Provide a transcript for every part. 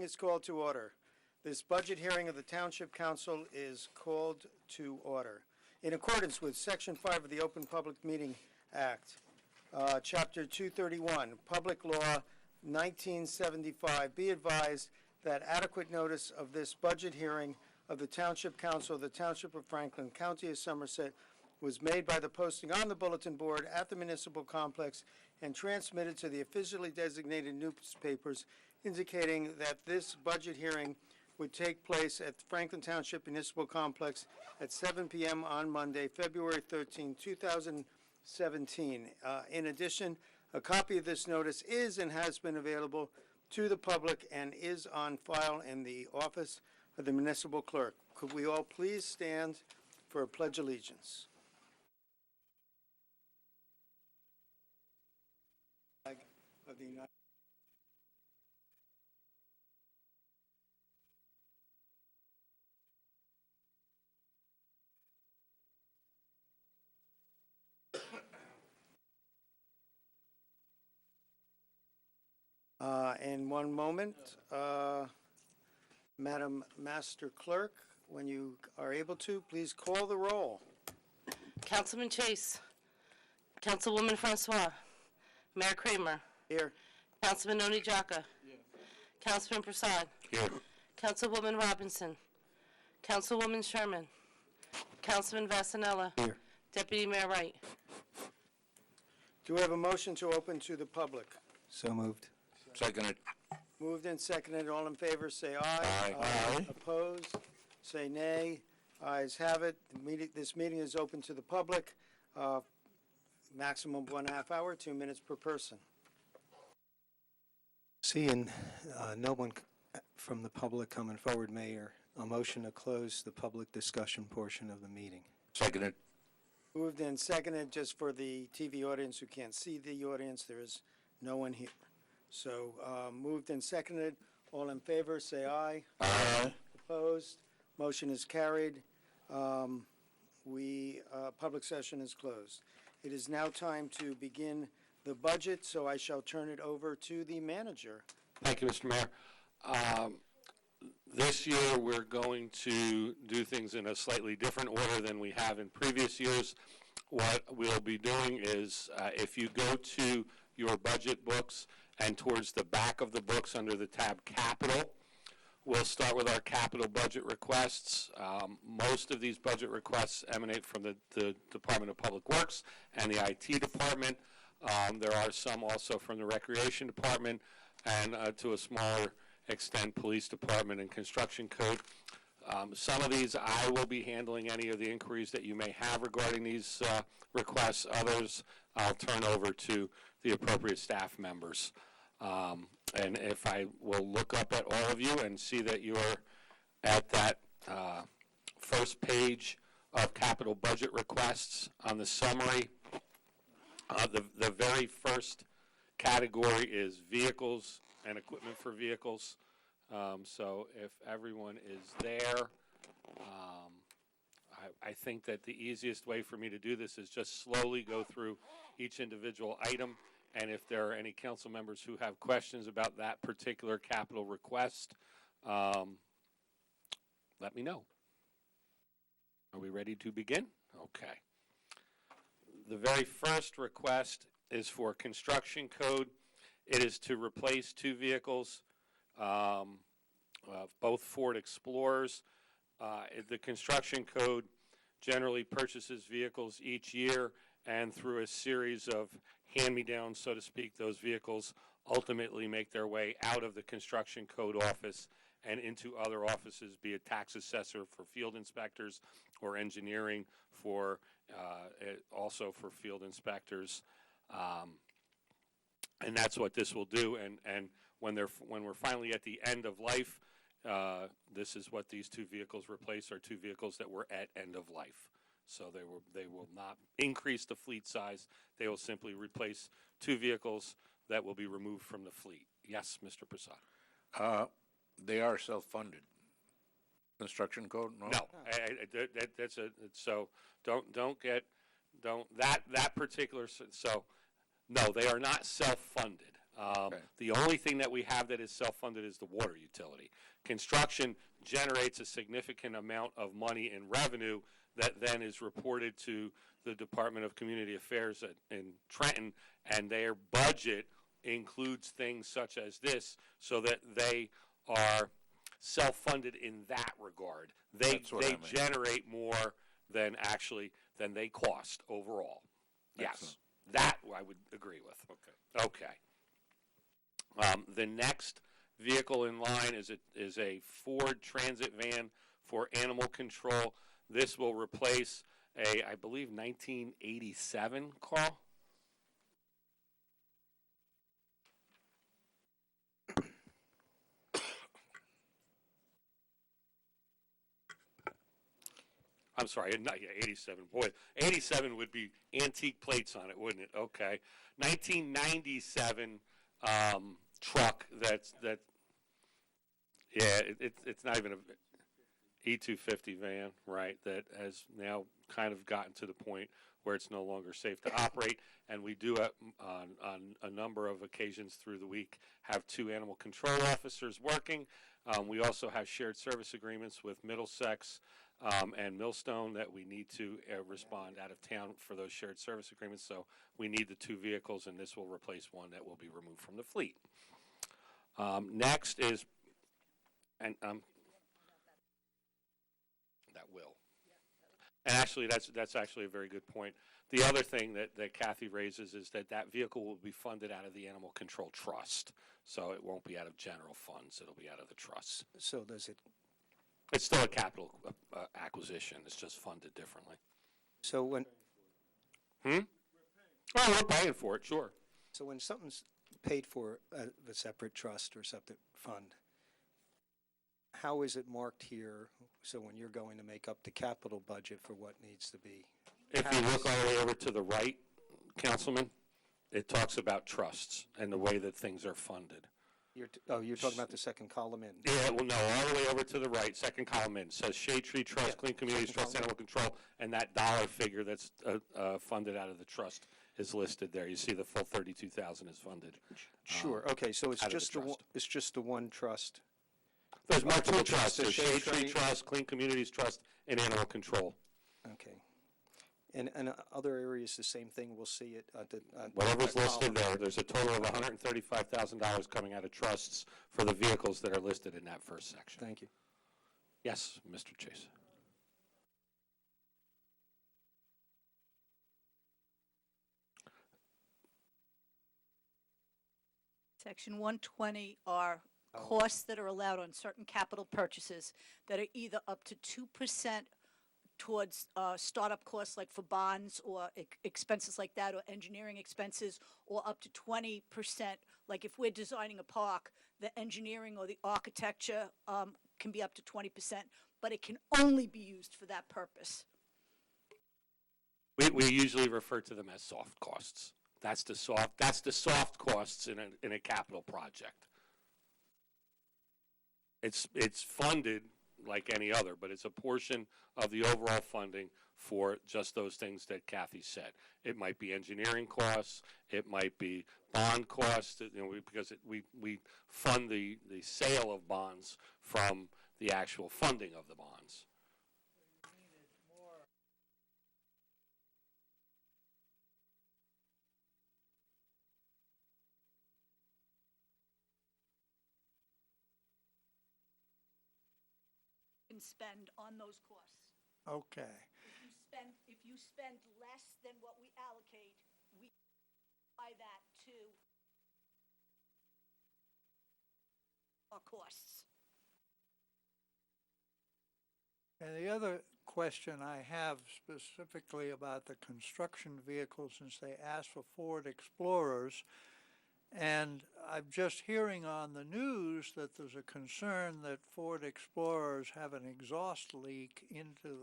is called to order. This budget hearing of the Township Council is called to order. In accordance with Section 5 of the Open Public Meeting Act, Chapter 231, Public Law 1975, be advised that adequate notice of this budget hearing of the Township Council of the Township of Franklin, County of Somerset, was made by the posting on the bulletin board at the municipal complex and transmitted to the officially designated newspapers, indicating that this budget hearing would take place at the Franklin Township Municipal Complex at 7 p.m. on Monday, February 13, 2017. In addition, a copy of this notice is and has been available to the public and is on file in the office of the municipal clerk. Could we all please stand for a pledge of allegiance? Flag of the United in one moment, Madam Master Clerk, when you are able to, please call the roll. Councilman Chase. Councilwoman Francois. Mayor Kramer. Here. Councilman Noni Jaka. Councilman Prasad. Here. Councilwoman Robinson. Councilwoman Sherman. Councilman Vasanella. Here. Deputy Mayor Wright. Do we have a motion to open to the public? So moved. Seconded. Moved and seconded. All in favor, say aye. Aye. Opposed, say nay. Ayes have it. This meeting is open to the public. Maximum 1.5 hours, 2 minutes per person. Seeing no one from the public coming forward, Mayor, a motion to close the public discussion portion of the meeting. Seconded. Moved and seconded. Just for the TV audience who can't see the audience, there is no one here. So moved and seconded. All in favor, say aye. Aye. Opposed? Motion is carried. Public session is closed. It is now time to begin the budget, so I shall turn it over to the manager. Thank you, Mr. Mayor. This year, we're going to do things in a slightly different order than we have in previous years. What we'll be doing is, if you go to your budget books and towards the back of the books under the tab Capital, we'll start with our capital budget requests. Most of these budget requests emanate from the Department of Public Works and the IT department. There are some also from the Recreation Department and to a smaller extent Police Department and Construction Code. Some of these I will be handling any of the inquiries that you may have regarding these requests. Others I'll turn over to the appropriate staff members. And if I will look up at all of you and see that you're at that first page of capital budget requests on the summary, the very first category is vehicles and equipment for vehicles. So if everyone is there, I think that the easiest way for me to do this is just slowly go through each individual item. And if there are any council members who have questions about that particular capital request, let me know. Are we ready to begin? Okay. The very first request is for construction code. It is to replace 2 vehicles, both Ford Explorers. The construction code generally purchases vehicles each year, and through a series of hand-me-downs, so to speak, those vehicles ultimately make their way out of the construction code office and into other offices, be it tax assessor for field inspectors or engineering for also for field inspectors. And that's what this will do. And when we're finally at the end of life, this is what these 2 vehicles replace, are 2 vehicles that were at end of life. So they will not increase the fleet size. They will simply replace 2 vehicles that will be removed from the fleet. Yes, Mr. Prasad. They are self-funded. Construction code? No. No, that's a, so that particular, so no, they are not self-funded. The only thing that we have that is self-funded is the water utility. Construction generates a significant amount of money in revenue that then is reported to the Department of Community Affairs in Trenton, and their budget includes things such as this, so that they are self-funded in that regard. They meant. generate more than they cost overall. Yes, Excellent. that I would agree with. Okay. The next vehicle in line is a Ford Transit van for animal control. This will replace I believe, 1987 car. I'm sorry, not 87. Boy, 87 would be antique plates on it, wouldn't it? Okay. 1997 truck it's not even a E250 van, right, that has now kind of gotten to the point where it's no longer safe to operate. And we do, on a number of occasions through the week, have 2 animal control officers working. We also have shared service agreements with Middlesex and Millstone that we need to respond out of town for those shared service agreements. So we need the 2 vehicles, and this will replace one that will be removed from the fleet. Next is, and that will. And actually, that's actually a very good point. The other thing that Kathy raises is that vehicle will be funded out of the Animal Control Trust. So it won't be out of general funds. It'll be out of the trust. So does it, It's still a capital acquisition. It's just funded differently. so when, Oh, we're paying for it, sure. so when something's paid for a separate trust or separate fund, how is it marked here? So when you're going to make up the capital budget for what needs to be? If you look all the way over to the right, Councilman, it talks about trusts and the way that things are funded. You're talking about the second column in? Yeah, well, no, all the way over to the right, second column in, says Shade Tree Trust, Yeah, Clean Communities second Trust, column. Animal Control, and that dollar figure that's funded out of the trust is listed there. You see the full 32,000 is funded. Sure, okay, so it's out of the just the one, trust. it's just the one trust? There's multiple Multiple trusts, there's trusts, Shade Tree Shade Tree. Trust, Clean Communities Trust, and Animal Control. Okay. And other areas, the same thing, we'll see it at the... Whatever's that listed column. there, there's a total of $135,000 coming out of trusts for the vehicles that are listed in that first section. Thank you. Yes, Mr. Chase. Section 120 are costs that are allowed on certain capital purchases that are either up to 2% towards startup costs, like for bonds or expenses like that, or engineering expenses, or up to 20%, like if we're designing a park, the engineering or the architecture can be up to 20%, but it can only be used for that purpose. We usually refer to them as soft costs. That's the soft costs in a capital project. It's funded like any other, but it's a portion of the overall funding for just those things that Kathy said. It might be engineering costs, it might be bond costs, because we fund the sale of bonds from the actual funding of the bonds. Can spend on those costs. Okay. If you spend less than what we allocate, we apply that to our costs. And the other question I have specifically about the construction vehicles, since they asked for Ford Explorers, and I'm just hearing on the news that there's a concern that Ford Explorers have an exhaust leak into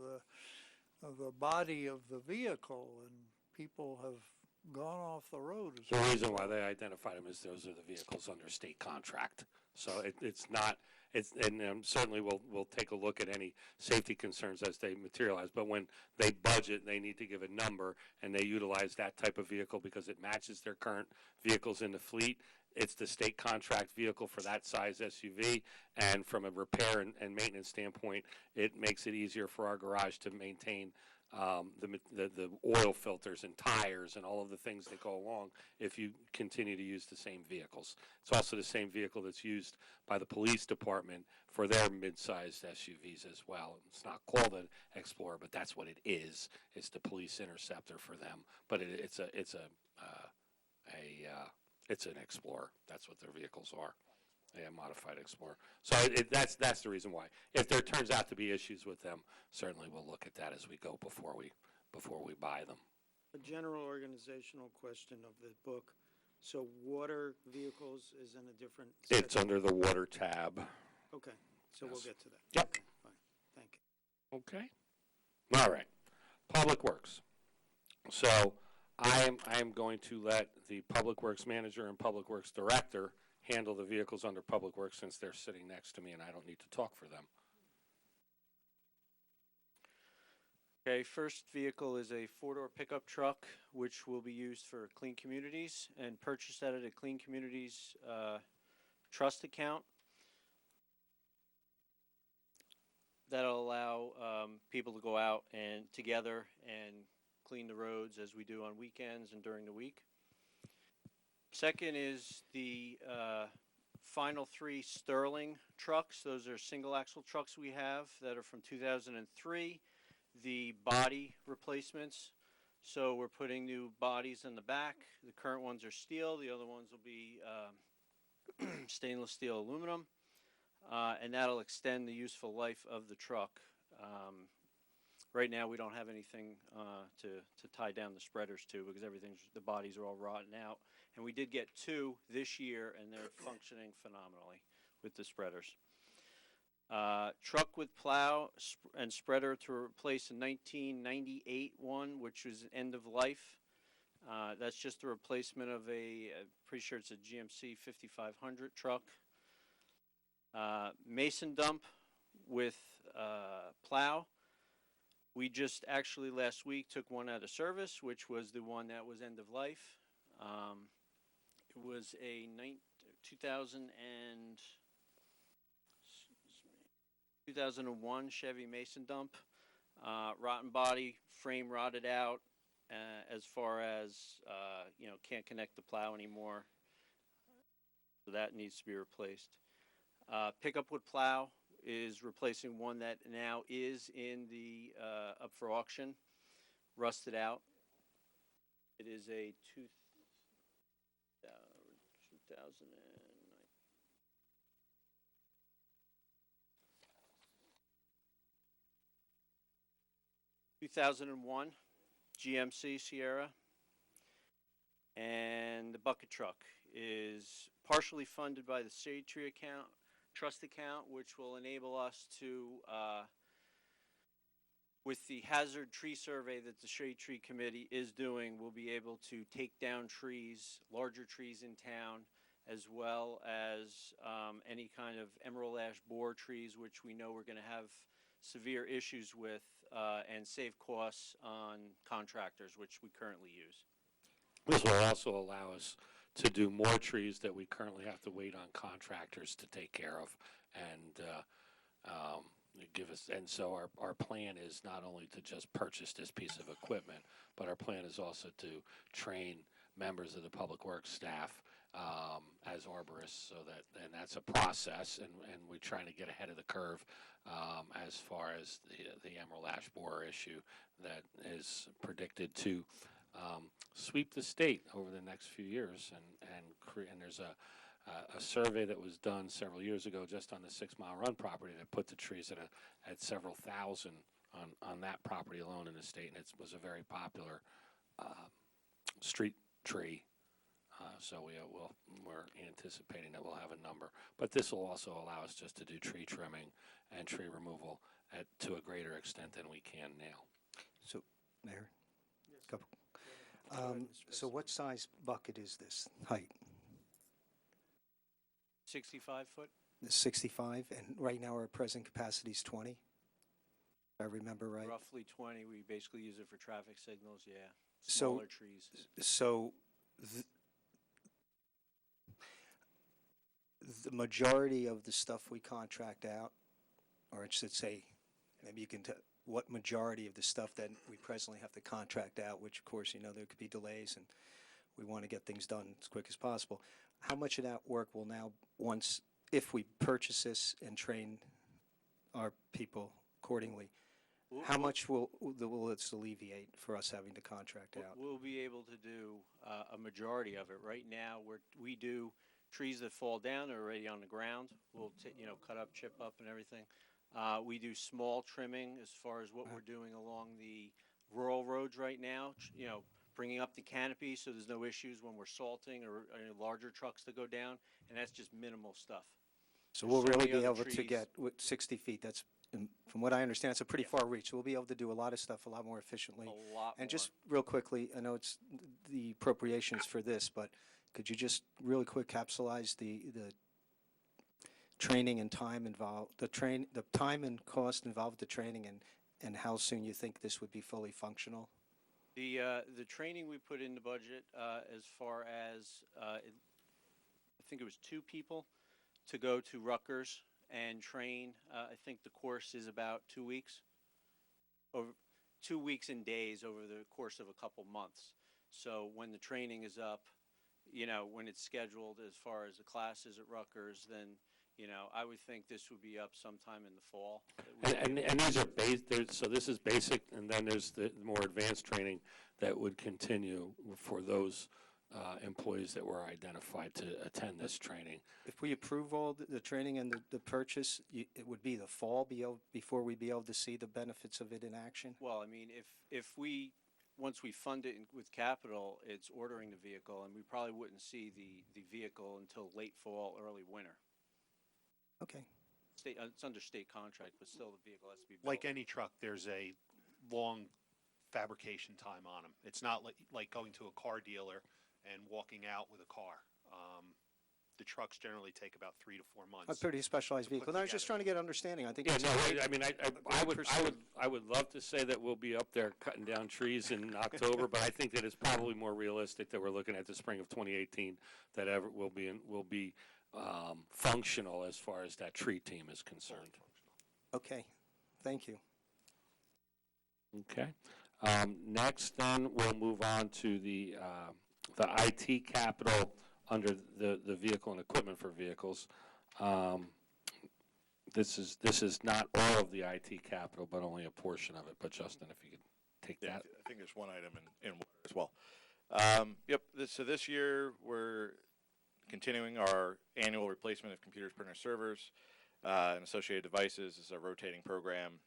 the body of the vehicle, and people have gone off the road. The reason why they identified them is those are the vehicles under state contract. So it's not, and certainly we'll take a look at any safety concerns as they materialize. But when they budget, they need to give a number, and they utilize that type of vehicle because it matches their current vehicles in the fleet. it's the state contract vehicle for that size SUV, and from a repair and maintenance standpoint, it makes it easier for our garage to maintain the oil filters and tires and all of the things that go along if you continue to use the same vehicles. It's also the same vehicle that's used by the police department for their mid-sized SUVs as well. It's not called an Explorer, but that's what it is. It's the police interceptor for them, but it's an Explorer. That's what their vehicles are. A modified Explorer. So that's the reason why. If there turns out to be issues with them, certainly we'll look at that as we go before we buy them. A general organizational question of the book. So water vehicles is in a different It's section? under the water tab. Okay, so we'll Yes. get to that. Yep. Okay, fine. Thank you. Okay. All right. Public Works. So I am going to let the Public Works Manager and Public Works Director handle the vehicles under Public Works since they're sitting next to me and I don't need to talk for them. Okay, first vehicle is a four-door pickup truck, which will be used for Clean Communities and purchased out of the Clean Communities trust account. That'll allow people to go out and together and clean the roads as we do on weekends and during the week. Second is the final three Sterling trucks. Those are single axle trucks we have that are from 2003. The body replacements. So we're putting new bodies in the back. The current ones are steel. The other ones will be stainless steel aluminum. And that'll extend the useful life of the truck. Right now we don't have anything to tie down the spreaders to because the bodies are all rotten out. And we did get two this year, and they're functioning phenomenally with the spreaders. Truck with plow and spreader to replace a 1998 one, which was end of life. That's just a replacement of I'm pretty sure it's a GMC 5500 truck. Mason dump with plow. We just actually last week took one out of service, which was the one that was end of life. It was a 2001 Chevy Mason dump. Rotten body, frame rotted out. As far as can't connect the plow anymore, so that needs to be replaced. Pickup with plow is replacing one that now is in the up for auction, rusted out. It is a 2001 GMC Sierra. And the bucket truck is partially funded by the Shade Tree trust account, which will enable us to, with the hazard tree survey that the Shade Tree Committee is doing, we'll be able to take down trees, larger trees in town, as well as any kind of emerald ash borer trees, which we know we're going to have severe issues with, and save costs on contractors, which we currently use. This will also allow us to do more trees that we currently have to wait on contractors to take care of, and give us. And so our plan is not only to just purchase this piece of equipment, but our plan is also to train members of the Public Works staff as arborists, and that's a process, and we're trying to get ahead of the curve as far as the emerald ash borer issue that is predicted to sweep the state over the next few years, and there's a survey that was done several years ago just on the 6 Mile Run property that put the trees at several thousand on that property alone in the state, and it was a very popular street tree. So we're anticipating that we'll have a number, but this will also allow us just to do tree trimming and tree removal to a greater extent than we can now. So, Mayor, so what size bucket is this height? 65 foot. 65, and right now our present capacity is 20? If I remember right? Roughly 20. We basically use it for traffic signals, yeah. So- Smaller trees. So the majority of the stuff we contract out, or I should say, maybe you can tell, what majority of the stuff that we presently have to contract out, which of course, there could be delays and we want to get things done as quick as possible. How much of that work will now, if we purchase this and train our people accordingly, how much will this alleviate for us having to contract out? We'll be able to do a majority of it. Right now, we do trees that fall down are already on the ground. We'll cut up, chip up, and everything. We do small trimming as far as what we're doing along the rural roads right now. Bringing up the canopy so there's no issues when we're salting or larger trucks that go down, and that's just minimal stuff. So we'll so really many be other able to trees. get, with 60 feet, that's, from what I understand, it's a pretty far reach. So we'll be able to do a lot of stuff a lot more efficiently. A lot And more. just real quickly, I know it's the appropriations for this, but could you just really quick capsulize the training and time involved, the time and cost involved with the training, and how soon you think this would be fully functional? The training we put in the budget, as far as I think it was 2 people to go to Rutgers and train. I think the course is about 2 weeks, over 2 weeks and days over the course of a couple months. So when the training is up, when it's scheduled as far as the classes at Rutgers, then I would think this would be up sometime in the fall. And these are so this is basic, and then there's the more advanced training that would continue for those employees that were identified to attend this training. If we approve all the training and the purchase, it would be the fall before we'd be able to see the benefits of it in action? Well, I mean, if we, once we fund it with capital, it's ordering the vehicle, and we probably wouldn't see the vehicle until late fall, early winter. Okay. It's under state contract, but still the vehicle has to be built. Like any truck, there's a long fabrication time on them. It's not like going to a car dealer and walking out with a car. The trucks generally take about 3 to 4 months. A pretty specialized to put vehicle. And I was just together. trying to get understanding. I think Yeah, it's no, great. I mean, I would love to say that we'll be up there cutting down trees in October, but I think that it's probably more realistic that we're looking at the spring of 2018 that will be functional as far as that tree team is concerned. Okay. Thank you. Okay. Next, then, we'll move on to the IT capital under the vehicle and equipment for vehicles. This is not all of the IT capital, but only a portion of it. But Justin, if you could take that. I think there's one item in water as well. Yep. So this year we're continuing our annual replacement of computers, printers, servers, and associated devices. This is a rotating program.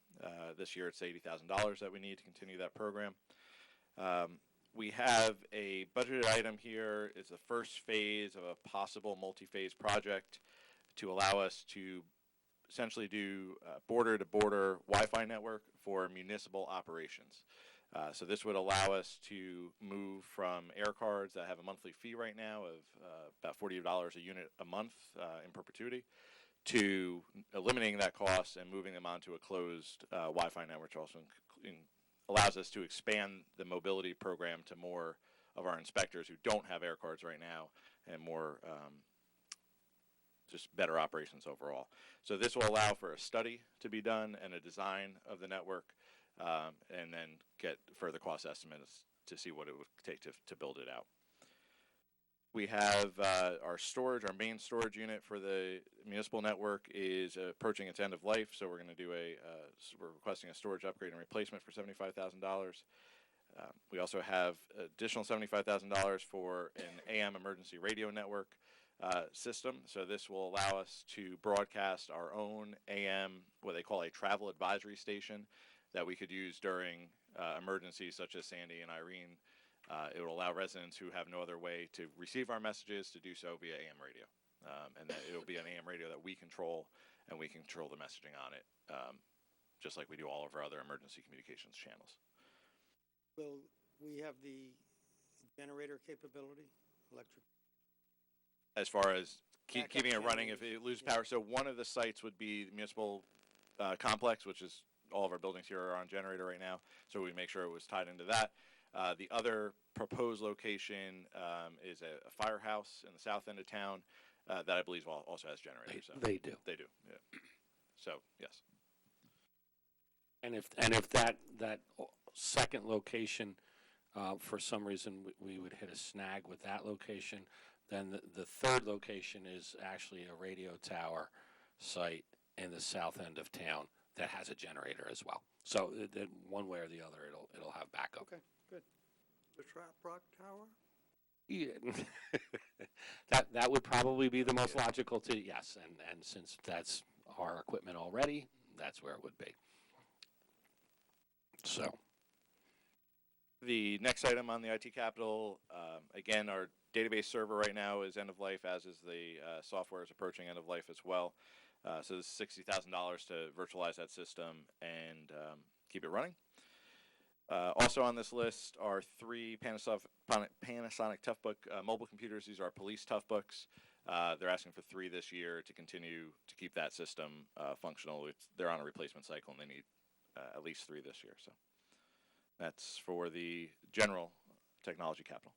This year it's $80,000 that we need to continue that program. We have a budgeted item here. It's the first phase of a possible multi-phase project to allow us to essentially do border-to-border Wi-Fi network for municipal operations. So this would allow us to move from air cards that have a monthly fee right now of about $40 a unit a month in perpetuity to eliminating that cost and moving them onto a closed Wi-Fi network, which also allows us to expand the mobility program to more of our inspectors who don't have air cards right now and more just better operations overall. So this will allow for a study to be done and a design of the network, and then get further cost estimates to see what it would take to build it out. We have our main storage unit for the municipal network is approaching its end of life, so we're going to do we're requesting a storage upgrade and replacement for $75,000. We also have additional $75,000 for an AM emergency radio network system. So this will allow us to broadcast our own AM, what they call a travel advisory station, that we could use during emergencies such as Sandy and Irene. It will allow residents who have no other way to receive our messages to do so via AM radio. And that it will be an AM radio that we control, and we control the messaging on it, just like we do all of our other emergency communications channels. Will we have the generator capability, electric? As far as Backup keeping it running if generators, it loses yeah. power. So one of the sites would be the municipal complex, which is all of our buildings here are on generator right now. So we make sure it was tied into that. The other proposed location is a firehouse in the south end of town. that I believe also has generators. So. They do. They do, yeah. So, yes. And if that second location, for some reason, we would hit a snag with that location, then the third location is actually a radio tower site in the south end of town that has a generator as well. So that one way or the other, it'll have backup. Okay, good. The Trap Rock Tower? Yeah. that would probably be the most logical to, yes, and since that's our equipment already, that's where it would be. So. The next item on the IT capital, again, our database server right now is end of life, as is the software is approaching end of life as well. So this is $60,000 to virtualize that system and keep it running. Also on this list are 3 Panasonic Toughbook mobile computers. These are our police Toughbooks. They're asking for 3 this year to continue to keep that system functional. They're on a replacement cycle, and they need at least 3 this year. So that's for the general technology capital.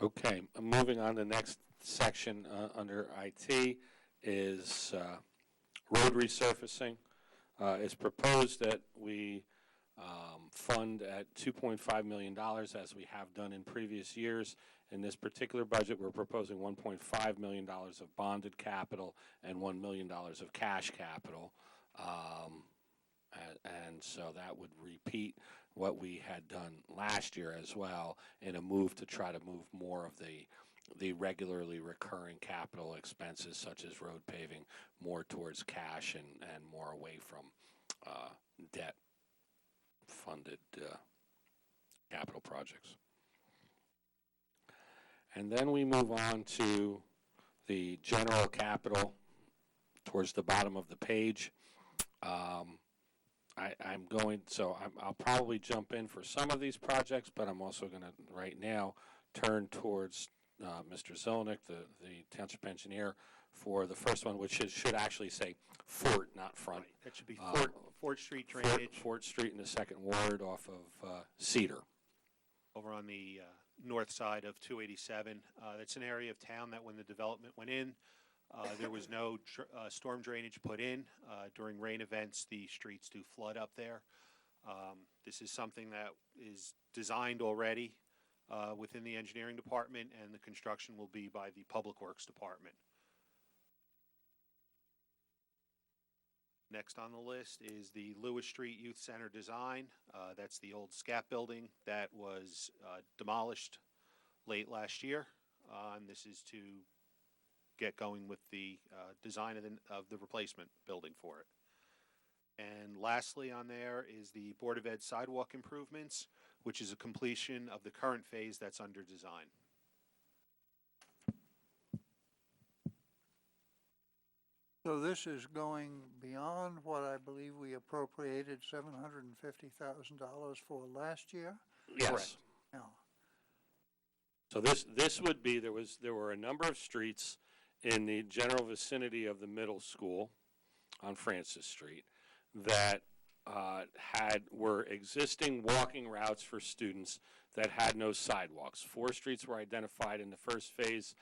Okay, moving on to the next section under IT is road resurfacing. It's proposed that we fund at $2.5 million, as we have done in previous years. In this particular budget, we're proposing $1.5 million of bonded capital and $1 million of cash capital. And so that would repeat what we had done last year as well, in a move to try to move more of the regularly recurring capital expenses, such as road paving, more towards cash and more away from debt-funded capital projects. And then we move on to the general capital towards the bottom of the page. I'll probably jump in for some of these projects, but I'm also going to right now turn towards Mr. Zelenik, the township engineer, for the first one, which should actually say Fort, not Front. Right. That should be Fort Street drainage. Fort Street in the second ward off of Cedar. Over on the north side of 287. That's an area of town that when the development went in, there was no storm drainage put in. During rain events, the streets do flood up there. This is something that is designed already within the engineering department, and the construction will be by the Public Works Department. Next on the list is the Lewis Street Youth Center design. That's the old SCAP building that was demolished late last year. And this is to get going with the design of the replacement building for it. And lastly on there is the Board of Ed sidewalk improvements, which is a completion of the current phase that's under design. So this is going beyond what I believe we appropriated $750,000 for last year? Yes. Correct. Yeah. So this would be, there were a number of streets in the general vicinity of the middle school on Francis Street that were existing walking routes for students that had no sidewalks. 4 streets were identified in the first phase.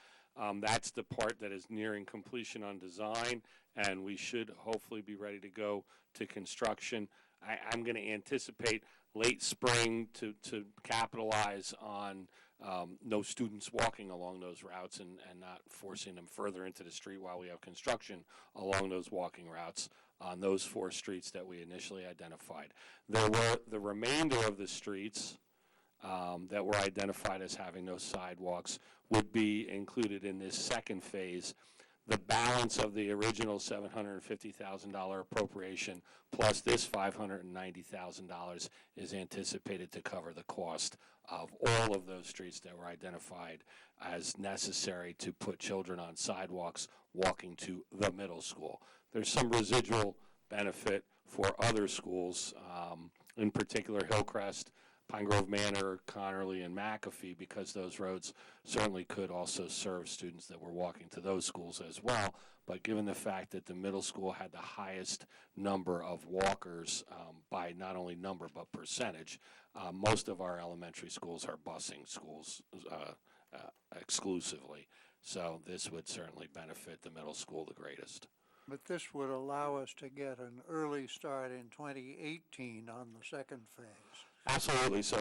That's the part that is nearing completion on design, and we should hopefully be ready to go to construction. I'm going to anticipate late spring to capitalize on no students walking along those routes and not forcing them further into the street while we have construction along those walking routes on those 4 streets that we initially identified. There were the remainder of the streets that were identified as having no sidewalks would be included in this second phase. The balance of the original $750,000 appropriation plus this $590,000 is anticipated to cover the cost of all of those streets that were identified as necessary to put children on sidewalks walking to the middle school. There's some residual benefit for other schools, in particular Hillcrest, Pine Grove Manor, Connerly, and McAfee, because those roads certainly could also serve students that were walking to those schools as well. But given the fact that the middle school had the highest number of walkers by not only number but percentage, most of our elementary schools are busing schools exclusively. So this would certainly benefit the middle school the greatest. But this would allow us to get an early start in 2018 on the second phase. Absolutely. So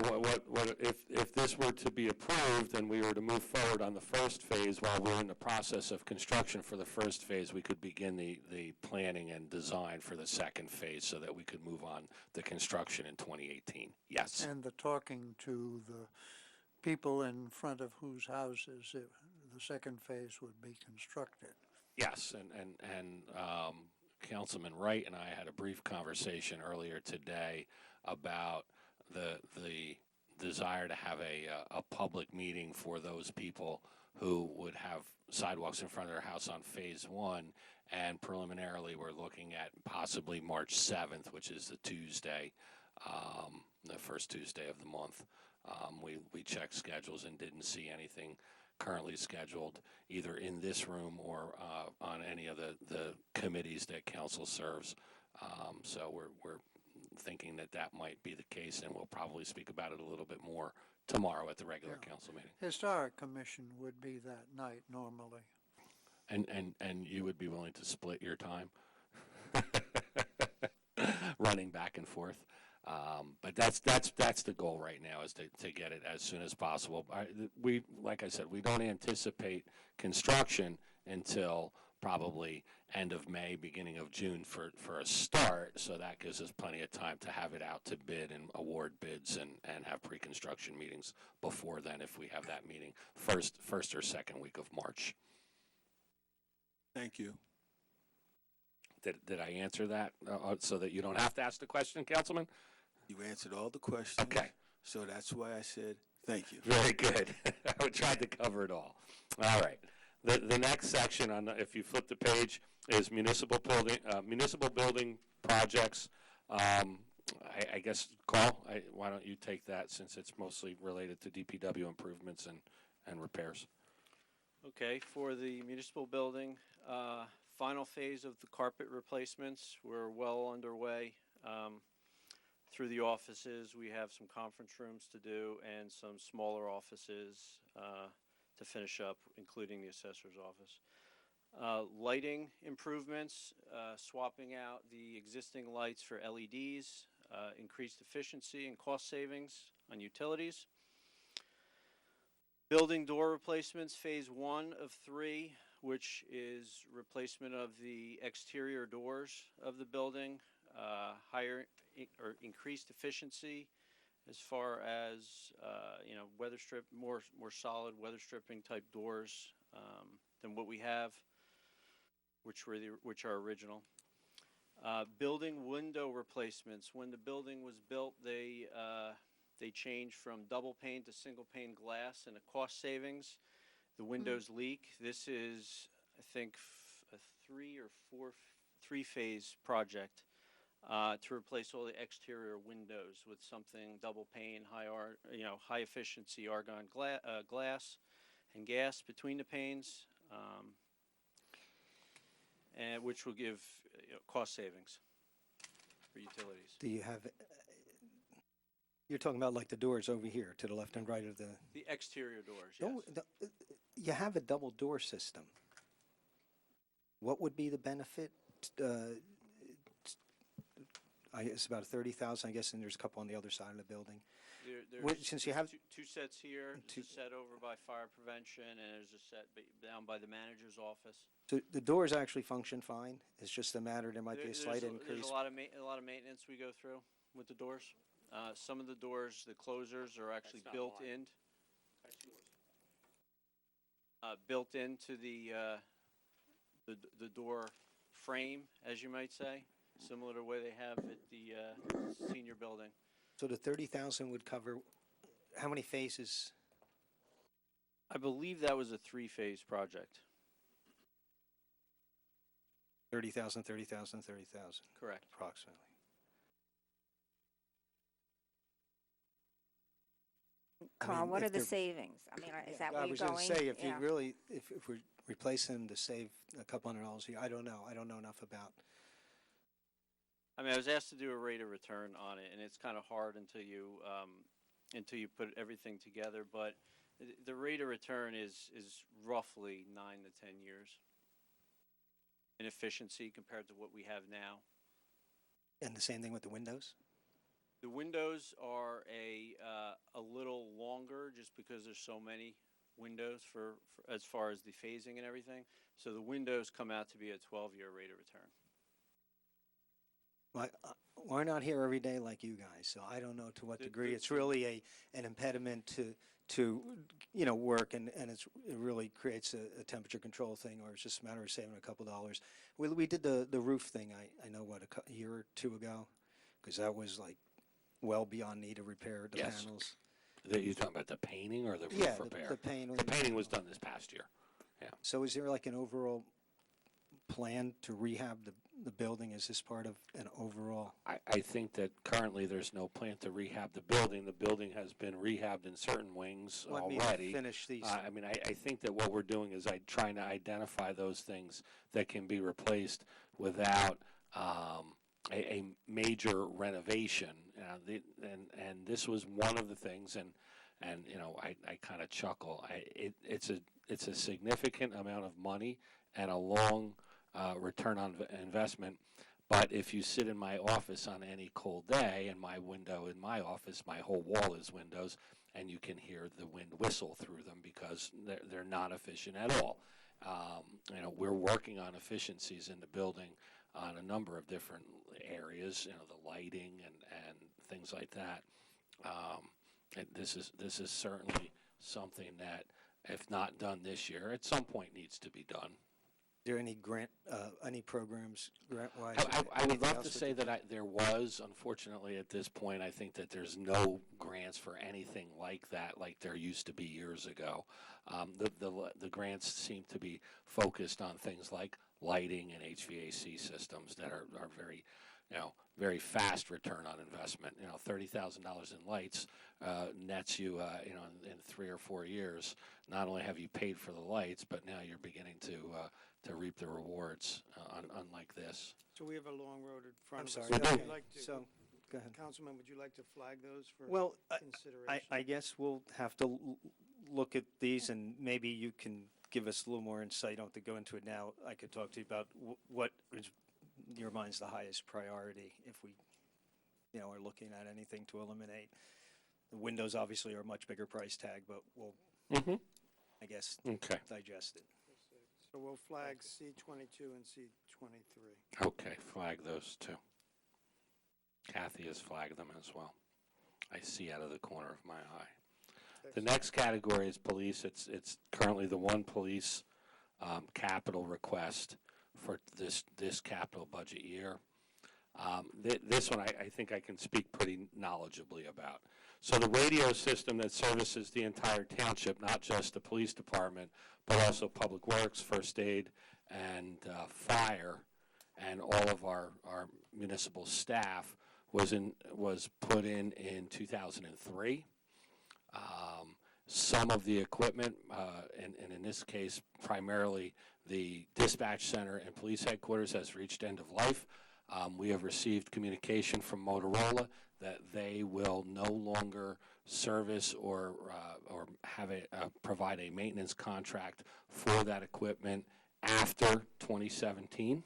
if this were to be approved and we were to move forward on the first phase while we're in the process of construction for the first phase, we could begin the planning and design for the second phase so that we could move on the construction in 2018. Yes. And the talking to the people in front of whose houses the second phase would be constructed. Yes, and Councilman Wright and I had a brief conversation earlier today about the desire to have a public meeting for those people who would have sidewalks in front of their house on phase one, and preliminarily we're looking at possibly March 7th, which is the Tuesday, the first Tuesday of the month. We checked schedules and didn't see anything currently scheduled either in this room or on any of the committees that council serves. So we're thinking that might be the case, and we'll probably speak about it a little bit more tomorrow at the regular council meeting. Historic Commission would be that night normally. And you would be willing to split your time running back and forth. But that's the goal right now, is to get it as soon as possible. Like I said, we don't anticipate construction until probably end of May, beginning of June for a start. So that gives us plenty of time to have it out to bid and award bids and have pre-construction meetings before then, if we have that meeting first or second week of March. Thank you. Did I answer that so that you don't have to ask the question, Councilman? You answered all the questions. Okay. So that's why I said thank you. Very good. I tried to cover it all. All right. The next section, if you flip the page, is municipal building projects. I guess, Carl, why don't you take that, since it's mostly related to DPW improvements and repairs. Okay, for the municipal building, final phase of the carpet replacements, we're well underway. Through the offices, we have some conference rooms to do and some smaller offices to finish up, including the assessor's office. Lighting improvements, swapping out the existing lights for LEDs, increased efficiency and cost savings on utilities. Building door replacements, phase 1 of 3, which is replacement of the exterior doors of the building, increased efficiency as far as weather strip, more solid weather stripping type doors than what we have, which are original. Building window replacements. When the building was built, they changed from double pane to single pane glass, and a cost savings. The windows leak. This is, I think, a 3-phase project to replace all the exterior windows with something double pane, high efficiency argon glass and gas between the panes, and which will give cost savings for utilities. Do you have, you're talking about like the doors over here to the left and right of the... The exterior doors, yes. You have a double door system. What would be the benefit? It's about 30,000, I guess, and there's a couple on the other side of the building. Since you have two sets here, there's a set over by fire prevention, and there's a set down by the manager's office. So the doors actually function fine. It's just a matter there might be a slight increase. There's a lot of maintenance we go through with the doors. Some of the doors, the closers are actually built in. Built into the door frame, as you might say, similar to the way they have at the senior building. So the 30,000 would cover how many phases? I believe that was a 3-phase project. 30,000, 30,000, 30,000. Correct. Approximately. Carl, what if are the they're- savings? I mean, is that where I you're was going? going to say, if you Yeah. really, if we're replacing them to save a couple $100 a year, I don't know. I don't know enough about. I mean, I was asked to do a rate of return on it, and it's kind of hard until you put everything together. But The rate of return is roughly 9 to 10 years in efficiency compared to what we have now. And the same thing with the windows? The windows are a little longer just because there's so many windows for as far as the phasing and everything. So the windows come out to be a 12-year rate of return. Why, we're not here every day like you guys, so I don't know to what degree it's really an impediment to work, and it really creates a temperature control thing, or it's just a matter of saving a couple dollars. We did the roof thing, I know, a year or two ago, because that was like well beyond need of repair the Yes. panels. You talking about the painting or the roof Yeah, repair? the painting. The painting was done this past year. Yeah. So is there like an overall plan to rehab the building? Is this part of an overall? I think that currently there's no plan to rehab the building. The building has been rehabbed in certain wings Let me already. finish these. I mean, I think that what we're doing is trying to identify those things that can be replaced without a major renovation. And this was one of the things, and I kind of chuckle. It's a significant amount of money and a long return on investment. But if you sit in my office on any cold day, and my window in my office, my whole wall is windows, and you can hear the wind whistle through them because they're not efficient at all. We're working on efficiencies in the building on a number of different areas, the lighting and things like that. And this is certainly something that, if not done this year, at some point needs to be done. Is there any any programs grant-wise? I would love to say that there was. Unfortunately, at this point, I think that there's no grants for anything like that, like there used to be years ago. The grants seem to be focused on things like lighting and HVAC systems that are very, very fast return on investment. $30,000 in lights nets you, in 3 or 4 years. Not only have you paid for the lights, but now you're beginning to reap the rewards, unlike this. So we have a long road in front of us. I'm sorry. Would you like to- So, go ahead. Councilman, would you like to flag those for Well, consideration? I guess we'll have to look at these, and maybe you can give us a little more insight. You don't have to go into it now. I could talk to you about what is, in your mind's, the highest priority if we, are looking at anything to eliminate. The windows obviously are a much bigger price tag, but we'll, I guess, digest it. So we'll flag C-22 and C-23. Okay, flag those two. Kathy has flagged them as well. I see out of the corner of my eye. The next category is police. It's currently the one police capital request for this capital budget year. This one I think I can speak pretty knowledgeably about. So the radio system that services the entire township, not just the police department, but also public works, first aid, and fire, and all of our municipal staff was put in 2003. Some of the equipment, and in this case, primarily the dispatch center and police headquarters, has reached end of life. We have received communication from Motorola that they will no longer service or provide a maintenance contract for that equipment after 2017.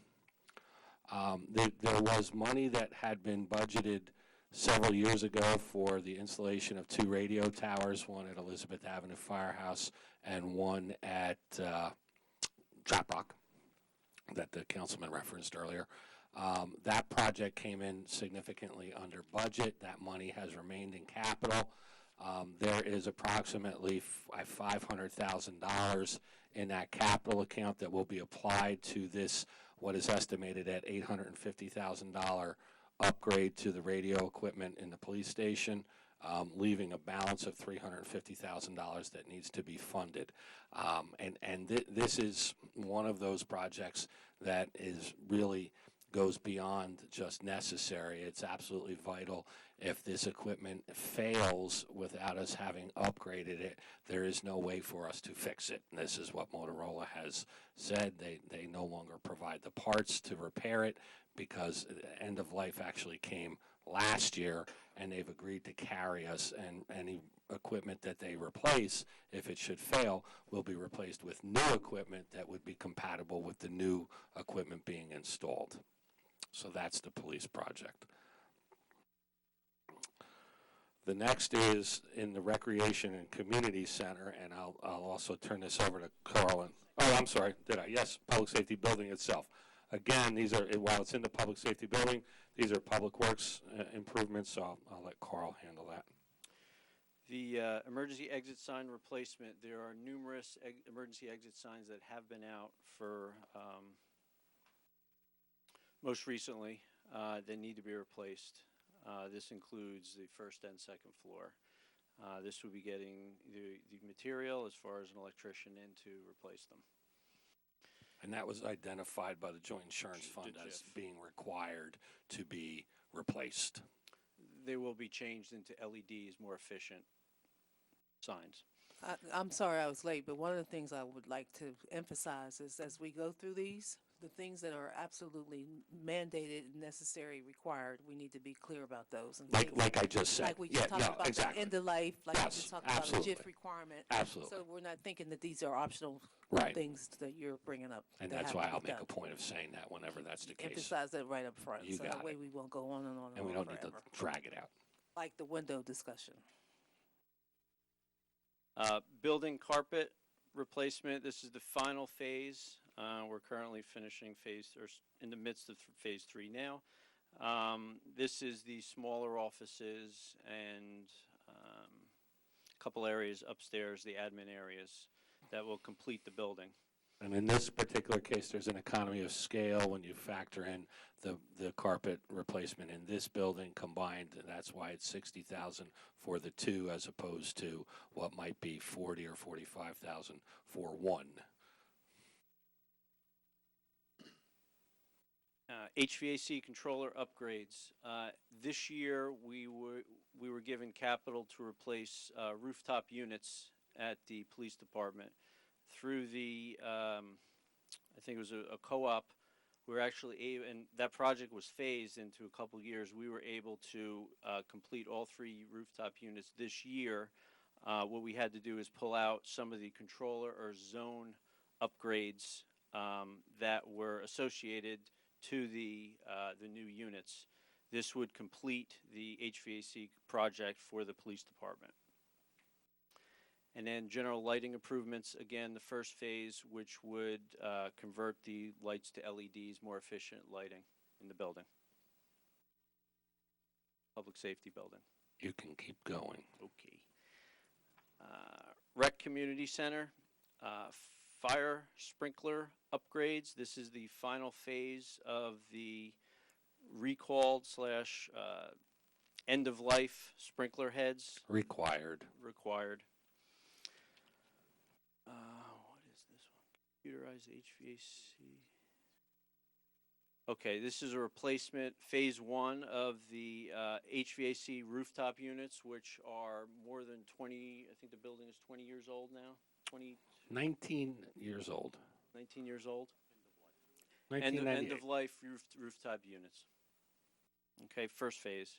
There was money that had been budgeted several years ago for the installation of 2 radio towers, one at Elizabeth Avenue Firehouse and one at Trap Rock, that the councilman referenced earlier. That project came in significantly under budget. That money has remained in capital. There is approximately $500,000 in that capital account that will be applied to this, what is estimated at $850,000 upgrade to the radio equipment in the police station, leaving a balance of $350,000 that needs to be funded. This is one of those projects that is really goes beyond just necessary. It's absolutely vital. If this equipment fails without us having upgraded it, there is no way for us to fix it. And this is what Motorola has said. They no longer provide the parts to repair it because end of life actually came last year, and they've agreed to carry us. And equipment that they replace, if it should fail, will be replaced with new equipment that would be compatible with the new equipment being installed. So that's the police project. The next is in the Recreation and Community Center, and I'll also turn this over to Carl. Oh, I'm sorry, did I? Yes, Public Safety Building itself. Again, these are, while it's in the Public Safety Building, these are Public Works improvements, so I'll let Carl handle that. The emergency exit sign replacement, there are numerous emergency exit signs that have been out for most recently that need to be replaced. This includes the first and second floor. This will be getting the material as far as an electrician in to replace them. And that was identified by the Joint Insurance Fund as being required to be replaced. They will be changed into LEDs, more efficient signs. I'm sorry I was late, but one of the things I would like to emphasize is as we go through these, the things that are absolutely mandated, necessary, required, we need to be clear about those. And Like I just said. Like we just talked about exactly. the end of life, like we Yes, just talked absolutely. about the JIF requirement. Absolutely. So we're not thinking that these are optional Right. things that you're bringing up. And that that's have why to be I'll make done. a point of saying that whenever that's the case. Emphasize that right up front. You so got that way it. we won't go on and on And we on don't need to forever. drag it out. Like the window discussion. Building carpet replacement, this is the final phase. We're currently finishing in the midst of phase 3 now. This is the smaller offices and a couple areas upstairs, the admin areas, that will complete the building. And in this particular case, there's an economy of scale when you factor in the carpet replacement in this building combined. And that's why it's $60,000 for the two, as opposed to what might be $40,000 or $45,000 for one. HVAC controller upgrades. This year, we were given capital to replace rooftop units at the police department. Through the, I think it was a co-op, we were actually able, and that project was phased into a couple years. We were able to complete all 3 rooftop units this year. What we had to do is pull out some of the controller or zone upgrades that were associated to the new units. This would complete the HVAC project for the police department. And then general lighting improvements, again, the first phase, which would convert the lights to LEDs, more efficient lighting in the building. Public safety building. You can keep going. Okay. Rec Community Center, fire sprinkler upgrades. This is the final phase of the recalled / end-of-life sprinkler heads. Required. What is this one? Computerized HVAC. Okay, this is a replacement, phase 1 of the HVAC rooftop units, which are more than 20, I think the building is 20 years old now, 19 years old. 19 years old. 1998. End of life rooftop units. Okay, first phase.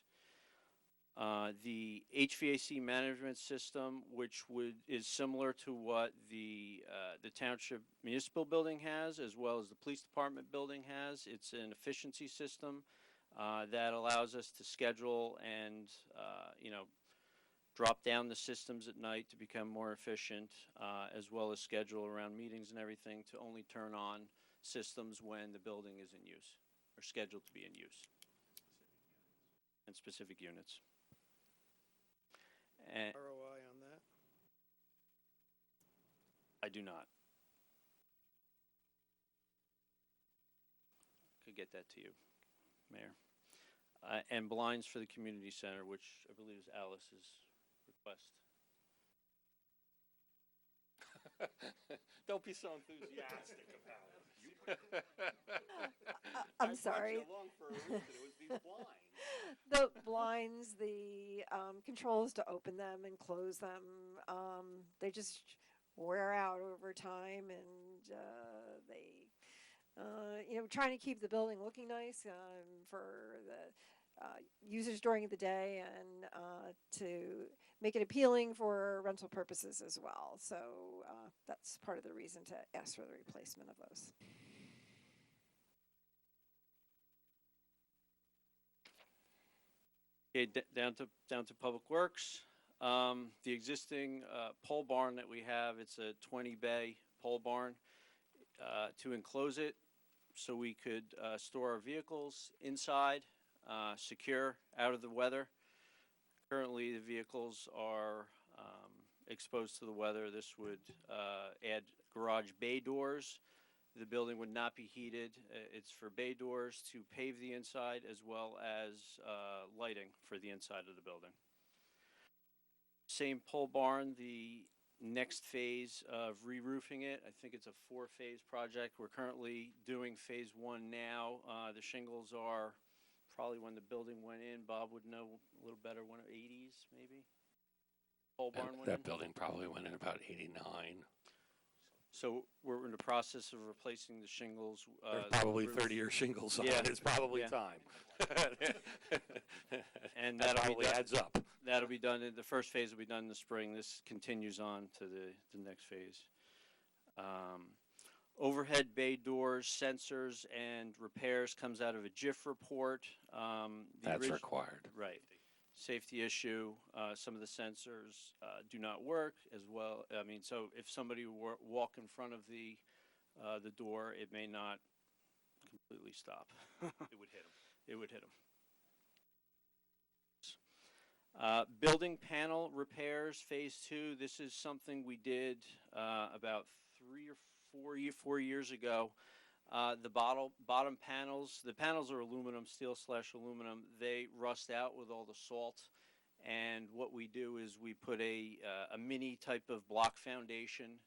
The HVAC management system, which is similar to what the Township Municipal Building has, as well as the Police Department building has. It's an efficiency system that allows us to schedule and, drop down the systems at night to become more efficient, as well as schedule around meetings and everything to only turn on systems when the building is in use or scheduled to be in use, and specific units. And ROI on that? I do not. Could get that to you, Mayor. And blinds for the community center, which I believe is Alice's request. Don't be so enthusiastic about it. I'm sorry. The blinds, the controls to open them and close them, they just wear out over time, and they, trying to keep the building looking nice for the users during the day and to make it appealing for rental purposes as well. So that's part of the reason to ask for the replacement of those. Okay, down to Public Works. The existing pole barn that we have, it's a 20-bay pole barn. To enclose it so we could store our vehicles inside, secure, out of the weather. Currently, the vehicles are exposed to the weather. This would add garage bay doors. The building would not be heated. It's for bay doors to pave the inside as well as lighting for the inside of the building. Same pole barn, the next phase of re-roofing it. I think it's a 4-phase project. We're currently doing phase 1 now. The shingles are probably when the building went in. Bob would know a little better, when 80s maybe? Pole barn went in? That building probably went in about 89. So we're in the process of replacing the shingles. There's probably 30-year shingles on Yeah. it. It's probably Yeah. time. And that that'll be probably done- adds up. That'll be done, the first phase will be done in the spring. This continues on to the next phase. Overhead bay doors, sensors, and repairs comes out of a JIF report. That's required. Right. Safety issue. Some of the sensors do not work as well. I mean, so if somebody walk in front of the door, it may not completely stop. It would hit them. It would hit them. Building panel repairs, phase 2. This is something we did about 4 years ago. The bottom panels, the panels are aluminum, steel/aluminum. They rust out with all the salt. And what we do is we put a mini type of block foundation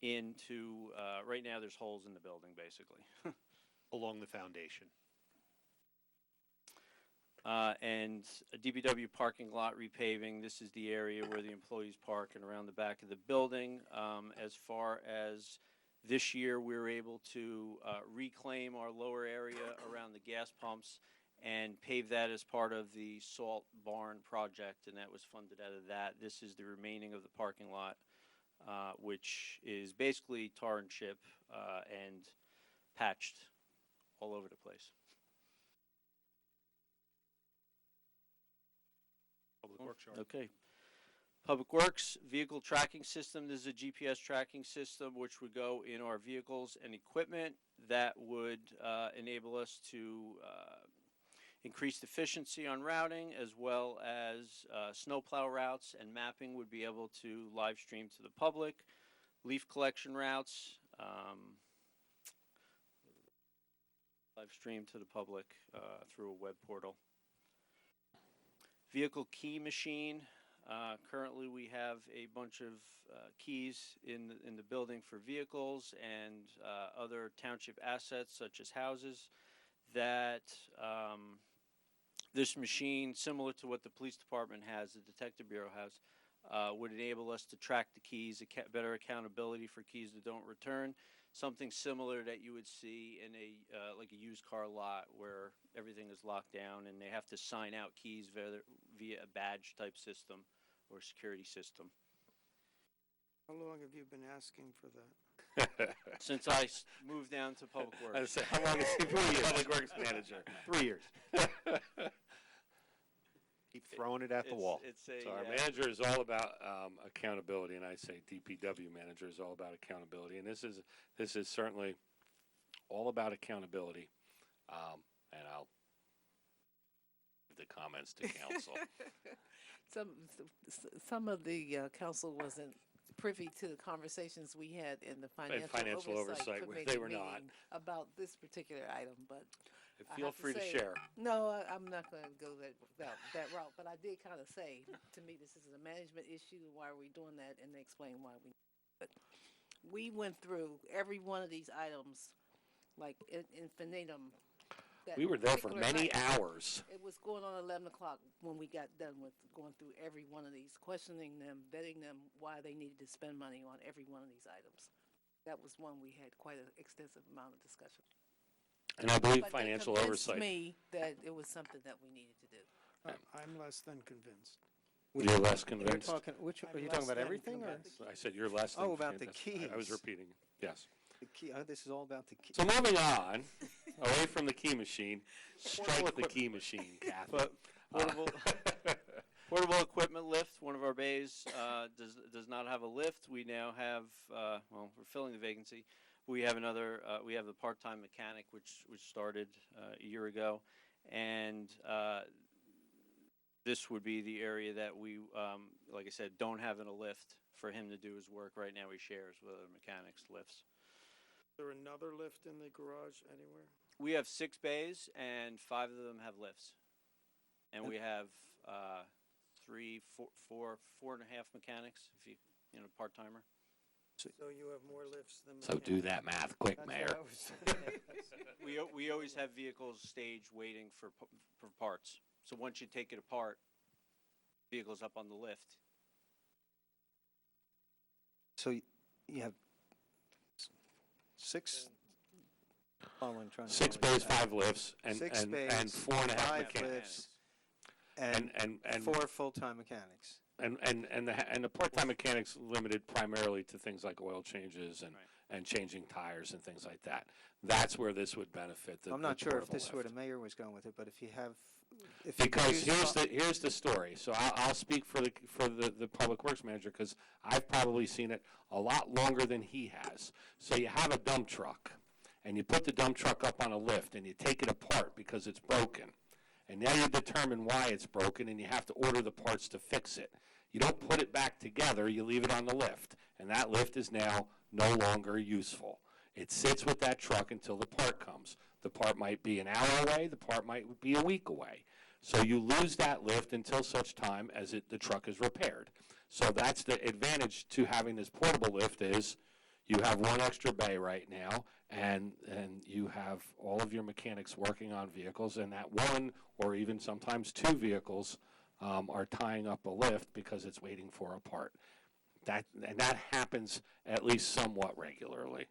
into, right now there's holes in the building basically. Along the foundation. And a DPW parking lot repaving. This is the area where the employees park and around the back of the building. As far as this year, we were able to reclaim our lower area around the gas pumps and pave that as part of the salt barn project, and that was funded out of that. This is the remaining of the parking lot, which is basically tar and chip and patched all over the place. Public Works yard. Okay. Public Works, vehicle tracking system. This is a GPS tracking system which would go in our vehicles and equipment that would enable us to increase efficiency on routing, as well as snowplow routes and mapping would be able to live stream to the public. Leaf collection routes, live stream to the public through a web portal. Vehicle key machine. Currently, we have a bunch of keys in the building for vehicles and other township assets, such as houses, that this machine, similar to what the police department has, the detective bureau has, would enable us to track the keys, better accountability for keys that don't return. Something similar that you would see in a like a used car lot where everything is locked down and they have to sign out keys via a badge type system or security system. How long have you been asking for that? Since I moved down to Public Works. I was saying, how long has he been Public Works manager? 3 years. Keep throwing it at the wall. So our manager is all about accountability, and I say DPW manager is all about accountability, and this is certainly all about accountability. And I'll give the comments to council. Some of the council wasn't privy to the conversations we had in the financial oversight committee they were not. meeting about this particular item, but I Feel have free to say- share. No, I'm not going to go that route, but I did kind of say, to me, this is a management issue, why are we doing that, and they explained why we. But we went through every one of these items, like infinitum. that We were there for particular many night. hours. It was going on 11 o'clock when we got done with going through every one of these, questioning them, vetting them, why they needed to spend money on every one of these items. That was one we had quite an extensive amount of discussion. And I believe But they financial convinced oversight. me that it was something that we needed to do. I'm less than convinced. You're less You're convinced? talking, which, I'm are you less talking about than everything, or? convinced. I said you're less than. Oh, about the convinced. I was keys. repeating, yes. The key, this is all about the key. So moving on, away from the key machine, strike the key machine, Kathy. But portable, portable equipment lift, one of our bays does not have a lift. We now have, well, we're filling the vacancy. We have another, we have the part-time mechanic, which started a year ago. And this would be the area that we, like I said, don't have in a lift for him to do his work. Right now he shares with other mechanics lifts. Is there another lift in the garage anywhere? We have 6 bays and 5 of them have lifts. And we have 4.5 mechanics, if you know, part-timer. So you have more lifts than. So do that math quick, That's Mayor. what I was- We always have vehicles staged waiting for parts. So once you take it apart, vehicle's up on the lift. So you have 6, following, trying to 6 follow bays, you back. 5 lifts, and 6 and bays, and 4.5 5 mechanics. lifts, and And 4 full-time mechanics. And the part-time mechanics limited primarily to things like oil changes and, Right. and changing tires and things like that. That's where this would benefit the I'm not the sure if portable this is where the lift. mayor was going with it, but if you have, if you Because use here's the story. So I'll speak for the public works manager, because I've probably seen it a lot longer than he has. So you have a dump truck, and you put the dump truck up on a lift, and you take it apart because it's broken. And now you determine why it's broken, and you have to order the parts to fix it. You don't put it back together, you leave it on the lift, and that lift is now no longer useful. It sits with that truck until the part comes. The part might be an hour away, the part might be a week away. So you lose that lift until such time as the truck is repaired. So that's the advantage to having this portable lift is you have one extra bay right now, and you have all of your mechanics working on vehicles, and that one or even sometimes 2 vehicles are tying up a lift because it's waiting for a part. And that happens at least somewhat regularly.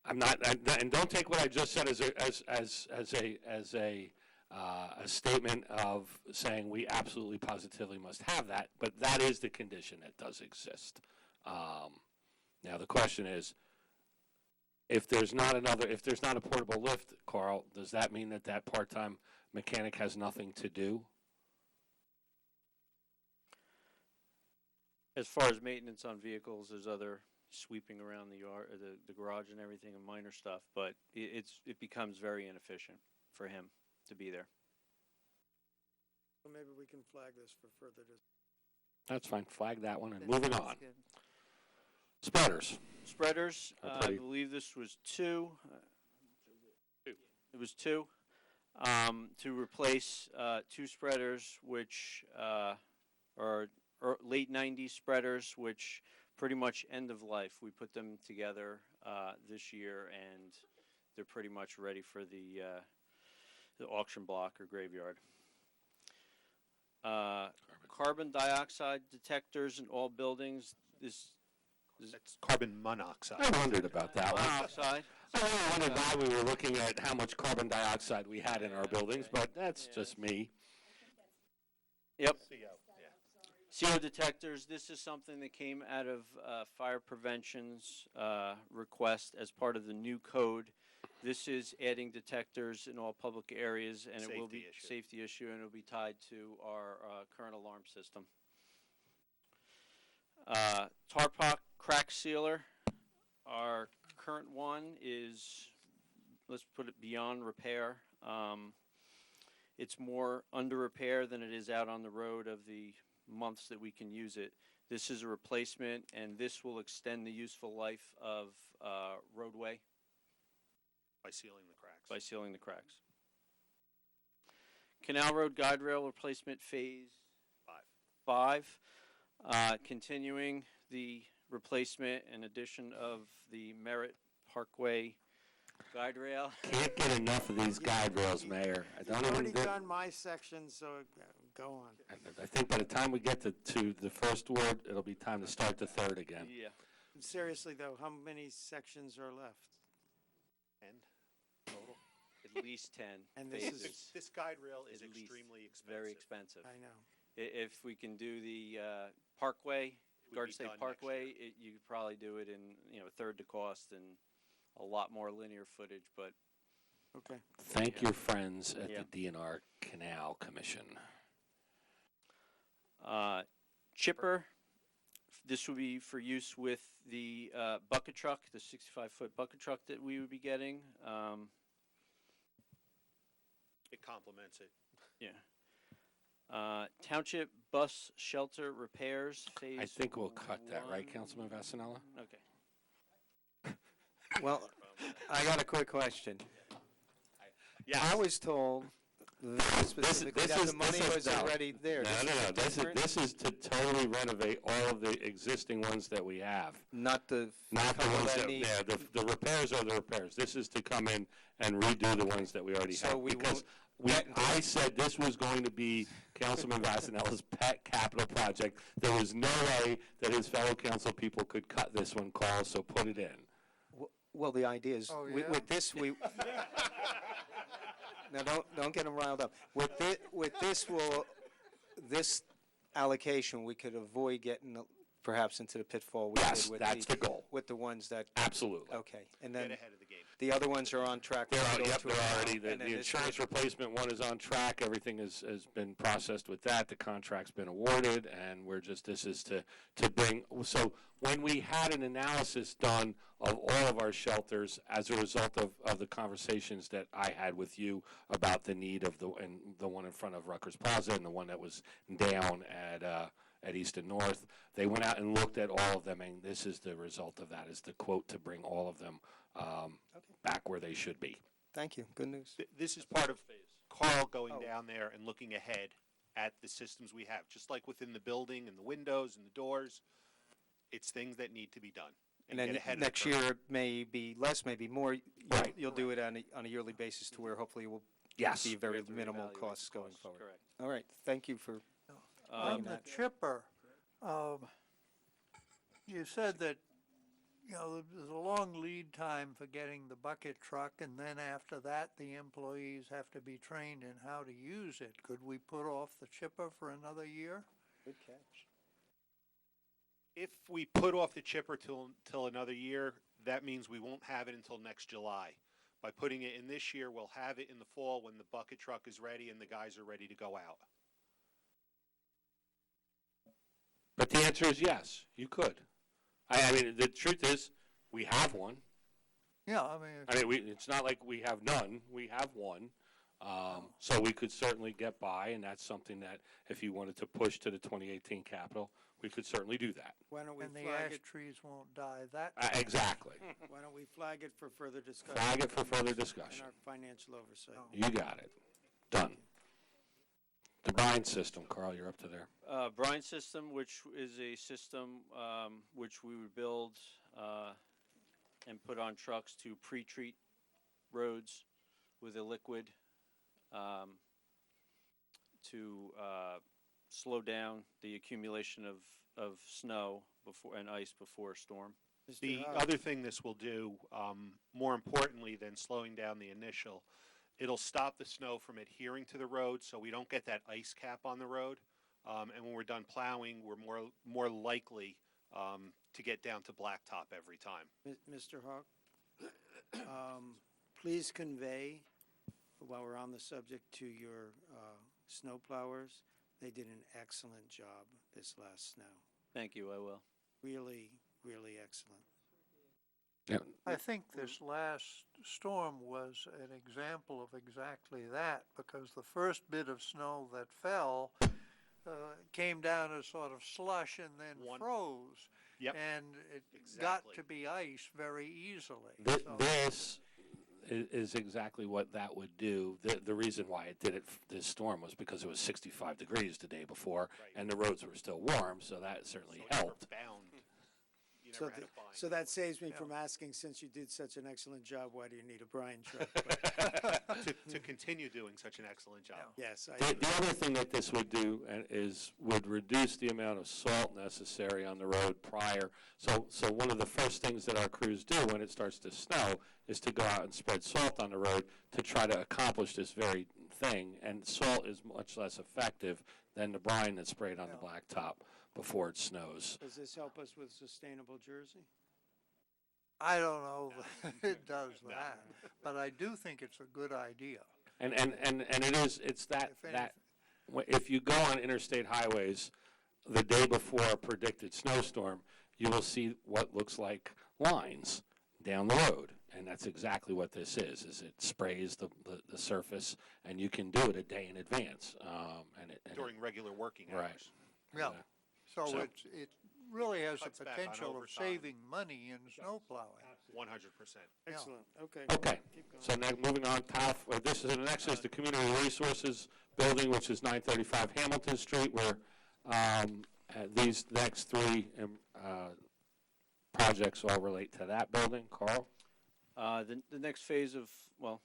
I'm not, and don't take what I just said as a statement of saying we absolutely positively must have that, but that is the condition that does exist. Now the question is, if there's not a portable lift, Carl, does that mean that part-time mechanic has nothing to do? As far as maintenance on vehicles, there's other sweeping around the yard, the garage and everything, and minor stuff, but it becomes very inefficient for him to be there. So maybe we can flag this for further discussion. That's fine, flag that one, and That moving sounds on. good. Spreaders. Spreaders, I pretty- believe this was 2. It was 2. To replace 2 spreaders, which are late 90s spreaders, which pretty much end of life. We put them together this year, and they're pretty much ready for the auction block or graveyard. Carbon dioxide detectors in all buildings. That's carbon monoxide. I wondered about that one. Monoxide. I really wondered why we were looking at how much carbon dioxide we had in our buildings, but that's just me. Yep. CO detectors, this is something that came out of fire prevention's request as part of the new code. This is adding detectors in all public areas, and it will be safety issue, and it will be tied to our current alarm system. Tarpock crack sealer, our current one is, let's put it beyond repair. It's more under repair than it is out on the road of the months that we can use it. This is a replacement, and this will extend the useful life of roadway By sealing the cracks. by sealing the cracks. Canal Road Guide Rail Replacement Phase 5. Continuing the replacement and addition of the Merritt Parkway guide rail. Can't get enough of these guide rails, Mayor. I don't I've already even. done my section, so Go on. And I think by the time we get to the first word, it'll be time to start the third again. Yeah. Seriously, though, how many sections are left? And total? At least 10 And this phases. is- This guide rail is At least. extremely expensive. Very expensive. I know. If we can do the Parkway, Would Garden be State done next Parkway, year. you could probably do it in, a third the cost and a lot more linear footage, but Okay. Thank your friends at Yeah. the DNR Canal Commission. chipper, this would be for use with the bucket truck, the 65-foot bucket truck that we would be getting. It complements it. Yeah. Township bus shelter repairs, phase I think we'll cut that, right, Councilman Vasanella? Okay. Well, I got a quick question. Yeah. I was told specifically that the money was already there. No. This is to totally renovate all of the existing ones that we have. Not the Not the couple ones that that, need- yeah, the repairs are the repairs. This is to come in and redo the ones that we already So have. we Because won't I said this was going to be Councilman Vasanella's pet capital project. There was no way that his fellow council people could cut this one, Carl, so put it in. Well, the idea is, Oh, with yeah? this, now don't get them riled up. With this allocation, we could avoid getting perhaps into the pitfall we Yes, did with that's the goal. with the ones that, Absolutely. okay. And Get then ahead of the game. the other ones are on track. They're, to go yep, to they're a- already, and then the this insurance replacement one is on track, everything has been processed with that, the contract's been awarded, and we're just, this is to bring, so when we had an analysis done of all of our shelters as a result of the conversations that I had with you about the need of the one in front of Rutgers Plaza and the one that was down at East and North, they went out and looked at all of them, and this is the result of that, is the quote to bring all of them back where they should be. Thank you, good news. This is part of Carl going Oh. down there and looking ahead at the systems we have, just like within the building and the windows and the doors. It's things that need to be done. And get then ahead of next the curve. year, it may be less, maybe more. Right. You'll do it on a yearly basis to where hopefully it will Yes. be We very have to minimal reevaluate costs the going costs, forward. Correct. All right, thank you for, On Bring the that. chipper, you said that, there's a long lead time for getting the bucket truck, and then after that, the employees have to be trained in how to use it. Could we put off the chipper for another year? good catch. If we put off the chipper till another year, that means we won't have it until next July. By putting it in this year, we'll have it in the fall when the bucket truck is ready and the guys are ready to go out. But the answer is yes, you could. I mean, the truth is, we have one. Yeah, It's not like we have none. We have one. So we could certainly get by, and that's something that if you wanted to push to the 2018 capital, we could certainly do that. Why don't we and the flag ash it, trees won't die that. Exactly. why don't we flag it for further discussion? Flag it for further in discussion. our financial oversight. You got it. Done. The brine system, Carl, you're up to there. Brine system, which is a system which we would build and put on trucks to pre-treat roads with a liquid to slow down the accumulation of snow and ice before a storm. Mr. The Haas. other thing this will do, more importantly than slowing down the initial, it'll stop the snow from adhering to the road, so we don't get that ice cap on the road. And when we're done plowing, we're more likely to get down to blacktop every time. Mr. Hawk, please convey, while we're on the subject, to your snow plowers, they did an excellent job this last snow. Thank you, I will. Really, really excellent. Yeah. I think this last storm was an example of exactly that, because the first bit of snow that fell came down as sort of slush and then froze. Yep. And it got Exactly. to be ice very easily. So- This is exactly what that would do. The reason why it did it, this storm, was because it was 65 degrees the day before, Right. and the roads were still warm, so that certainly So helped. we're bound. you So, never had th- to find. so that saves me Yeah. from asking, since you did such an excellent job, why do you need a brine truck? To continue doing such an excellent job. Yes, I The other thing that this would do would reduce the amount of salt necessary on the road prior. So one of the first things that our crews do when it starts to snow is to go out and spread salt on the road to try to accomplish this very thing. And salt is much less effective than the brine that's sprayed on the blacktop before it snows. Does this help us with sustainable Jersey? I don't know if it does that, but I do think it's a good idea. And it is, it's that, If if you go on interstate highways the day before a predicted snowstorm, you will see what looks like lines down the road. And that's exactly what this is it sprays the surface, and you can do it a day in advance. During regular working Right. hours. Yeah. So So- it really has the Cuts back on potential of overtime. saving money in snow plowing. 100%. Excellent, okay. Okay, Keep going. so now moving on, this is, the next is the Community Resources Building, which is 935 Hamilton Street, where these next three projects all relate to that building. Carl? The next phase of, well,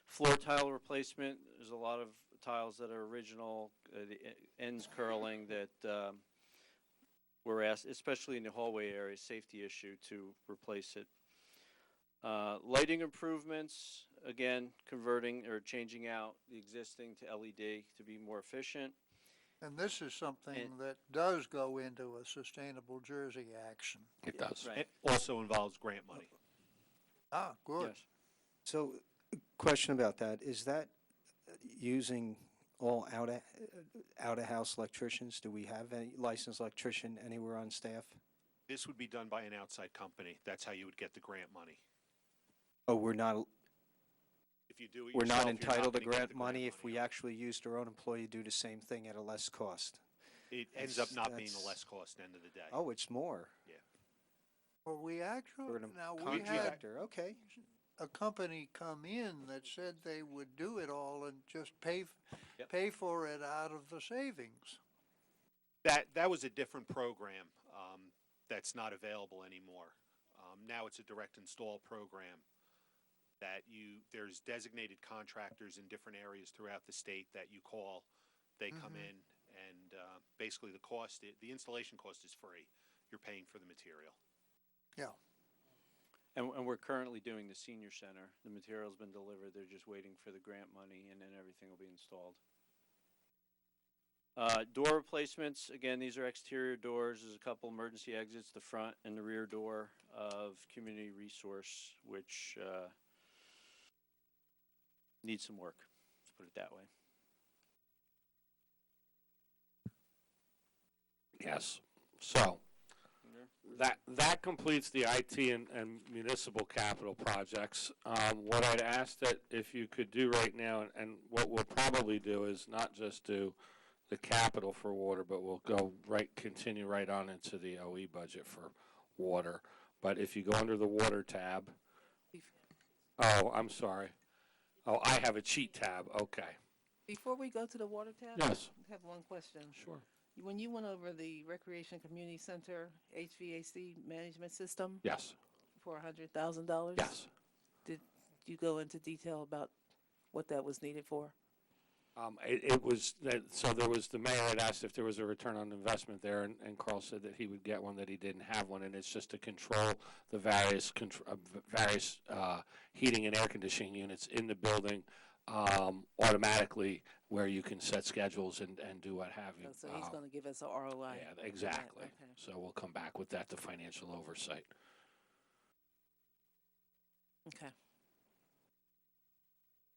floor tile replacement, there's a lot of tiles that are original, the ends curling that were asked, especially in the hallway area, safety issue to replace it. Lighting improvements, again, converting or changing out the existing to LED to be more efficient. And this is something And- that does go into a sustainable Jersey action. It does. Right. It also involves grant money. Ah, good. Yes. So, question about that, is that using all out-of-house electricians? Do we have any licensed electrician anywhere on staff? This would be done by an outside company. That's how you would get the grant money. Oh, we're not If you do it We're yourself, not you're entitled to gonna get grant the money if we on it. actually used our own employee to do the same thing at a less cost. It ends up not being the that's- less cost end of the day. Oh, it's more Well, we for actually, an now we had contractor, okay. a company come in that said they would do it all and just pay for it out of the savings. That was a different program that's not available anymore. Now it's a direct install program that there's designated contractors in different areas throughout the state that you call. They come in and basically the installation cost is free. You're paying for the material. Yeah. And we're currently doing the senior center. The material's been delivered. They're just waiting for the grant money, and then everything will be installed. Door replacements, again, these are exterior doors. There's a couple emergency exits, the front and the rear door of community resource, which needs some work. Let's put it that way. Yes. So, that completes the IT and municipal capital projects. What I'd ask that if you could do right now, and what we'll probably do is not just do the capital for water, but we'll continue right on into the OE budget for water. But if you go under the water tab, oh, I'm sorry. Oh, I have a cheat tab, okay. Before we go to the water tab? Yes. I have one question. Sure. When you went over the Recreation Community Center HVAC management system Yes, for $100,000? yes. Did you go into detail about what that was needed for? It was, so there was, the mayor had asked if there was a return on investment there, and Carl said that he would get one, that he didn't have one, and it's just to control the various heating and air conditioning units in the building automatically, where you can set schedules and do what have you. So he's going to give us a ROI? Yeah, exactly. Okay. So we'll come back with that, the financial oversight. Okay.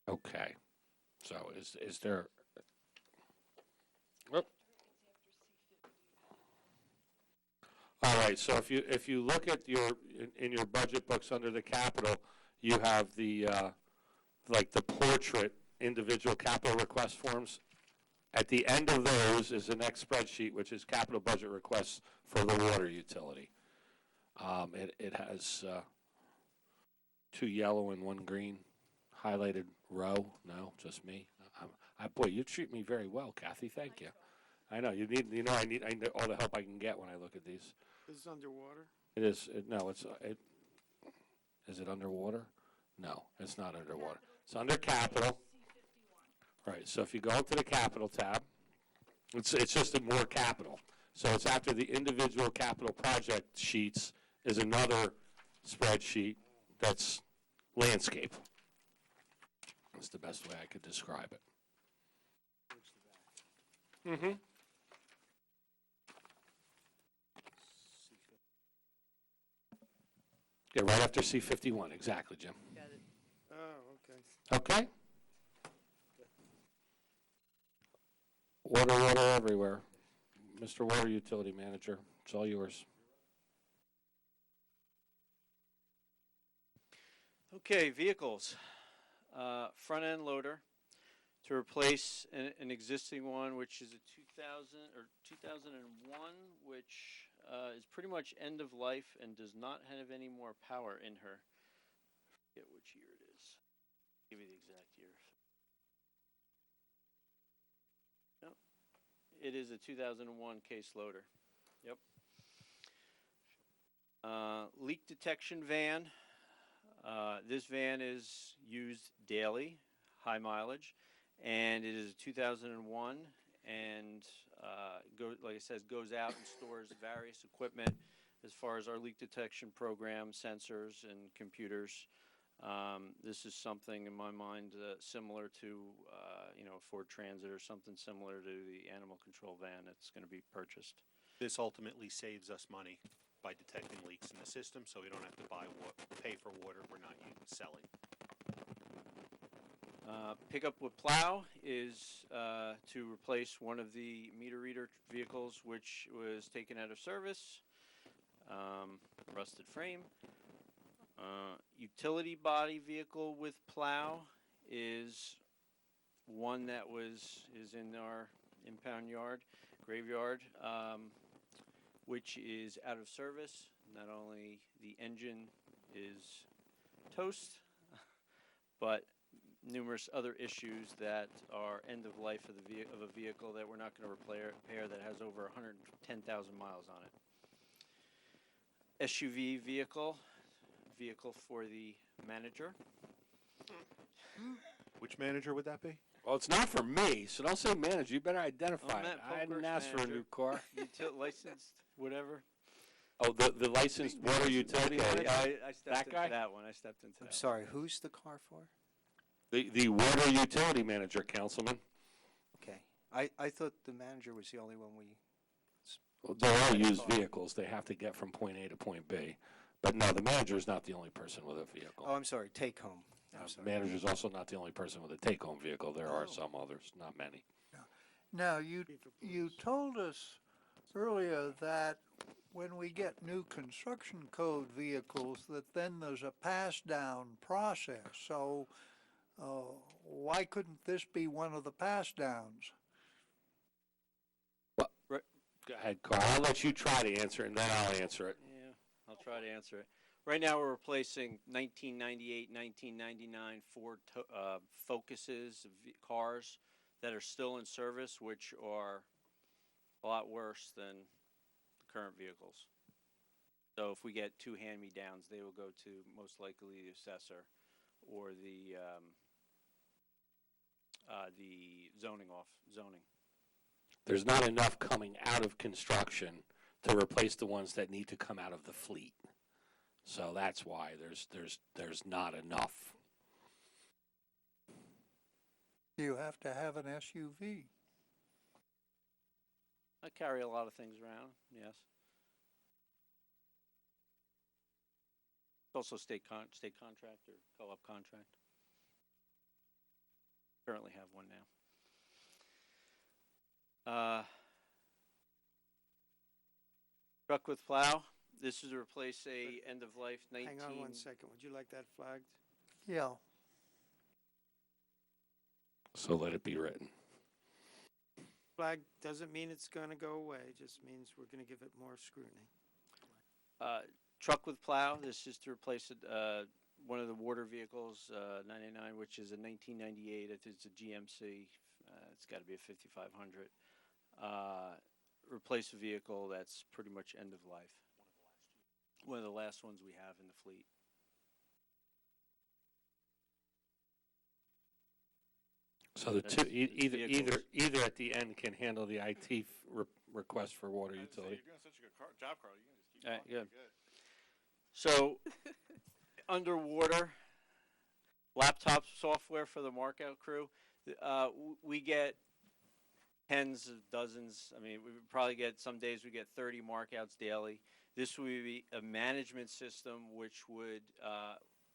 Okay. So is there? Whoop. All right. So if you look at in your budget books under the capital, you have the like the portrait individual capital request forms. At the end of those is the next spreadsheet, which is capital budget requests for the water utility. It has 2 yellow and 1 green highlighted row. No, just me. Boy, you treat me very well, Kathy. Thank you. I know, I need all the help I can get when I look at these. This is underwater? It is, no, is it underwater? No, it's not underwater. It's under capital. Right, so if you go into the capital tab, it's just a more capital. So it's after the individual capital project sheets is another spreadsheet that's landscape. That's the best way I could describe it. Mm-hmm. Yeah, right after C51, exactly, Jim. Got it. Oh, okay. Okay? Water everywhere. Mr. Water Utility Manager, it's all yours. Okay, vehicles. Front end loader to replace an existing one, which is a 2000 or 2001, which is pretty much end of life and does not have any more power in her. I forget which year it is. Give you the exact year. Nope. It is a 2001 case loader. Yep. Leak detection van. This van is used daily, high mileage, and it is a 2001, and like I said, goes out and stores various equipment as far as our leak detection program, sensors, and computers. This is something in my mind similar to, Ford Transit or something similar to the animal control van that's going to be purchased. This ultimately saves us money by detecting leaks in the system, so we don't have to pay for water we're not selling. Pickup with plow is to replace one of the meter reader vehicles which was taken out of service, rusted frame. Utility body vehicle with plow is one that is in our impound yard, graveyard, which is out of service. Not only the engine is toast, but numerous other issues that are end of life of a vehicle that we're not going to repair that has over 110,000 miles on it. SUV vehicle for the manager. Which manager would that be? Well, it's not for me, so don't say manager. You better identify it. Matt I didn't Poker's ask for a manager. new car. Licensed, whatever. Oh, the licensed water utility manager? I stepped That into guy? that one. I stepped into I'm that sorry, who's the car for? The water utility manager, Councilman. Okay. I thought the manager was the only one we, Well, there are used vehicles they have to get from point A to point B. But no, the manager is not the only person with a vehicle. oh, I'm sorry, take home. I'm The sorry. manager is also not the only person with a take-home vehicle. There are some others, not many. Now, you told us earlier that when we get new construction code vehicles, that then there's a pass-down process. So why couldn't this be one of the pass-downs? Go ahead, Carl. I'll let you try to answer it, and then I'll answer it. Yeah, I'll try to answer it. Right now, we're replacing 1998, 1999 Ford Focuses, cars that are still in service, which are a lot worse than the current vehicles. So if we get two hand-me-downs, they will go to most likely the assessor or the zoning. There's not enough coming out of construction to replace the ones that need to come out of the fleet. So that's why there's not enough. You have to have an SUV. I carry a lot of things around, yes. Also state contract or co-op contract. Currently have one now. Truck with plow. This is to replace a end of life 19. Hang on 1 second. Would you like that flagged? Yeah. So let it be written. Flag doesn't mean it's going to go away. It just means we're going to give it more scrutiny. Truck with plow. This is to replace one of the water vehicles, 99, which is a 1998. It's a GMC. It's got to be a 5500. replace a vehicle that's pretty much end of life. One of the last ones we have in the fleet. So the That's- two, it's vehicles. either at the end can handle the IT request for water utility. You're doing such a good job, Carl. You can just keep All right, going. good. So, underwater, laptop software for the markout crew. We get tens of dozens. I mean, we probably get, some days we get 30 markouts daily. This would be a management system which would,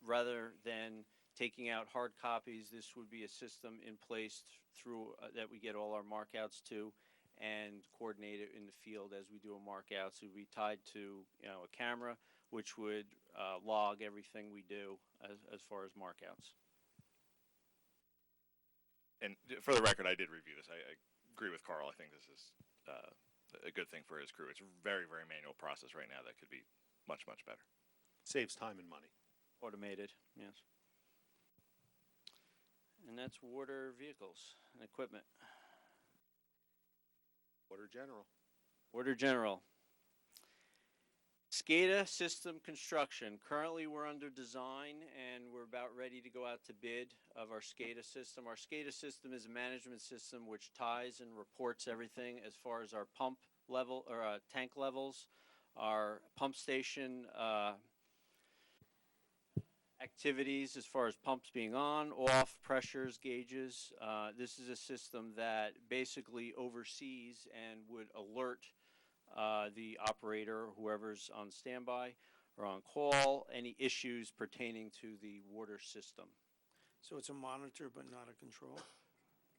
rather than taking out hard copies, this would be a system in place through, that we get all our markouts to and coordinate it in the field as we do a markout. So it would be tied to, a camera, which would log everything we do as far as markouts. And for the record, I did review this. I agree with Carl. I think this is a good thing for his crew. It's a very, very manual process right now that could be much, much better. Saves time and money. Automated, yes. And that's water vehicles and equipment. Water general. Water general. SCADA system construction. Currently, we're under design and we're about ready to go out to bid of our SCADA system. Our SCADA system is a management system which ties and reports everything as far as our pump level or tank levels, our pump station activities as far as pumps being on, off, pressures, gauges. This is a system that basically oversees and would alert the operator, whoever's on standby or on call, any issues pertaining to the water system. So it's a monitor but not a control?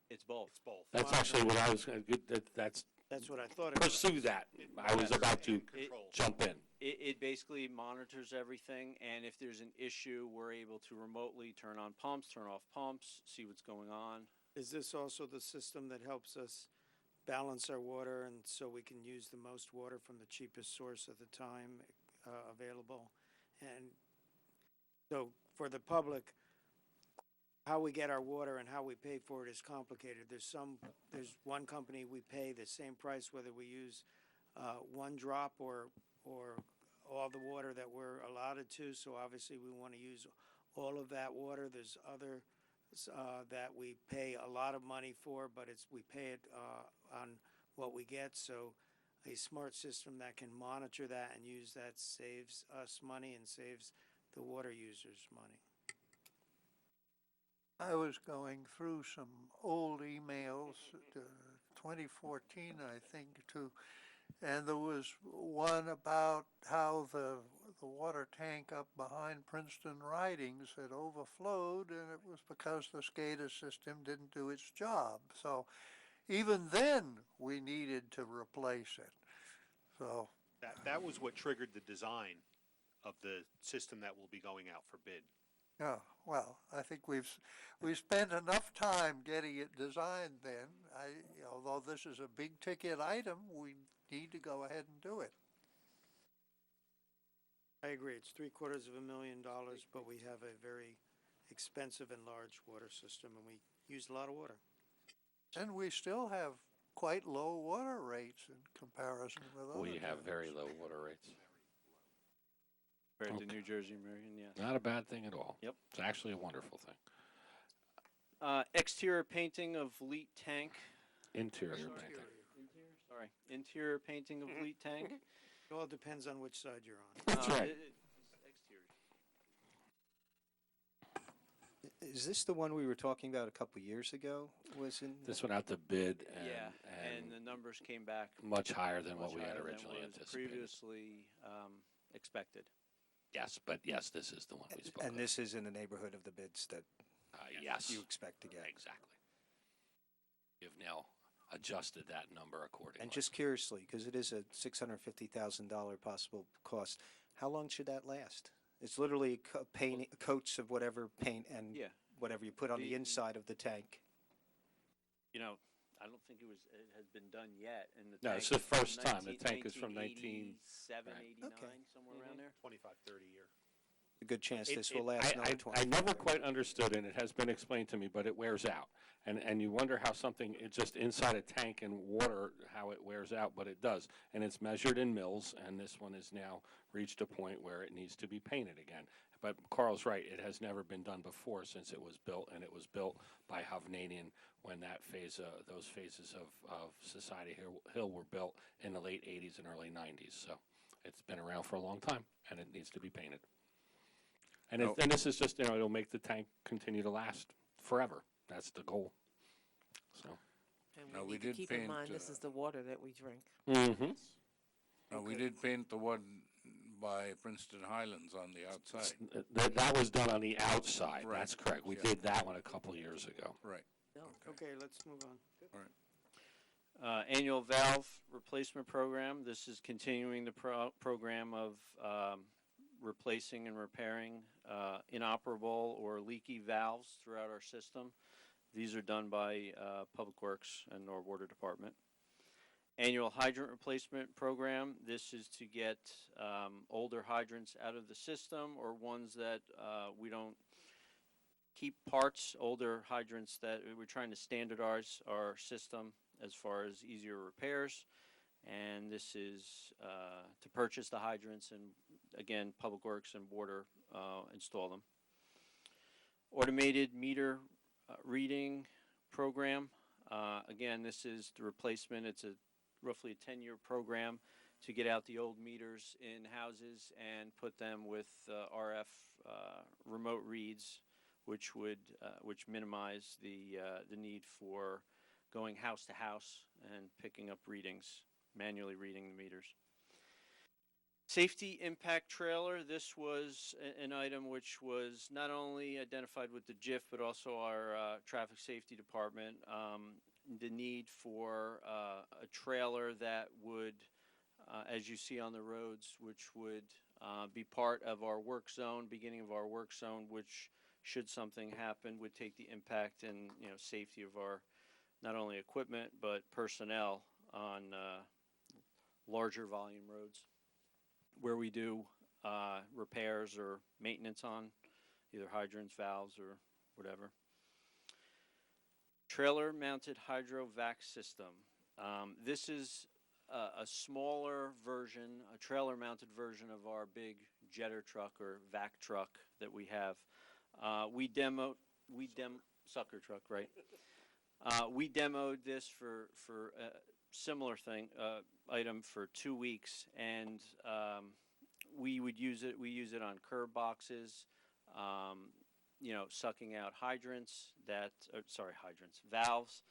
It's both. It's both. That's actually what I was going to, that's, That's what I thought it was. pursue that. I was about to Controls. jump in. It basically monitors everything, and if there's an issue, we're able to remotely turn on pumps, turn off pumps, see what's going on. Is this also the system that helps us balance our water and so we can use the most water from the cheapest source at the time available? And so for the public, how we get our water and how we pay for it is complicated. There's one company we pay the same price whether we use one drop or all the water that we're allotted to. So obviously we want to use all of that water. There's other that we pay a lot of money for, but we pay it on what we get. So a smart system that can monitor that and use that saves us money and saves the water users money. I was going through some old emails, 2014, I think, and there was one about how the water tank up behind Princeton Ridings had overflowed, and it was because the SCADA system didn't do its job. So even then, we needed to replace it. So That was what triggered the design of the system that will be going out for bid. yeah, well, I think we've spent enough time getting it designed. Then, although this is a big ticket item, we need to go ahead and do it. I agree. It's $750,000, but we have a very expensive and large water system, and we use a lot of water. And we still have quite low water rates in comparison with other We have towns. very low water rates. Compared to New Jersey, American, yes. Not a bad thing at all. Yep. It's actually a wonderful thing. Exterior painting of lead tank. Interior painting. Interior painting of lead tank. It all depends on which side you're on. That's right. Exterior. Is this the one we were talking about a couple years ago? Was in This went out to bid and, Yeah, and the numbers came back much higher than what much we had higher than originally was anticipated. previously expected. Yes, but yes, this is the one we spoke and of. this is in the neighborhood of the bids that Yes. you expect to get. Exactly. You've now adjusted that number accordingly. And just curiously, because it is a $650,000 possible cost, how long should that last? It's literally coats of whatever paint and Yeah. whatever you put on the The- inside of the tank. I don't think it has been done yet. And the No, tank it's the is from first time. The tank is from 1987, Right. 89, somewhere around there. 25, 30 year. A good chance It- this it- will last another I 25 never years. quite understood, and it has been explained to me, but it wears out. And you wonder how something, it's just inside a tank in water, how it wears out, but it does. And it's measured in mils, and this one has now reached a point where it needs to be painted again. But Carl's right, it has never been done before since it was built, and it was built by Hovnanian when those phases of Society Hill were built in the late 80s and early 90s. So it's been around for a long time, and it needs to be painted. And, and this is just, it'll make the tank continue to last forever. That's the goal. So. And Now, we we need to did keep in paint, mind, this is the water that we drink. Mm-hmm. Now, we did paint the one by Princeton Highlands on the outside. That was done on the outside. Right. That's correct. We Yeah. did that one a couple years ago. Right. Okay, let's move on. Annual valve replacement program. This is continuing the program of replacing and repairing inoperable or leaky valves throughout our system. These are done by Public Works and our Water Department. Annual hydrant replacement program. This is to get older hydrants out of the system or ones that we don't keep parts, older hydrants that we're trying to standardize our system as far as easier repairs. And this is to purchase the hydrants and, again, Public Works and Water install them. Automated meter reading program. Again, this is the replacement. It's roughly a 10-year program to get out the old meters in houses and put them with RF remote reads, which minimize the need for going house to house and picking up readings, manually reading the meters. Safety impact trailer. This was an item which was not only identified with the JIF, but also our traffic safety department. The need for a trailer that would, as you see on the roads, which would be part of our work zone, beginning of our work zone, which, should something happen, would take the impact and safety of our not only equipment but personnel on larger volume roads where we do repairs or maintenance on either hydrants, valves, or whatever. Trailer mounted hydro vac system. This is a smaller version, a trailer mounted version of our big jetter truck or vac truck that we have. Sucker truck, right? We demoed this for a similar item for 2 weeks, and we would use it. We use it on curb boxes, sucking out valves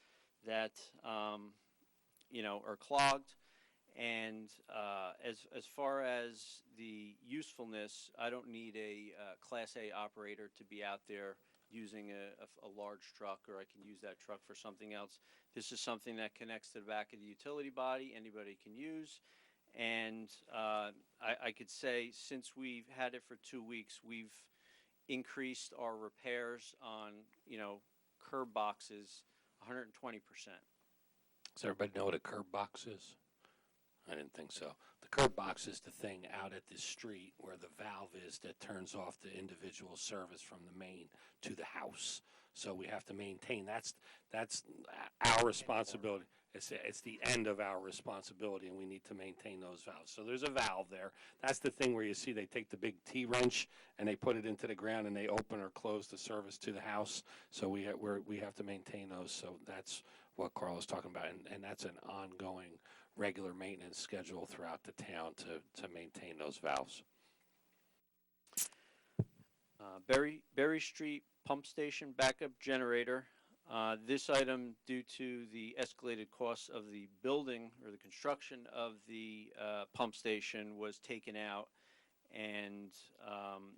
that are clogged. And as far as the usefulness, I don't need a Class A operator to be out there using a large truck, or I can use that truck for something else. This is something that connects to the back of the utility body, anybody can use. And I could say since we've had it for 2 weeks, we've increased our repairs on, curb boxes 120%. Does everybody know what a curb box is? I didn't think so. The curb box is the thing out at the street where the valve is that turns off the individual service from the main to the house. So we have to maintain. That's our responsibility. It's the end of our responsibility, and we need to maintain those valves. So there's a valve there. That's the thing where you see they take the big T-wrench and they put it into the ground and they open or close the service to the house. So we have to maintain those. So that's what Carl was talking about, and that's an ongoing regular maintenance schedule throughout the town to maintain those valves. Berry Street Pump Station Backup Generator. This item, due to the escalated costs of the building or the construction of the pump station, was taken out. And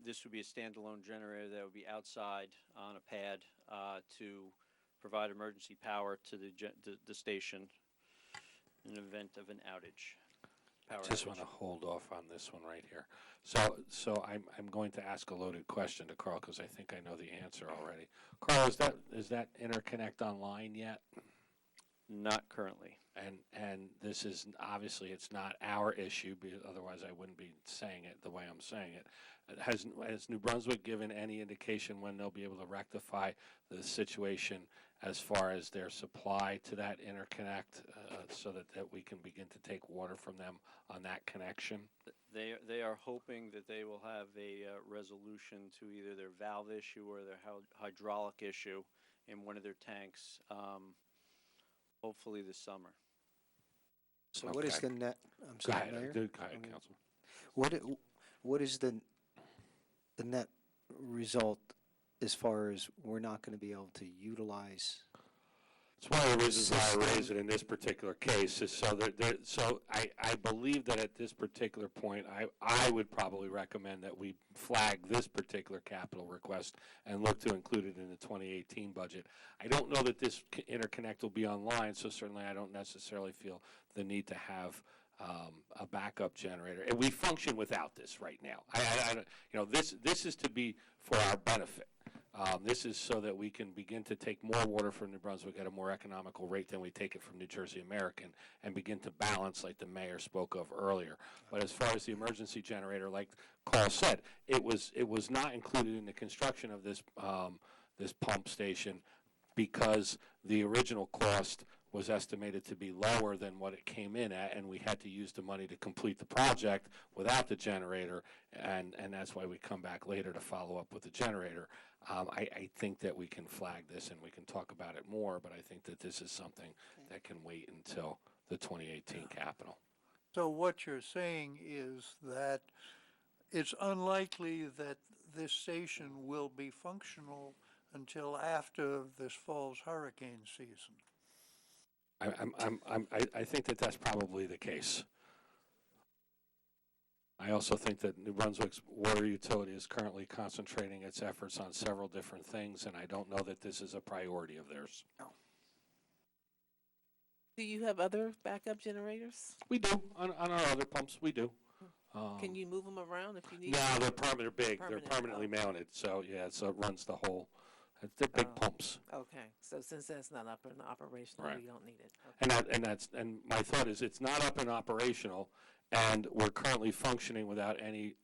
this would be a standalone generator that would be outside on a pad to provide emergency power to the station in the event of an outage. I just want to hold off on this one right here. So I'm going to ask a loaded question to Carl because I think I know the answer already. Carl, is that interconnect online yet? Not currently. and this is, obviously, it's not our issue, otherwise I wouldn't be saying it the way I'm saying it. Has New Brunswick given any indication when they'll be able to rectify the situation as far as their supply to that interconnect, so that we can begin to take water from them on that connection? They are hoping that they will have a resolution to either their valve issue or their hydraulic issue in one of their tanks, hopefully this summer. So what is Okay. the net, I'm Go sorry, ahead, Mayor? go ahead, Councilman. What is the net result as far as we're not going to be able to utilize? It's one of the reasons why I raise it in this particular case, is so that so I believe that at this particular point, I would probably recommend that we flag this particular capital request and look to include it in the 2018 budget. I don't know that this interconnect will be online, so certainly I don't necessarily feel the need to have a backup generator. And we function without this right now. This is to be for our benefit. This is so that we can begin to take more water from New Brunswick at a more economical rate than we take it from New Jersey American, and begin to balance, like the mayor spoke of earlier. But as far as the emergency generator, like Carl said, it was not included in the construction of this this pump station because the original cost was estimated to be lower than what it came in at, and we had to use the money to complete the project without the generator, and that's why we come back later to follow up with the generator. I think that we can flag this and we can talk about it more, but I think that this is something that can wait until the 2018 capital. So what you're saying is that it's unlikely that this station will be functional until after this fall's hurricane season. I think that that's probably the case. I also think that New Brunswick's water utility is currently concentrating its efforts on several different things, and I don't know that this is a priority of theirs. Do you have other backup generators? We do, on our other pumps, we do. Can you move them around if you need? No, they're big. Permanent, They're permanently oh. mounted, so yeah, so it runs the whole, they're big Oh. pumps. Okay, so since that's not up and operational, Right. we don't need it. Okay. And my thought is, it's not up and operational, and we're currently functioning without any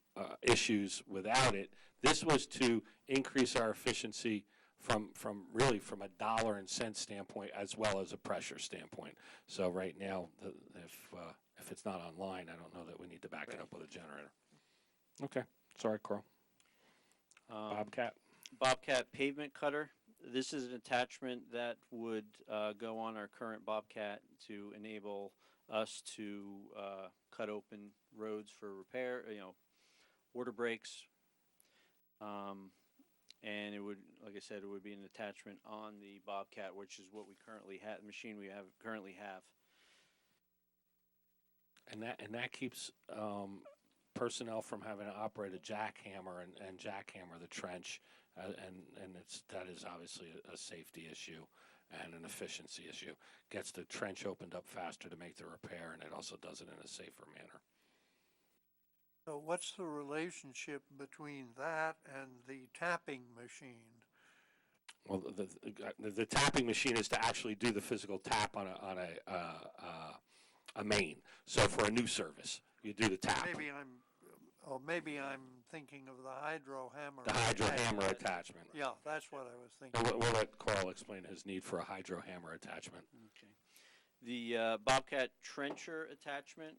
issues without it. This was to increase our efficiency from a dollar and cent standpoint as well as a pressure standpoint. So right now, if it's not online, I don't know that we need to back it up with a generator. Okay, sorry, Carl. Bobcat. Bobcat pavement cutter. This is an attachment that would go on our current Bobcat to enable us to cut open roads for repair, water breaks. And it would, like I said, it would be an attachment on the Bobcat, which is what we currently have, the machine we currently have. And that keeps personnel from having to operate a jackhammer and jackhammer the trench, and that is obviously a safety issue and an efficiency issue. Gets the trench opened up faster to make the repair, and it also does it in a safer manner. So what's the relationship between that and the tapping machine? Well, the tapping machine is to actually do the physical tap on a main. So for a new service, you do the tap. Maybe I'm thinking of the hydro hammer. The hydro hammer attachment. Yeah, that's what I was thinking. We'll let Carl explain his need for a hydro hammer attachment. Okay. The Bobcat trencher attachment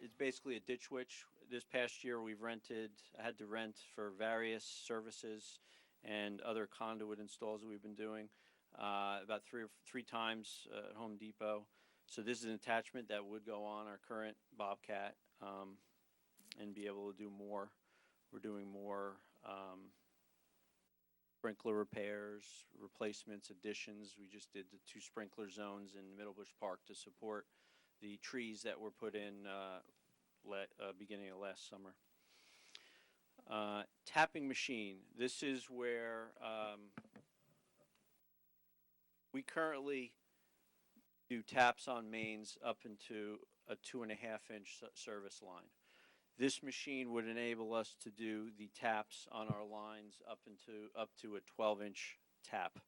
is basically a ditch witch. This past year, I had to rent for various services and other conduit installs that we've been doing about three times at Home Depot. So this is an attachment that would go on our current Bobcat and be able to do more. We're doing more sprinkler repairs, replacements, additions. We just did the 2 sprinkler zones in Middlebush Park to support the trees that were put in beginning of last summer. Tapping machine. This is where we currently do taps on mains up into a 2.5-inch service line. This machine would enable us to do the taps on our lines up to a 12-inch tap.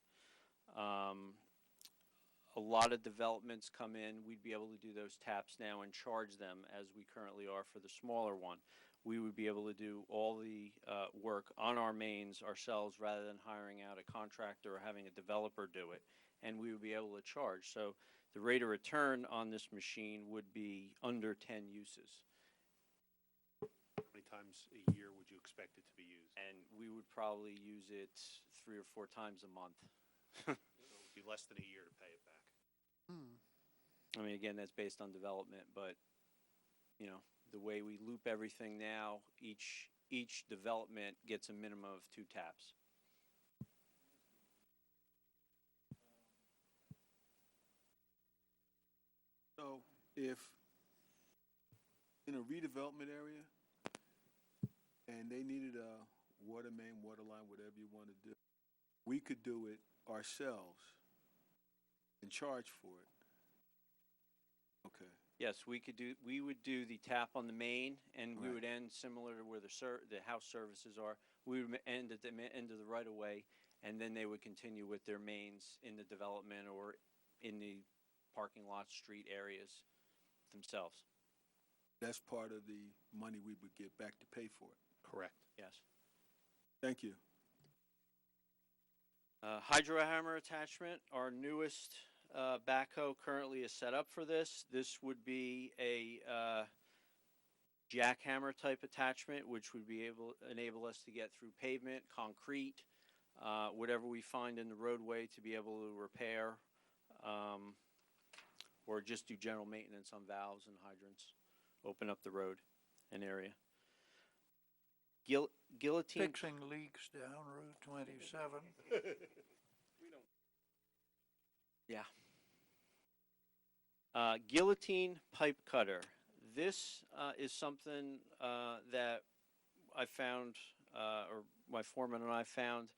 a lot of developments come in, we'd be able to do those taps now and charge them as we currently are for the smaller one. We would be able to do all the work on our mains ourselves rather than hiring out a contractor or having a developer do it. And we would be able to charge. So the rate of return on this machine would be under 10 uses. How many times a year would you expect it to be used? And we would probably use it 3 or 4 times a month. So it would be less than a year to pay it back. I mean, again, that's based on development, but, you know, the way we loop everything now, each development gets a minimum of 2 taps. So if in a redevelopment area and they needed a water main, water line, whatever you want to do, we could do it ourselves and charge for it. Okay. Yes, we would do the tap on the main, and we Right. would end similar to where the house services are. We would end at the end of the right of way, and then they would continue with their mains in the development or in the parking lot, street areas themselves. That's part of the money we would get back to pay for it. Correct. Yes. Thank you. Hydro hammer attachment, our newest backhoe currently is set up for this. This would be a jackhammer type attachment, which would be enable us to get through pavement, concrete, whatever we find in the roadway to be able to repair, or just do general maintenance on valves and hydrants, open up the road and area. Guillotine. Fixing leaks down Route 27. Yeah. Guillotine pipe cutter. This is something that I found, or my foreman and I found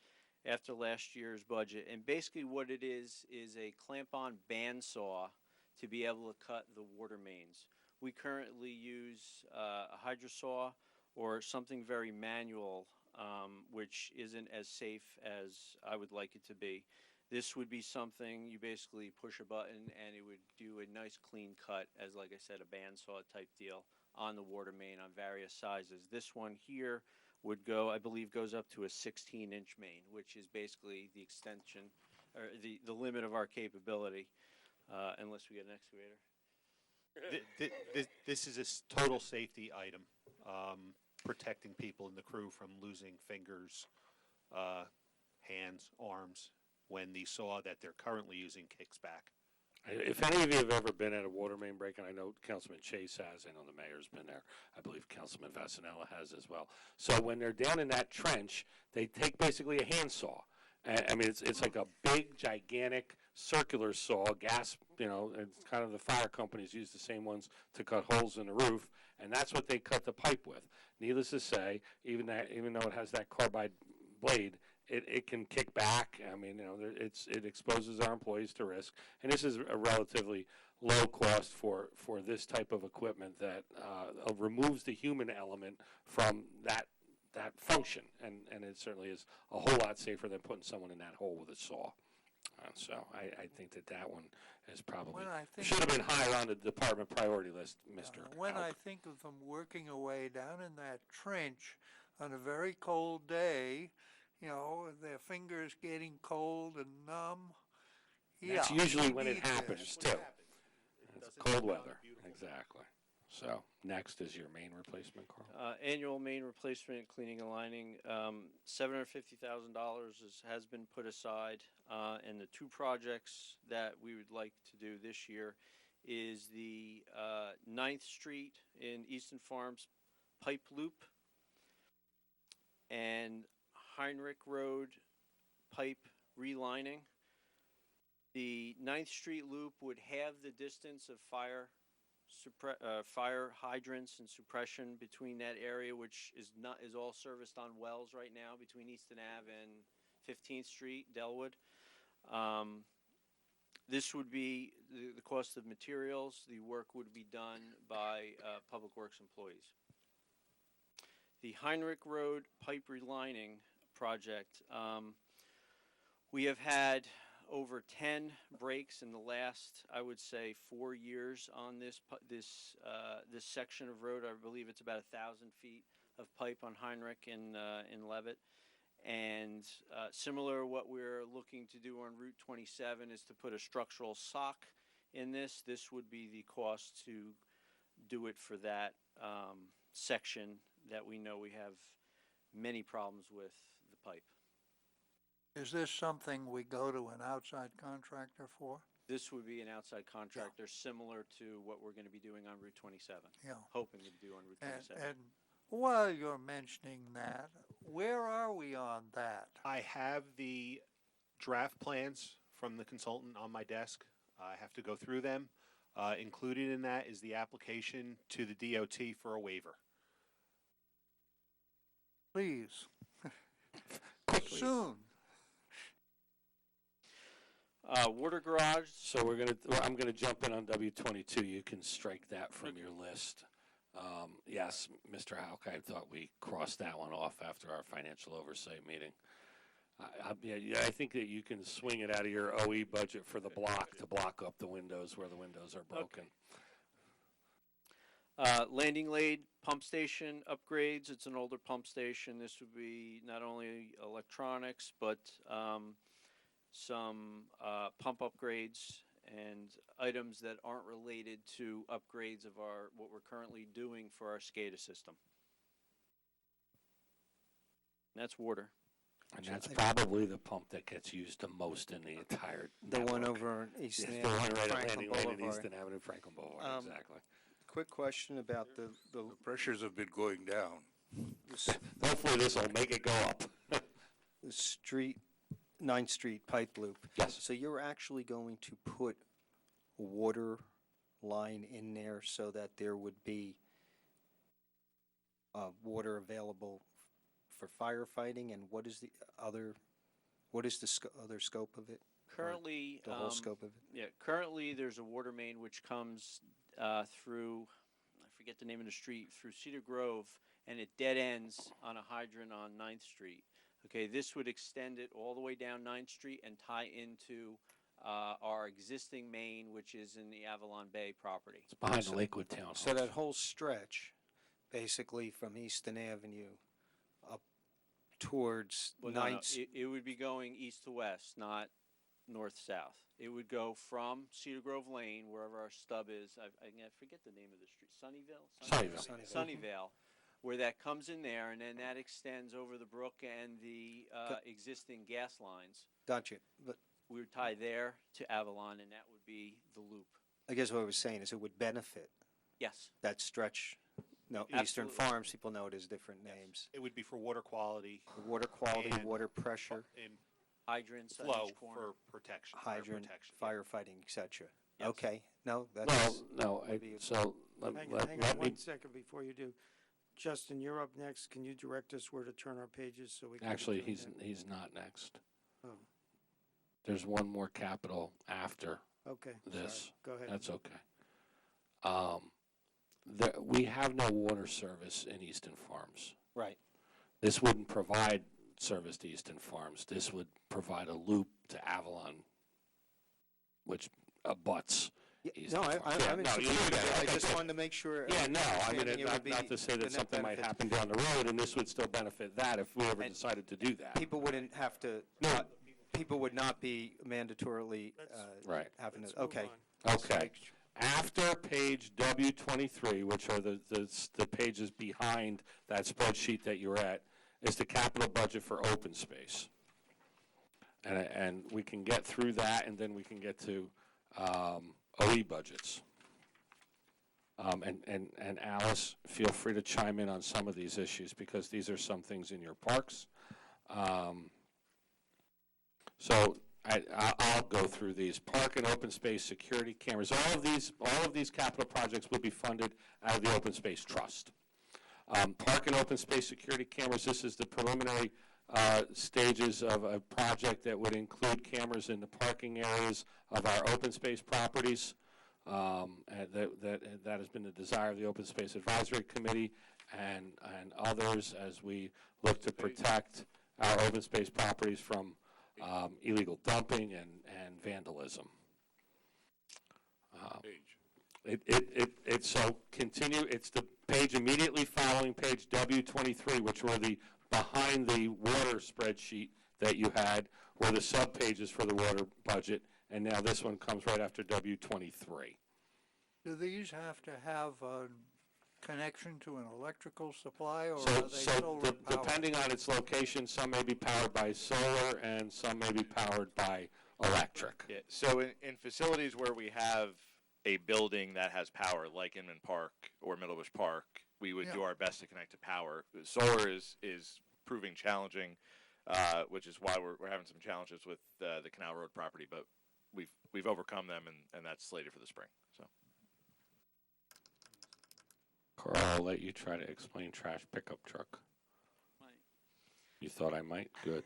after last year's budget. And basically what it is a clamp-on bandsaw to be able to cut the water mains. We currently use a hydro saw or something very manual, which isn't as safe as I would like it to be. This would be something you basically push a button and it would do a nice clean cut as, like I said, a bandsaw type deal on the water main on various sizes. This one here would go, I believe, goes up to a 16-inch main, which is basically the extension or the limit of our capability, unless we get an excavator. This is a total safety item, protecting people in the crew from losing fingers, hands, arms, when the saw that they're currently using kicks back. If any of you have ever been at a water main break, and I know Councilman Chase has, I know the mayor's been there, I believe Councilman Vasanella has as well. So when they're down in that trench, they take basically a handsaw. I mean, it's like a big, gigantic, circular saw, gas, it's kind of the fire companies use the same ones to cut holes in the roof, and that's what they cut the pipe with. Needless to say, even though it has that carbide blade, it can kick back. I mean, it exposes our employees to risk, and this is a relatively low cost for this type of equipment that removes the human element from that function, and it certainly is a whole lot safer than putting someone in that hole with a saw. So I think that one is probably should have been higher on the department priority list, Mr. When I think of them working away down in that trench on a very cold day, their fingers getting cold and numb. That's usually when it happens, too. It's cold weather, exactly. So next is your main replacement, Carl. Annual main replacement, cleaning and lining, $750,000 has been put aside, and the 2 projects that we would like to do this year is the 9th Street in Easton Farms pipe loop and Heinrich Road pipe relining. The 9th Street loop would have the distance of fire hydrants and suppression between that area, which is all serviced on wells right now between Easton Ave and 15th Street, Delwood. This would be the cost of materials. The work would be done by Public Works employees. The Heinrich Road pipe relining project, we have had over 10 breaks in the last, I would say, 4 years on this this section of road. I believe it's about 1,000 feet of pipe on Heinrich in Levitt. And similar, what we're looking to do on Route 27 is to put a structural sock in this. This would be the cost to do it for that section that we know we have many problems with the pipe. Is this something we go to an outside contractor for? This would be an outside contractor similar to what we're going to be doing on Route 27. Yeah. Hoping to do on Route 27. And while you're mentioning that, where are we on that? I have the draft plans from the consultant on my desk. I have to go through them. Included in that is the application to the DOT for a waiver. Please. Quickly. Soon. Water garage. So I'm gonna jump in on W22. You can strike that from your list. Yes, Mr. Houck, I thought we crossed that one off after our financial oversight meeting. I think that you can swing it out of your OE budget for the block to block up the windows where the windows are broken. Landing Lade pump station upgrades. It's an older pump station. This would be not only electronics, but some pump upgrades and items that aren't related to upgrades of what we're currently doing for our SCADA system. And that's water. And that's probably the pump that gets used the most in the entire The one network. over on Eastern Yes, the one Avenue, right at Franklin Landing Lane and Boulevard. Eastern Avenue, Franklin Boulevard, exactly. Quick question about the The pressures have been going down. Hopefully this will make it go up. the street, 9th Street pipe loop. Yes. So you're actually going to put a water line in there so that there would be water available for firefighting, and what is the other scope of it? Currently, The whole scope of it? yeah. Currently, there's a water main which comes through, I forget the name of the street, through Cedar Grove, and it dead ends on a hydrant on 9th Street. Okay, this would extend it all the way down 9th Street and tie into our existing main, which is in the Avalon Bay property. It's behind the Lakewood Townhouse. So that whole stretch, basically from Easton Avenue up towards Well, 9th. it would be going east to west, not north-south. It would go from Cedar Grove Lane, wherever our stub is. I forget the name of the street. Sunnyvale. Sunnyvale, where that comes in there, and then that extends over the brook and the existing gas lines. Gotcha. But We would tie there to Avalon, and that would be the loop. I guess what I was saying is it would benefit Yes. that stretch. No, Eastern Absolutely. Farms, people know it as different names. It would be for water quality The water quality, And- water pressure, and Hydrants on flow each corner. for protection. fire hydrant, protection. Yeah. firefighting, et cetera. Yes. Okay, no, Well, that's, no, Hang let on me, one second before you do. Justin, you're up next. Can you direct us where to turn our pages so we can? actually, get through he's not next. Oh. There's one more capital after that? Okay, this. sorry. Go ahead. That's okay. We have no water service in Easton Farms. right. This wouldn't provide service to Easton Farms. This would provide a loop to Avalon, which abuts Easton No, Farms. I'm Yeah, in no, support you- of it. I okay, just good. wanted to make sure. Yeah, no, I mean, understanding it would not be to say the that net something might benefit. happen down the road, and this would still benefit that if we ever And decided to do that. People wouldn't have to, people would not be mandatorily Right. having Let's to, move okay. on. Okay. After page W23, which are the pages behind that spreadsheet that you're at, is the capital budget for open space. And we can get through that, and then we can get to OE budgets. And Alice, feel free to chime in on some of these issues, because these are some things in your parks. So I'll go through these. Park and open space security cameras. All of these capital projects will be funded out of the Open Space Trust. Park and open space security cameras. This is the preliminary stages of a project that would include cameras in the parking areas of our open space properties. And that has been the desire of the Open Space Advisory Committee and others as we look to protect our open space properties from illegal dumping and vandalism. It's so continue, it's the page immediately following page W23, which were the behind the water spreadsheet that you had, were the sub-pages for the water budget, and now this one comes right after W23. Do these have to have a connection to an electrical supply, or So, are they solar powered? depending on its location, some may be powered by solar and some may be powered by electric. Yeah, so in facilities where we have a building that has power, like Inman Park or Middlebush Park, we would do our best to connect to power. Solar is proving challenging, which is why we're having some challenges with the Canal Road property, but we've overcome them, and that's slated for the spring. So, Carl, I'll let you try to explain trash pickup truck. You thought I might? Good.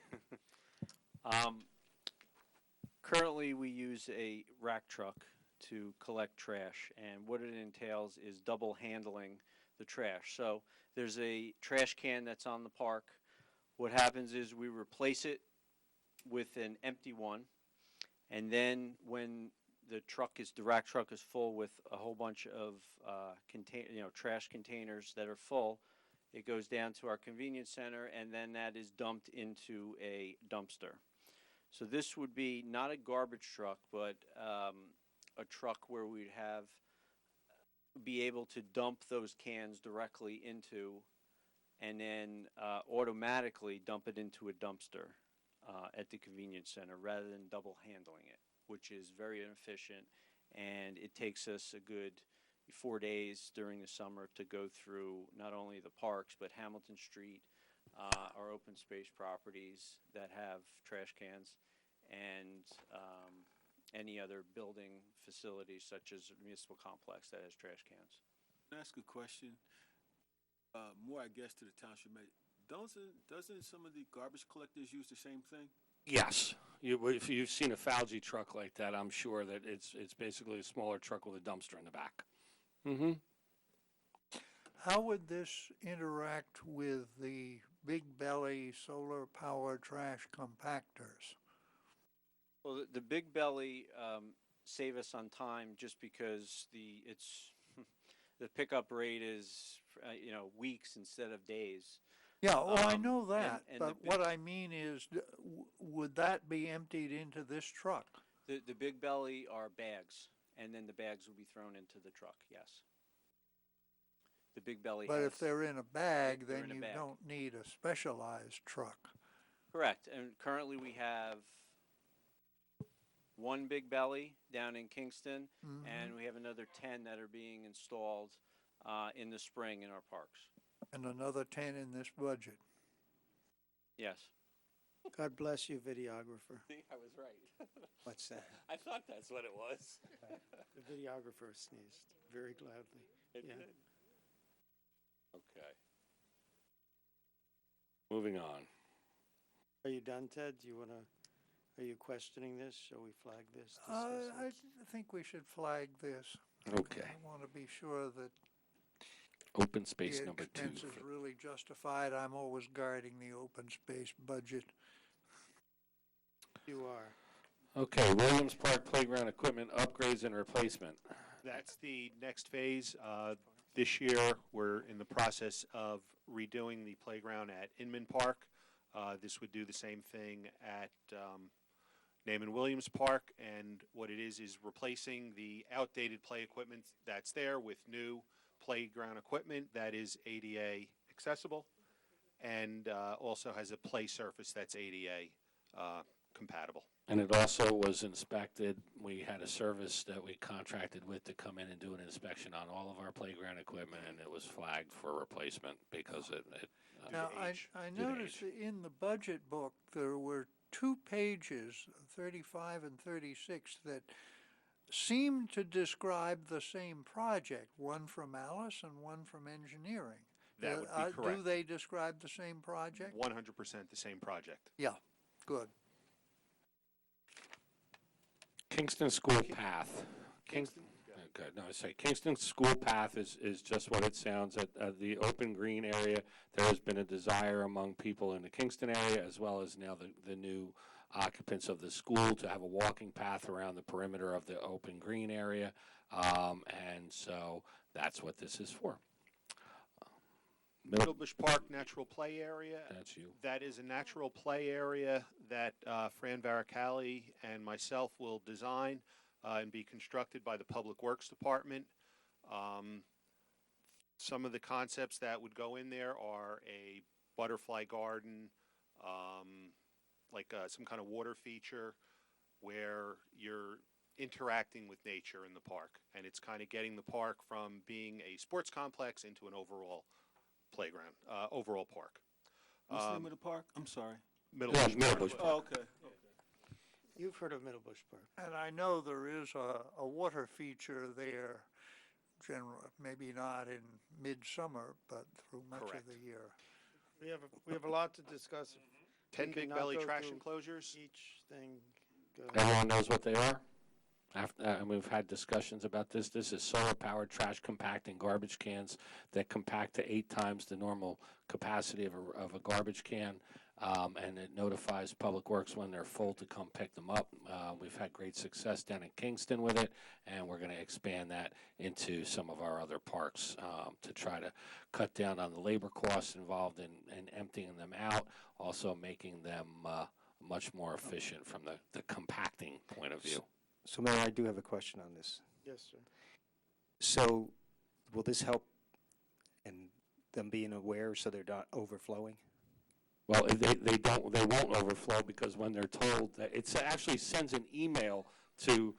Currently, we use a rack truck to collect trash, and what it entails is double handling the trash. So there's a trash can that's on the park. What happens is we replace it with an empty one, and then when the rack truck is full with a whole bunch of trash containers that are full, it goes down to our convenience center, and then that is dumped into a dumpster. So this would be not a garbage truck, but a truck where we'd be able to dump those cans directly into, and then automatically dump it into a dumpster at the convenience center rather than double handling it, which is very inefficient, and it takes us a good 4 days during the summer to go through not only the parks but Hamilton Street, our open space properties that have trash cans, and any other building facilities such as a municipal complex that has trash cans. Can I ask a question? More, I guess, to the township. Doesn't some of the garbage collectors use the same thing? Yes. If you've seen a Falgi truck like that, I'm sure that it's basically a smaller truck with a dumpster in the back. Mm-hmm. How would this interact with the big belly solar powered trash compactors? Well, the big belly save us on time just because the pickup rate is weeks instead of days. Yeah, well, I know that, and but what I mean is, would that be emptied into this truck? The big belly are bags, and then the bags will be thrown into the truck. Yes. The big belly. But if they're in a bag, they're then in a you bag. don't need a specialized truck. Correct, and currently we have one big belly down in Kingston, and we have another 10 that are being installed in the spring in our parks. And another 10 in this budget. Yes. God bless you, videographer. See, I was right. What's that? I thought that's what it was. The videographer sneezed very loudly. It Yeah. did. Okay. Moving on. Are you done, Ted? Are you questioning this? Shall we flag this? I think we should flag this. Okay. I want to be sure that Open space the number 2. expense is really justified. I'm always guarding the open space budget. You are. Okay, Williams Park Playground Equipment Upgrades and Replacement. That's the next phase. This year, we're in the process of redoing the playground at Inman Park. This would do the same thing at Naaman Williams Park, and what it is replacing the outdated play equipment that's there with new playground equipment that is ADA accessible, and also has a play surface that's ADA compatible. And it also was inspected. We had a service that we contracted with to come in and do an inspection on all of our playground equipment, and it was flagged for replacement because it Now, I noticed that in the budget book, there were 2 pages, 35 and 36, that seemed to describe the same project, one from Alice and one from engineering. That would be correct. Do they describe the same project? 100% the same project. Yeah, good. Kingston School Path. Good. No, I say Kingston School Path is just what it sounds. At the open green area, there has been a desire among people in the Kingston area, as well as now the new occupants of the school to have a walking path around the perimeter of the open green area. And so that's what this is for. Middle Bush Park Natural Play Area. That's you. That is a natural play area that Fran Varicali and myself will design and be constructed by the Public Works Department. Some of the concepts that would go in there are a butterfly garden, like some kind of water feature where you're interacting with nature in the park. And it's kind of getting the park from being a sports complex into an overall playground, overall park. What's the name of the park? I'm sorry. Middle Bush Park. Oh, okay. You've heard of Middle Bush Park. And I know there is a water feature there, maybe not in midsummer, but through much of Correct. the year. We have a lot to discuss. 10 We big cannot belly go trash through enclosures. Each thing. Go. Everyone knows what they are? And we've had discussions about this. This is solar-powered trash compacting garbage cans that compact to 8 times the normal capacity of a garbage can, and it notifies Public Works when they're full to come pick them up. We've had great success down in Kingston with it, and we're going to expand that into some of our other parks to try to cut down on the labor costs involved in emptying them out, also making them much more efficient from the compacting point of view. So, Mayor, I do have a question on this. Yes, sir. So, will this help in them being aware so they're not overflowing? Well, they won't overflow because when they're told that, it actually sends an email to,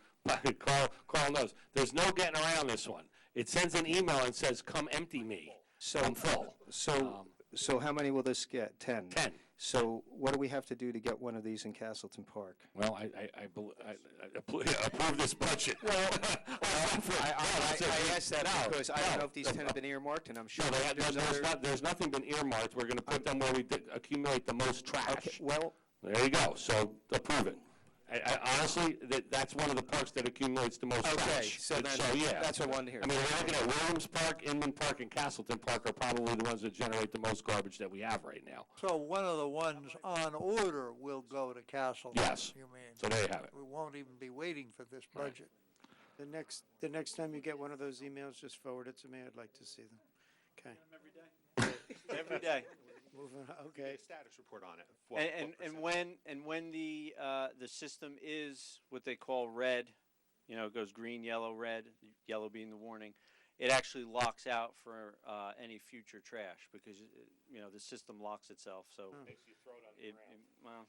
Carl knows, there's no getting around this one. It sends an email and says, come empty me, so I'm full. So how many will this get? 10? 10. So what do we have to do to get one of these in Castleton Park? Well, I approve this budget. Well, I asked that because I don't know if these 10 have been earmarked, and I'm sure There's nothing been earmarked. We're going to put them where we accumulate the most trash. Okay, well, There you go. So approve it. Honestly, that's one of the parks that accumulates the most trash. so then yeah. that's what I wanted to hear. I mean, we're looking at Williams Park, Inman Park, and Castleton Park are probably the ones that generate the most garbage that we have right now. So one of the ones on order will go to Castleton. Yes. You mean? So there you have it. We won't even be waiting for this budget. The next time you get one of those emails, just forward it to me. I'd like to see them. Okay. Every day. Moving on. Okay. Status report on it. And when the system is what they call red, it goes green, yellow, red, yellow being the warning, it actually locks out for any future trash because the system locks itself. So Makes you throw it on the ground.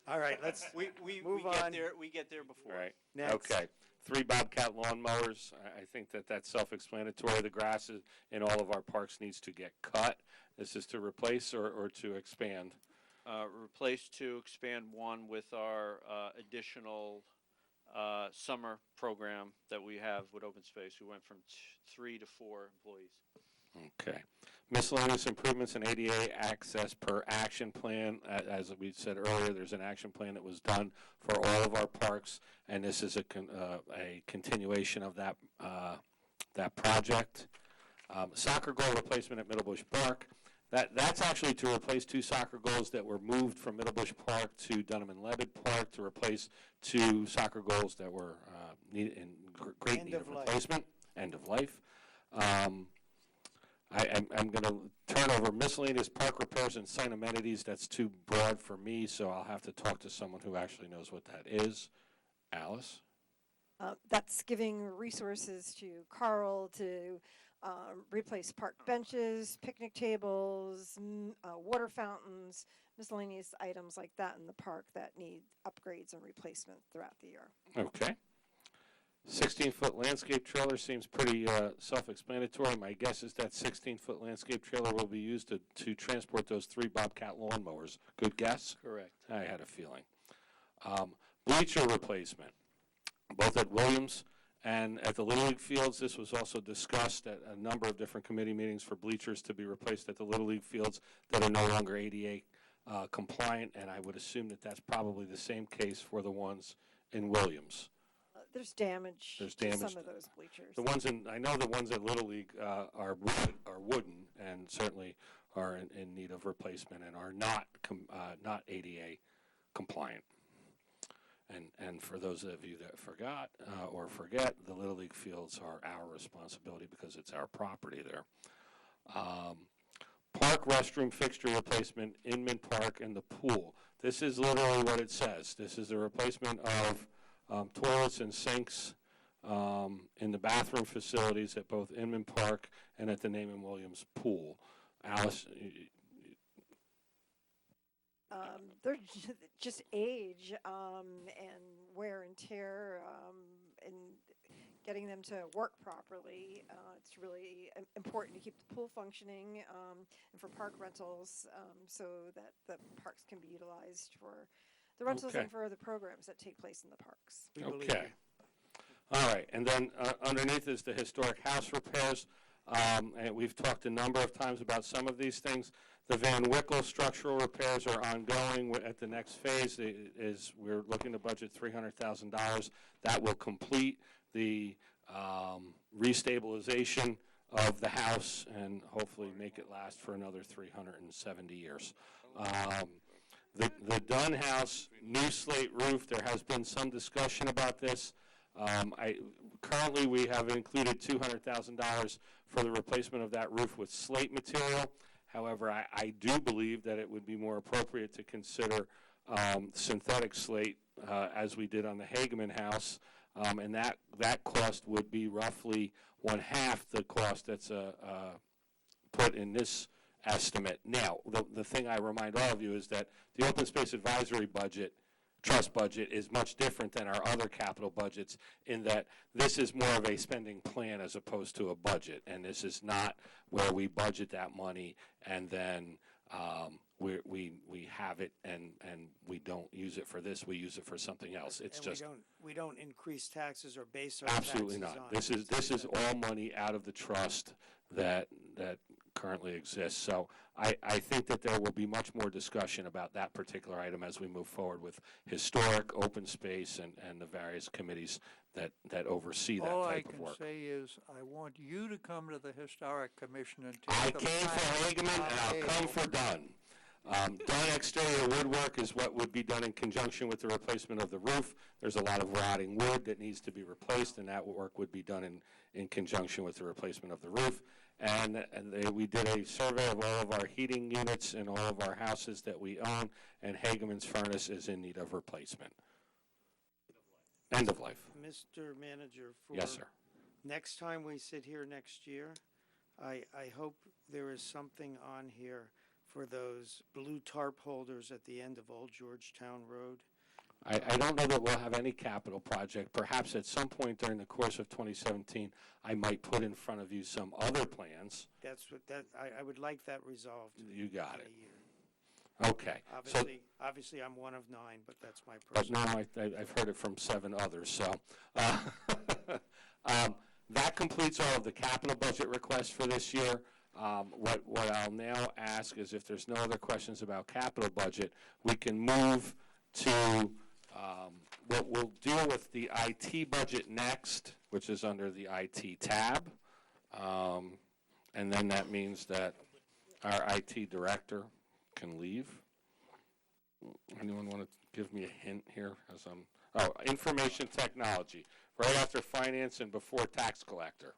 All right. Let's we move get on. there. We get there before. Right. Next. Okay. 3 Bobcat lawnmowers. I think that's self-explanatory. The grass in all of our parks needs to get cut. This is to replace or to expand? Replace to expand one with our additional summer program that we have with open space. We went from 3 to 4 employees. Okay. Miscellaneous improvements in ADA access per action plan. As we said earlier, there's an action plan that was done for all of our parks, and this is a continuation of that project. Soccer goal replacement at Middle Bush Park. That's actually to replace 2 soccer goals that were moved from Middle Bush Park to Dunham and Levitt Park to replace 2 soccer goals that were in great need of replacement. End of life. I'm going to turn over miscellaneous park repairs and sign amenities. That's too broad for me, so I'll have to talk to someone who actually knows what that is. Alice? That's giving resources to Carl to replace park benches, picnic tables, water fountains, miscellaneous items like that in the park that need upgrades and replacement throughout the year. Okay. 16-foot landscape trailer seems pretty self-explanatory. My guess is that 16-foot landscape trailer will be used to transport those 3 Bobcat lawnmowers. Good guess? Correct. I had a feeling. Bleacher replacement, both at Williams and at the Little League fields. This was also discussed at a number of different committee meetings for bleachers to be replaced at the Little League fields that are no longer ADA compliant, and I would assume that that's probably the same case for the ones in Williams. There's damage to some of those bleachers. I know the ones at Little League are wooden and certainly are in need of replacement and are not ADA compliant. And for those of you that forgot or forget, the Little League fields are our responsibility because it's our property there. Park restroom fixture replacement, Inman Park and the pool. This is literally what it says. This is a replacement of toilets and sinks in the bathroom facilities at both Inman Park and at the Naaman Williams pool. Alice, They're just age and wear and tear and getting them to work properly. It's really important to keep the pool functioning and for park rentals so that the parks can be utilized for the rentals Okay. and for the programs that take place in the parks. We believe okay. All right, and then underneath is the historic house repairs. And we've talked a number of times about some of these things. The Van Wickle structural repairs are ongoing. At the next phase is we're looking to budget $300,000. That will complete the restabilization of the house and hopefully make it last for another 370 years. The Dunn House new slate roof, there has been some discussion about this. Currently, we have included $200,000 for the replacement of that roof with slate material. However, I do believe that it would be more appropriate to consider synthetic slate as we did on the Hageman House, and that cost would be roughly one-half the cost that's put in this estimate. Now, the thing I remind all of you is that the Open Space Advisory budget, trust budget, is much different than our other capital budgets in that this is more of a spending plan as opposed to a budget, and this is not where we budget that money and then we have it and we don't use it for this, we use it for something else. It's and just we don't increase taxes or base our absolutely taxes not. on This it. is all money out of the trust that currently exists. So I think that there will be much more discussion about that particular item as we move forward with historic, open space, and the various committees that oversee that All I type of can work. say is, I want you to come to the Historic Commission and I take a came for Hageman, and I'll come for Dunn. Dunn exterior woodwork is what would be done in conjunction with the replacement of the roof. There's a lot of rotting wood that needs to be replaced, and that work would be done in conjunction with the replacement of the roof. We did a survey of all of our heating units in all of our houses that we own, and Hageman's furnace is in need of replacement. End of life. Mr. Manager, for Yes, sir. next time we sit here next year, I hope there is something on here for those blue tarp holders at the end of Old Georgetown Road. I don't know that we'll have any capital project. Perhaps at some point during the course of 2017, I might put in front of you some other plans. That's what I would like that resolved. You got in it. a year. Okay. Obviously, I'm one of 9, but that's my But personal. no, I've heard it from 7 others. So that completes all of the capital budget requests for this year. What I'll now ask is if there's no other questions about capital budget, we can move to we'll deal with the IT budget next, which is under the IT tab. And then that means that our IT director can leave. Anyone want to give me a hint here? Information technology, right after finance and before tax collector.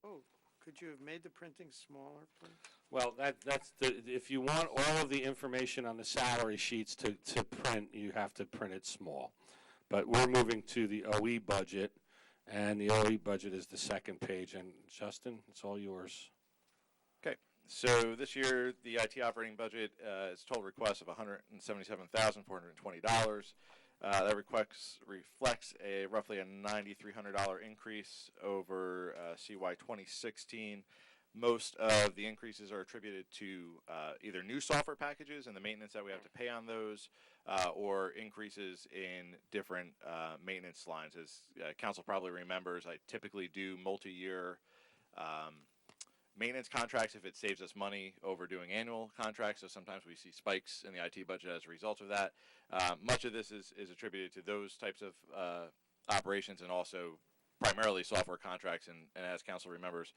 Oh, could you have made the printing smaller, please? Well, that's if you want all of the information on the salary sheets to print, you have to print it small. But we're moving to the OE budget, and the OE budget is the second page. And Justin, it's all yours. Okay, so this year the IT operating budget is total request of $177,420. That reflects a roughly a $9,300 increase over CY 2016. Most of the increases are attributed to either new software packages and the maintenance that we have to pay on those, or increases in different maintenance lines. As council probably remembers, I typically do multi-year maintenance contracts if it saves us money over doing annual contracts, so sometimes we see spikes in the IT budget as a result of that. Much of this is attributed to those types of operations and also primarily software contracts, and as council remembers,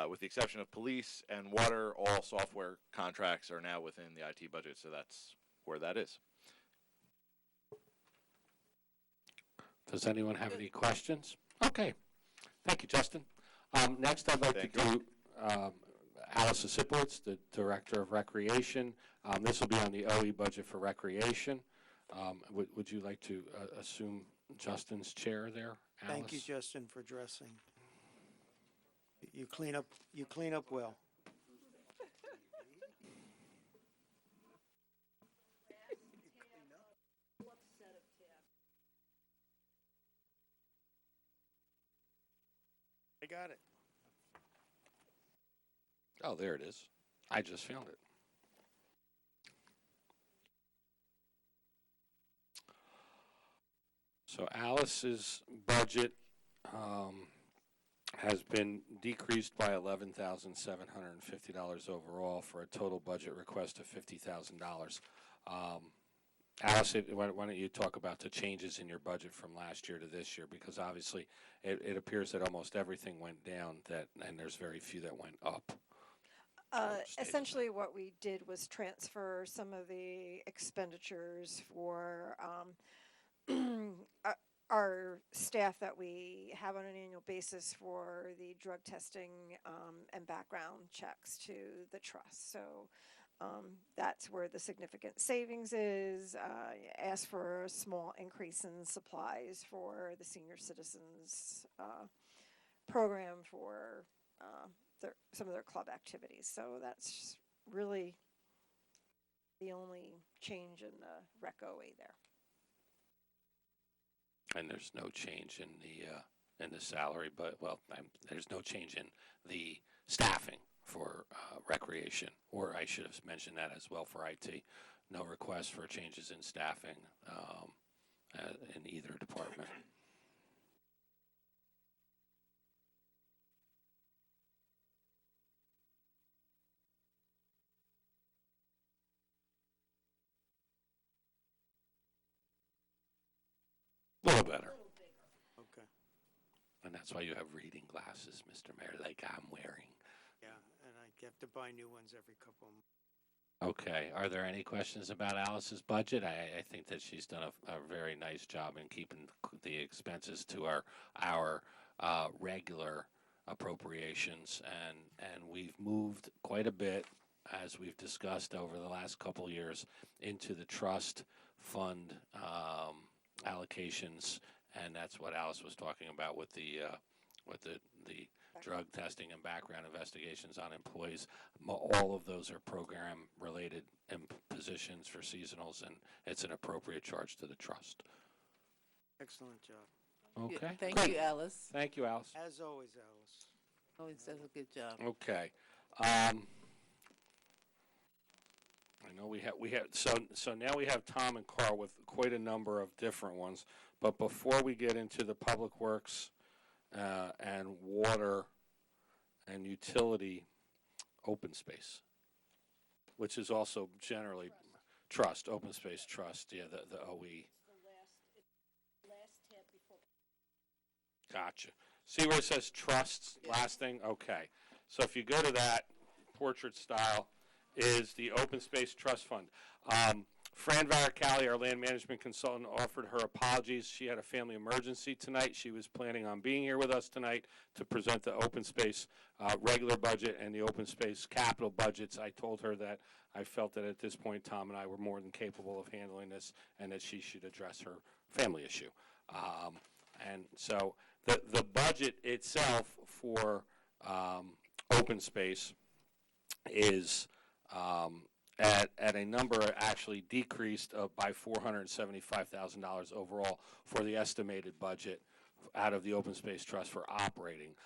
With the exception of police and water, all software contracts are now within the IT budget, so that's where that is. Does anyone have any questions? Okay. Thank you, Justin. Next, I'd like Thank to do Alice Sipowicz, the Director of Recreation. This will be on the OE budget for recreation. Would you like to assume Justin's chair there, Alice? Thank you, Justin, for dressing. You clean up well. I got it. Oh, there it is. I just found it. So Alice's budget has been decreased by $11,750 overall for a total budget request of $50,000. Alice, why don't you talk about the changes in your budget from last year to this year? Because obviously it appears that almost everything went down, and there's very few that went up. Essentially, what we did was transfer some of the expenditures for our staff that we have on an annual basis for the drug testing and background checks to the trust. So that's where the significant savings is. Ask for a small increase in supplies for the senior citizens program for some of their club activities. So that's really the only change in the rec OE there. And there's no change in the salary, but there's no change in the staffing for recreation, or I should have mentioned that as well for IT. No request for changes in staffing in either department. A little better. Okay. And that's why you have reading glasses, Mr. Mayor, like I'm wearing. Yeah, and I have to buy new ones every couple of months. Okay. Are there any questions about Alice's budget? I think that she's done a very nice job in keeping the expenses to our regular appropriations, and we've moved quite a bit, as we've discussed over the last couple of years, into the trust fund allocations, and that's what Alice was talking about with the drug testing and background investigations on employees. All of those are program-related positions for seasonals, and it's an appropriate charge to the trust. Excellent job. Okay. Thank Great. you, Alice. Thank you, Alice. As always, Alice. Always does a good job. Okay. I know we have so now we have Tom and Carl with quite a number of different ones. But before we get into the public works and water and utility open space, which is also generally trust, open space trust, yeah, the OE. Gotcha. See where it says trusts, last thing? Okay. So if you go to that, portrait style, is the Open Space Trust Fund. Fran Varicali, our land management consultant, offered her apologies. She had a family emergency tonight. She was planning on being here with us tonight to present the open space regular budget and the open space capital budgets. I told her that I felt that at this point, Tom and I were more than capable of handling this and that she should address her family issue. And so the budget itself for open space is at a number actually decreased by $475,000 overall for the estimated budget out of the Open Space Trust for operating.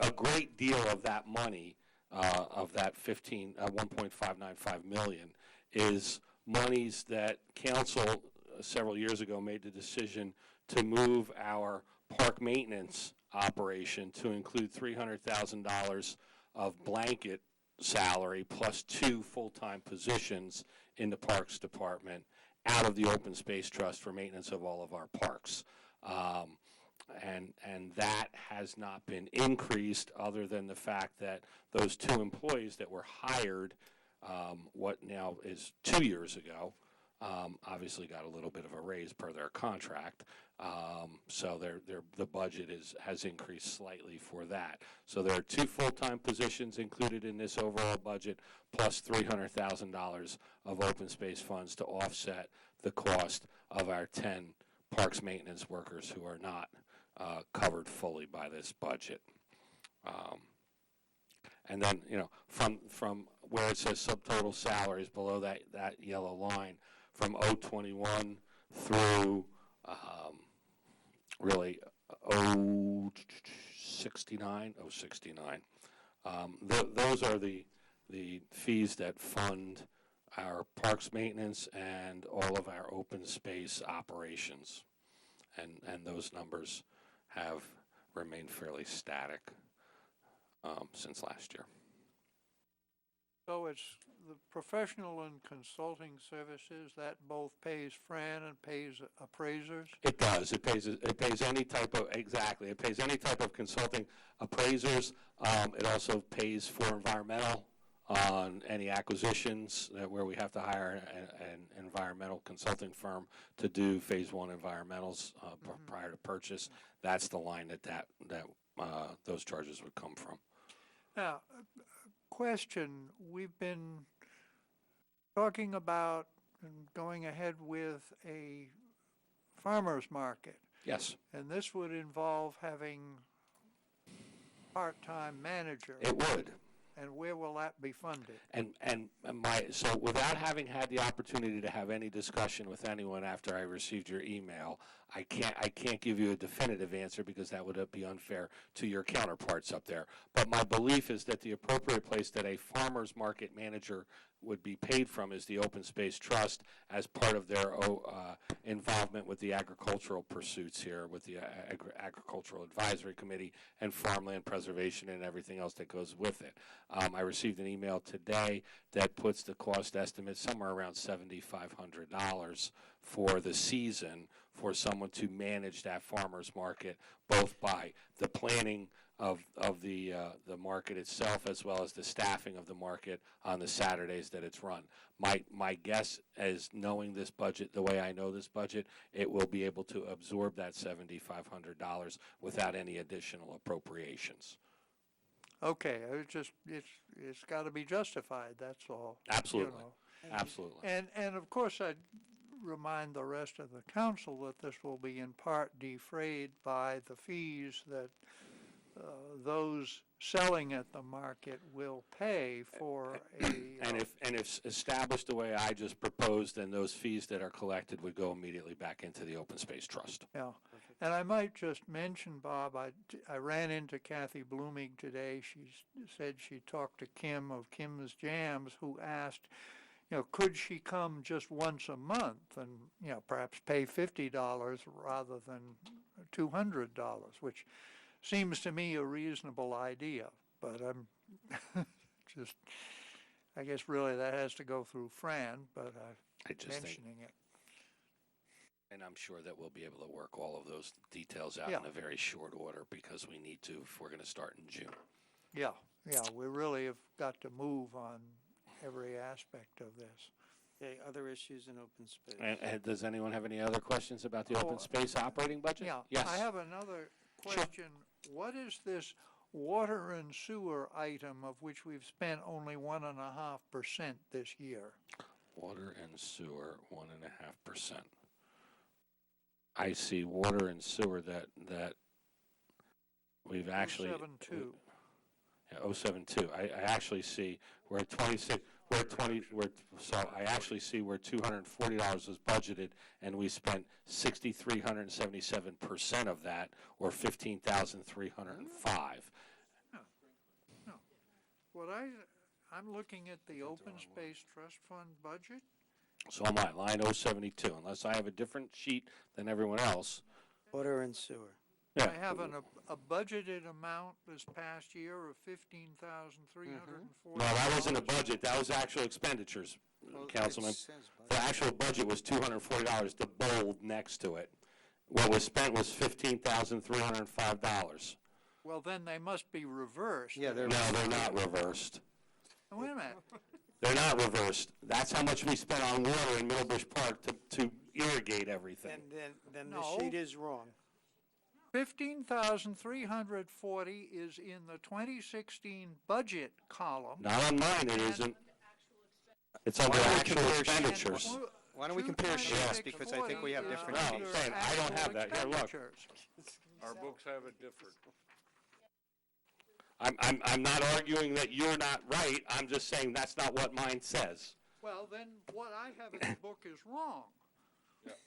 A great deal of that money, of that 1.595 million, is monies that council several years ago made the decision to move our park maintenance operation to include $300,000 of blanket salary plus 2 full-time positions in the Parks Department out of the Open Space Trust for maintenance of all of our parks. and that has not been increased, other than the fact that those 2 employees that were hired, what now is 2 years ago, obviously got a little bit of a raise per their contract. So the budget has increased slightly for that. So there are 2 full-time positions included in this overall budget, plus $300,000 of open space funds to offset the cost of our 10 parks maintenance workers who are not covered fully by this budget. And then, from where it says subtotal salaries below that yellow line, from 021 through really 069. Those are the fees that fund our parks maintenance and all of our open space operations. And those numbers have remained fairly static since last year. So it's the professional and consulting services that both pays Fran and pays appraisers? It does. It pays any type of, exactly. It pays any type of consulting appraisers. It also pays for environmental on any acquisitions where we have to hire an environmental consulting firm to do phase 1 environmentals prior to purchase. That's the line that those charges would come from. Now, question, we've been talking about going ahead with a farmer's market. Yes. And this would involve having part-time manager. It would. And where will that be funded? So without having had the opportunity to have any discussion with anyone after I received your email, I can't give you a definitive answer because that would be unfair to your counterparts up there. But my belief is that the appropriate place that a farmer's market manager would be paid from is the Open Space Trust as part of their involvement with the agricultural pursuits here, with the Agricultural Advisory Committee and farmland preservation and everything else that goes with it. I received an email today that puts the cost estimate somewhere around $7,500 for the season for someone to manage that farmer's market, both by the planning of the market itself as well as the staffing of the market on the Saturdays that it's run. My guess is, knowing this budget the way I know this budget, it will be able to absorb that $7,500 without any additional appropriations. Okay, it's got to be justified, that's all. Absolutely. Absolutely. And of course, I'd remind the rest of the council that this will be in part defrayed by the fees that those selling at the market will pay for a... And if established the way I just proposed, then those fees that are collected would go immediately back into the Open Space Trust. Yeah, and I might just mention, Bob, I ran into Kathy Blooming today. She said she talked to Kim of Kim's Jams, who asked, could she come just once a month and, perhaps pay $50 rather than $200, which seems to me a reasonable idea, but I'm just, I guess really that has to go through Fran, but I'm mentioning it. And I'm sure that we'll be able to work all of those details out in a very short order because we need to if we're going to start in June. Yeah, we really have got to move on every aspect of this. Okay, other issues in open space. And does anyone have any other questions about the open space operating budget? Yeah, Yes. I have another question. Sure. What is this water and sewer item of which we've spent only 1.5% this year? Water and sewer, 1.5%. I see water and sewer that we've actually... 072. Yeah, 072. I actually see we're at 26... I actually see where $240 was budgeted, and we spent 6,377% of that, or 15,305. No. What I'm looking at the Open Space Trust Fund budget. So am I, line 072, unless I have a different sheet than everyone else. Water and sewer. Yeah. I have a budgeted amount this past year of $15,340. No, that wasn't a budget. That was actual expenditures, Councilman. The actual budget was $240, the bold next to it. What was spent was $15,305. Well, then they must be reversed. Yeah, they're. No, they're not reversed. Wait a minute. They're not reversed. That's how much we spent on water in Middlebush Park to irrigate everything. Then the No. sheet is wrong. 15,340 is in the 2016 budget column. Not on mine, it isn't. It's under Why don't we actual compare expenditures. sheets? Why don't we compare sheets, because I think we have different No, sheets. I'm saying, I don't have that. Here, look. Our books have it different. I'm not arguing that you're not right. I'm just saying that's not what mine says. Well, then what I have in the book is wrong.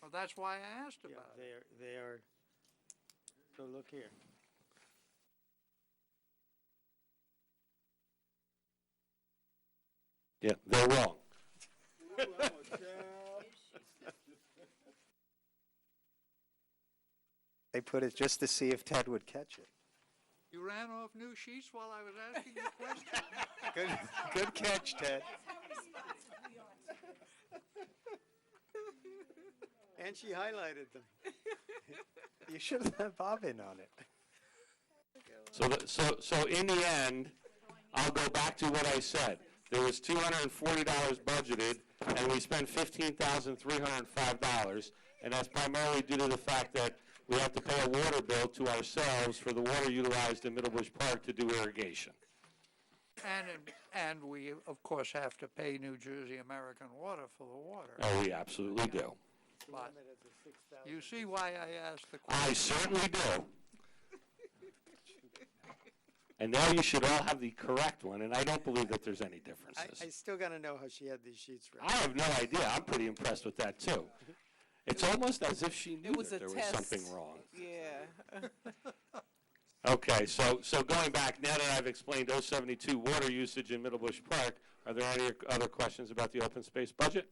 Well, that's why I asked Yeah, about it. they are, so look here. Yeah, they're wrong. They put it just to see if Ted would catch it. You ran off new sheets while I was asking you questions? Good catch, Ted. And she highlighted them. You should have had Bob in on it. So in the end, I'll go back to what I said. There was $240 budgeted, and we spent $15,305, and that's primarily due to the fact that we have to pay a water bill to ourselves for the water utilized in Middlebush Park to do irrigation. And we, of course, have to pay New Jersey American Water for the water. Oh, we absolutely do. But you see why I asked the question? I certainly do. And now you should all have the correct one, and I don't believe that there's any differences. I still got to know how she had these sheets I ready. have no idea. I'm pretty impressed with that, too. It's almost as if she knew was that a there was test. something wrong. Yeah. Okay, so going back, now that I've explained 072 water usage in Middlebush Park, are there any other questions about the open space budget?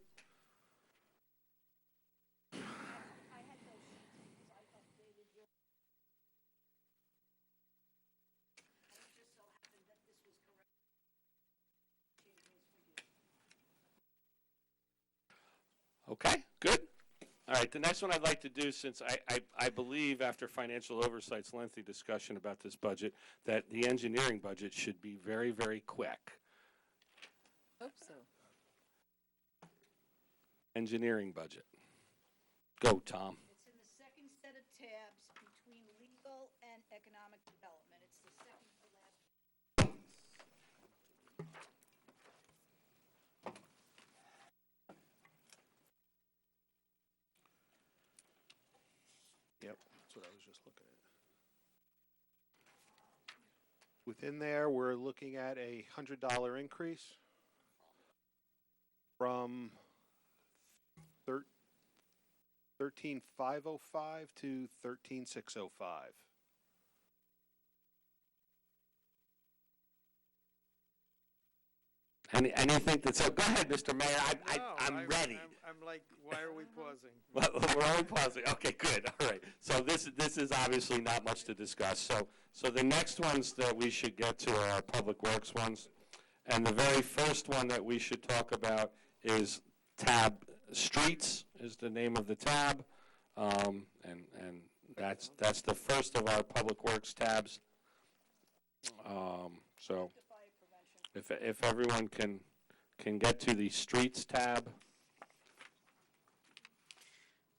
Okay, good. All right, the next one I'd like to do, since I believe after financial oversight's lengthy discussion about this budget, that the engineering budget should be very, very quick. Hope so. Engineering budget. Go, Tom. It's in the second set of tabs between legal and economic development. It's the second to last. Yep, that's what I was just looking at. Within there, we're looking at a $100 increase from 13,505 to 13,605. Anything that's, go ahead, Mr. Mayor, I'm ready. I'm like, why are we pausing? Well, we're only pausing. Okay, good. All right. So this is obviously not much to discuss. So the next ones that we should get to are our public works ones, and the very first one that we should talk about is tab streets is the name of the tab, and that's the first of our public works tabs. So if everyone can get to the streets tab.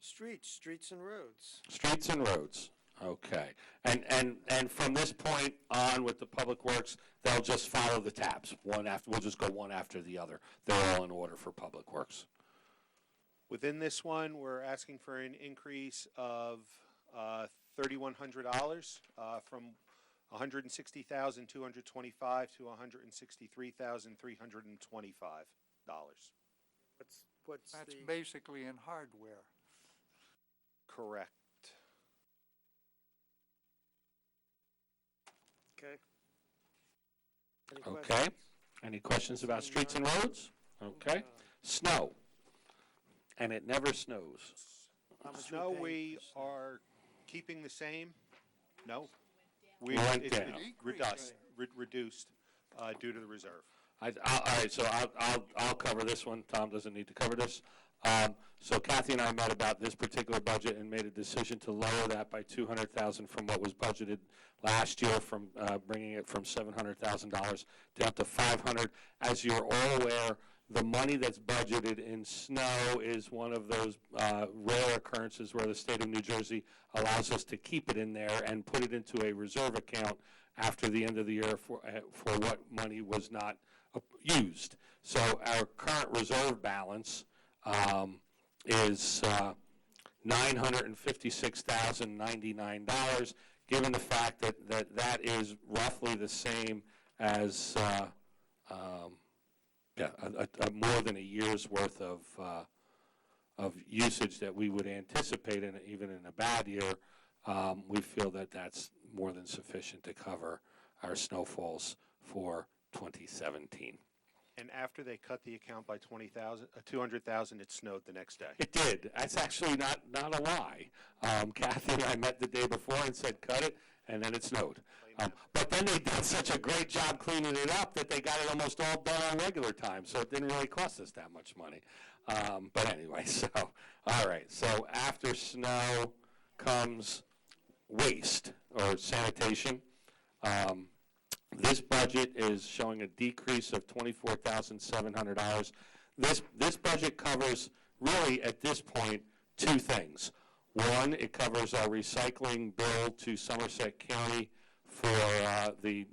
Streets and roads. Streets and roads, okay. And from this point on with the public works, they'll just follow the tabs, we'll just go one after the other. They're all in order for public works. Within this one, we're asking for an increase of $3,100 from $160,225 to $163,325. What's That's the, basically in hardware. Correct. okay? Any Okay. questions? Any questions about streets and roads? Okay. Snow. And it never snows. How much Snow, paying we for snow? are keeping the same. No. Went it's down. reduced due to the reserve. All right, so I'll cover this one. Tom doesn't need to cover this. So Kathy and I met about this particular budget and made a decision to lower that by $200,000 from what was budgeted last year, from bringing it from $700,000 down to $500,000. As you're all aware, the money that's budgeted in snow is one of those rare occurrences where the state of New Jersey allows us to keep it in there and put it into a reserve account after the end of the year for what money was not used. So our current reserve balance is $956,099, given the fact that is roughly the same as more than a year's worth of usage that we would anticipate, even in a bad year. We feel that that's more than sufficient to cover our snowfalls for 2017. And after they cut the account by 200,000, it snowed the next day. It did. That's actually not a lie. Kathy and I met the day before and said, cut it, and then it snowed. But then they did such a great job cleaning it up that they got it almost all done on regular time, so it didn't really cost us that much money. But anyway, so, all right. So after snow comes waste or sanitation. This budget is showing a decrease of $24,700. This budget covers, really at this point, two things. One, it covers our recycling bill to Somerset County for the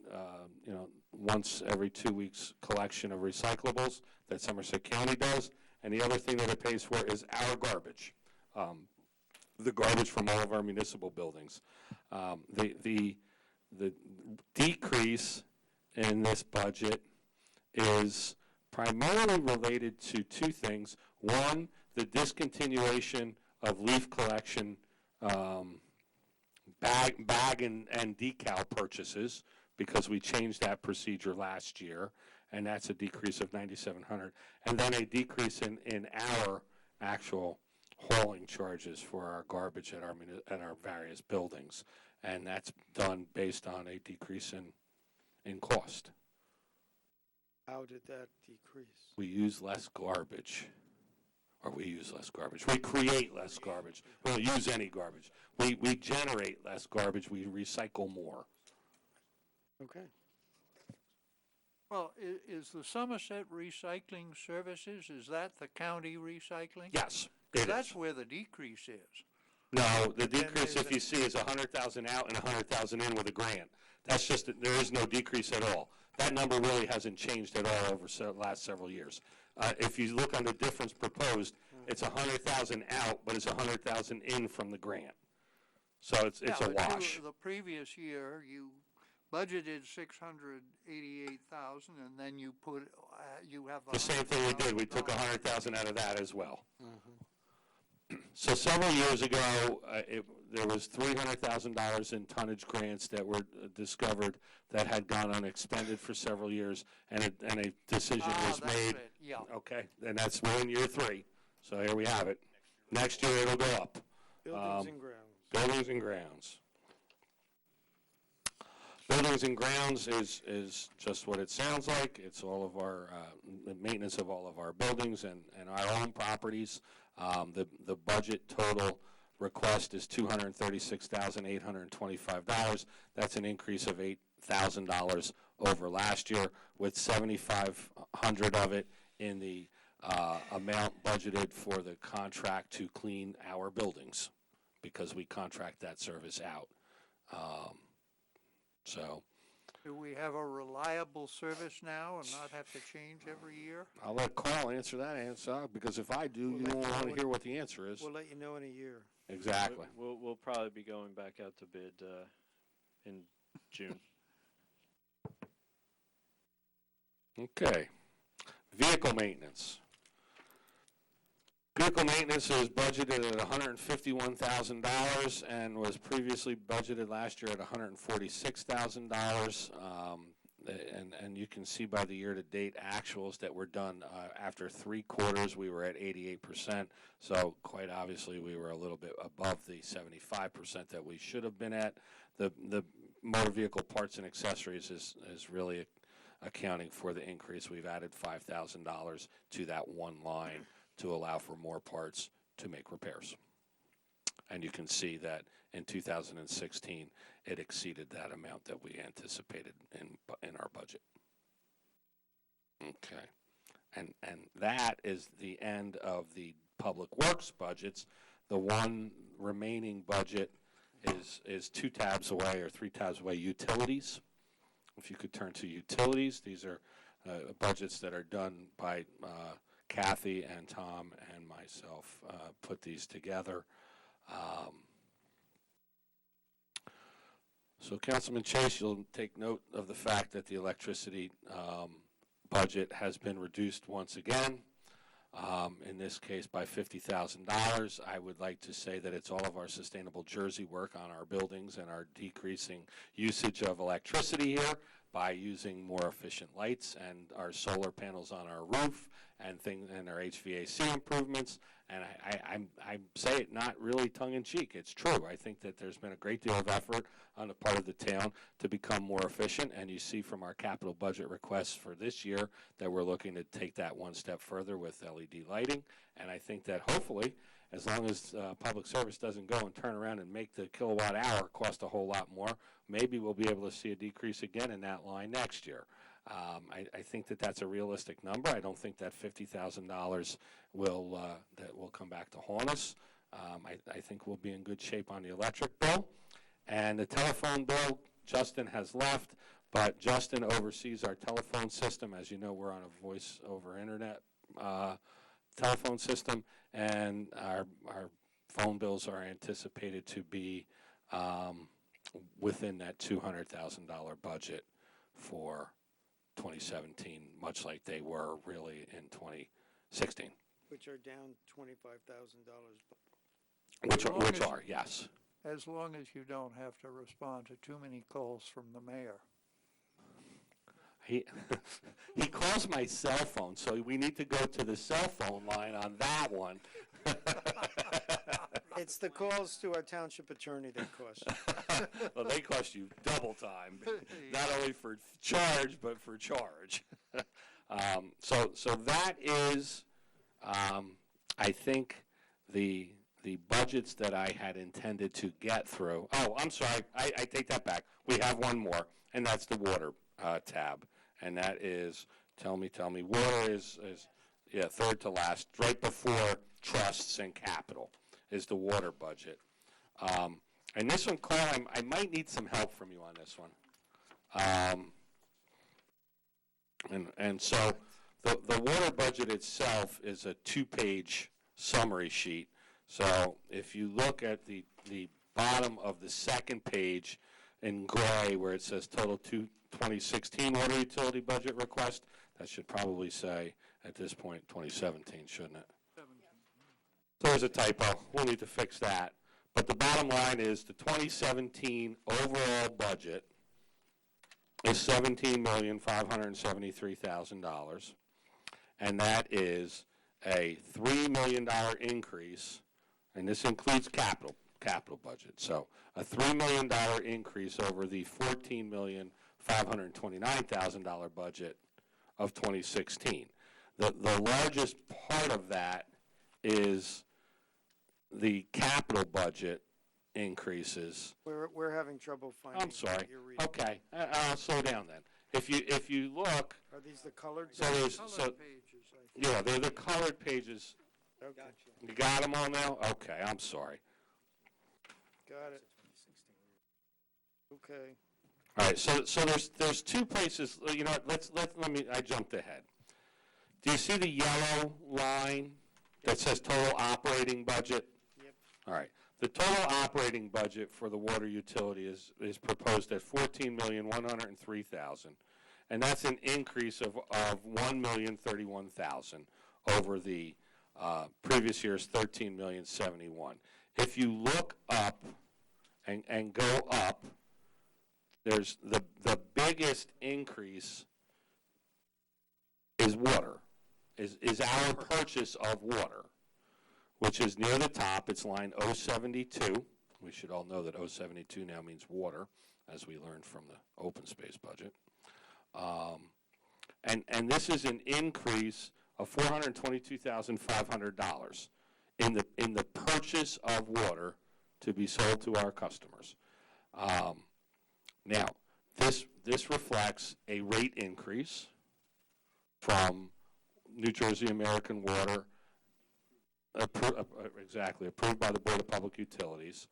once every 2 weeks collection of recyclables that Somerset County does. And the other thing that it pays for is our garbage, the garbage from all of our municipal buildings. The decrease in this budget is primarily related to two things. One, the discontinuation of leaf collection bag and decal purchases, because we changed that procedure last year, and that's a decrease of $9,700. And then a decrease in our actual hauling charges for our garbage at our various buildings. And that's done based on a decrease in cost. How did that decrease? We use less garbage. Or we use less garbage. We create less garbage. We don't use any garbage. We generate less garbage. We recycle more. Okay. Well, is the Somerset Recycling Services, is that the county recycling? Yes, 'Cause it that's is. where the decrease is. No, the decrease, if you see, is 100,000 out and 100,000 in with a grant. That's just, there is no decrease at all. That number really hasn't changed at all over the last several years. If you look on the difference proposed, it's 100,000 out, but it's 100,000 in from the grant. So it's a wash. The previous year, you budgeted 688,000, and then you put, you have The same thing we did. We took 100,000 out of that as well. So several years ago, there was $300,000 in tonnage grants that were discovered that had gone unexpended for several years, and a decision was made. Yeah. Okay, and we're in year 3. So here we have it. Next year it'll go up. Buildings and grounds. Buildings and grounds. Buildings and grounds is just what it sounds like. It's all of our the maintenance of all of our buildings and our own properties. The budget total request is $236,825. That's an increase of $8,000 over last year, with $7,500 of it in the amount budgeted for the contract to clean our buildings, because we contract that service out. Do we have a reliable service now and not have to change every year? I'll let Carl answer that answer, because if I do, you won't want to hear what the answer is. We'll let you know in a year. Exactly. We'll probably be going back out to bid in June. Okay. Vehicle maintenance. Vehicle maintenance is budgeted at $151,000 and was previously budgeted last year at $146,000. And you can see by the year-to-date actuals that were done after 3 quarters, we were at 88%. So quite obviously, we were a little bit above the 75% that we should have been at. The motor vehicle parts and accessories is really accounting for the increase. We've added $5,000 to that one line to allow for more parts to make repairs. And you can see that in 2016, it exceeded that amount that we anticipated in our budget. Okay. And that is the end of the Public Works budgets. The one remaining budget is 2 tabs away or 3 tabs away, utilities. If you could turn to utilities, these are budgets that are done by Kathy and Tom and myself, put these together. So Councilman Chase, you'll take note of the fact that the electricity budget has been reduced once again, in this case by $50,000. I would like to say that it's all of our sustainable Jersey work on our buildings and our decreasing usage of electricity here by using more efficient lights and our solar panels on our roof and our HVAC improvements. And I say it not really tongue-in-cheek. It's true. I think that there's been a great deal of effort on the part of the town to become more efficient, and you see from our capital budget requests for this year that we're looking to take that one step further with LED lighting. And I think that hopefully, as long as public service doesn't go and turn around and make the kilowatt hour cost a whole lot more, maybe we'll be able to see a decrease again in that line next year. I think that that's a realistic number. I don't think that $50,000 will come back to haunt us. I think we'll be in good shape on the electric bill. And the telephone bill, Justin has left, but Justin oversees our telephone system. As you know, we're on a voice over internet telephone system, and our phone bills are anticipated to be within that $200,000 budget for 2017, much like they were really in 2016. Which are down $25,000. Which are, yes. As long as you don't have to respond to too many calls from the mayor. He calls my cell phone, so we need to go to the cell phone line on that one. It's the calls to our township attorney that cost you. Well, they cost you double time, not only for charge, but for charge. So that is, I think, the budgets that I had intended to get through. Oh, I'm sorry, I take that back. We have one more, and that's the water tab. And that is, tell me, water is third to last, right before trusts and capital is the water budget. And this one, Claire, I might need some help from you on this one. And so the water budget itself is a 2-page summary sheet. So if you look at the bottom of the second page in gray where it says total 2016 water utility budget request, that should probably say at this point 2017, shouldn't it? So there's a typo. We'll need to fix that. But the bottom line is the 2017 overall budget is $17,573,000, and that is a $3 million increase, and this includes capital budget. So a $3 million increase over the $14,529,000 budget of 2016. The largest part of that is the capital budget increases. We're having trouble finding. I'm sorry. What you're reading. Okay, I'll slow down then. If you look, Are these the colored? Pages, I think. yeah, they're the colored pages. Okay, You got them all now? Okay, I'm sorry. got it. Okay. All right, so there's 2 places. You know what? I jumped ahead. Do you see the yellow line that says total operating budget? Yep. All right. The total operating budget for the water utility is proposed at $14,103,000, and that's an increase of $1,031,000 over the previous year's $13,071,000. If you look up and go up, there's the biggest increase is water, is our purchase of water, which is near the top. It's line 072. We should all know that 072 now means water, as we learned from the open space budget. And this is an increase of of $422,500 in the purchase of water to be sold to our customers. Now, this reflects a rate increase from New Jersey American Water, exactly, approved by the Board of Public Utilities.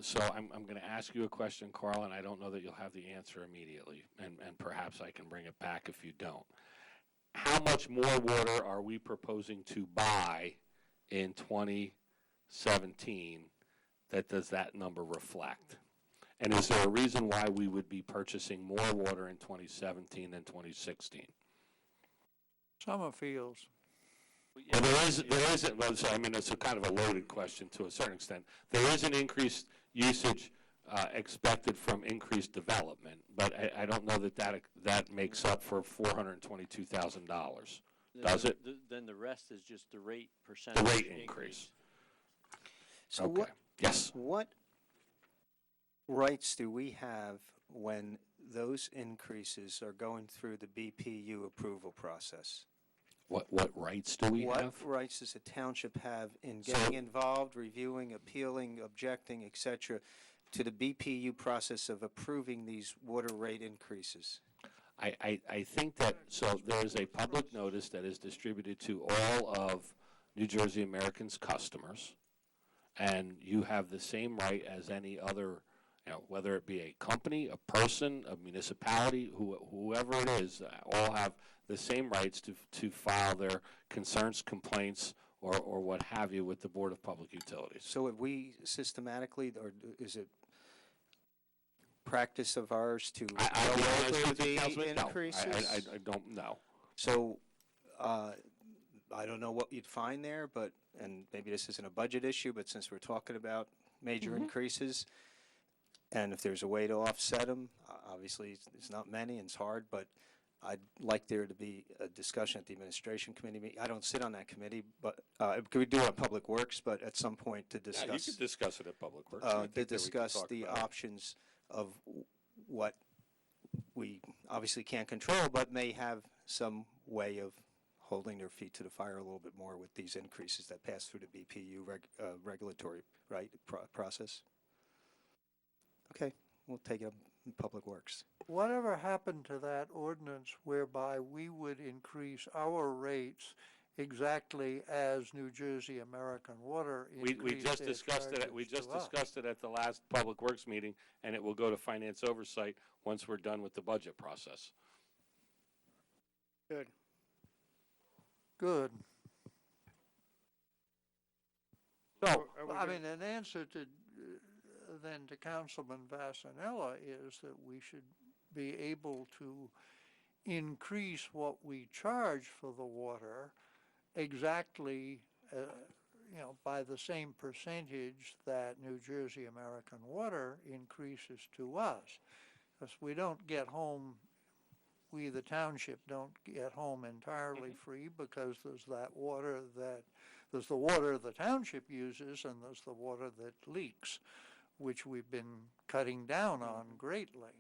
So I'm going to ask you a question, Carl, and I don't know that you'll have the answer immediately, and perhaps I can bring it back if you don't. How much more water are we proposing to buy in 2017 that does that number reflect? And is there a reason why we would be purchasing more water in 2017 than 2016? Summerfields. Well, there isn't, well, so, I mean, it's a kind of a loaded question to a certain extent. There is an increased usage expected from increased development, but I don't know that makes up for $422,000. Does it? Then the rest is just the rate percentage. The rate increase. So Okay. Yes. what rights do we have when those increases are going through the BPU approval process? What rights do we have? What rights does the township have in So- getting involved, reviewing, appealing, objecting, et cetera, to the BPU process of approving these water rate increases? I think that, so there's a public notice that is distributed to all of New Jersey American's customers, and you have the same right as any other, whether it be a company, a person, a municipality, whoever it is, all have the same rights to file their concerns, complaints, or what have you with the Board of Public Utilities. So have we systematically, or is it practice of ours to I'll be honest lower with you, the Councilman, no. increases? I don't know. So, I don't know what you'd find there, but, and maybe this isn't a budget issue, but since we're talking about major increases, and if there's a way to offset them, obviously, it's not many, and it's hard, but I'd like there to be a discussion at the administration committee meeting. I don't sit on that committee, but, could we do it on Public Works, but at some point to discuss. Yeah, you could discuss it at Public Works. I think To that we could discuss talk the about it. options of what we obviously can't control, but may have some way of holding their feet to the fire a little bit more with these increases that pass through the BPU regulatory process. Okay, we'll take it up in Public Works. Whatever happened to that ordinance whereby we would increase our rates exactly as New Jersey American Water We increased just their discussed it, charges to us? discussed it at the last Public Works meeting, and it will go to Finance Oversight once we're done with the budget process. Good. Good. So, So, are we I gonna- mean, an answer to, then to Councilman Vasanella is that we should be able to increase what we charge for the water exactly, by the same percentage that New Jersey American Water increases to us. Because we don't get home, we, the township, don't get home entirely free, because there's the water the township uses, and there's the water that leaks, which we've been cutting down on greatly.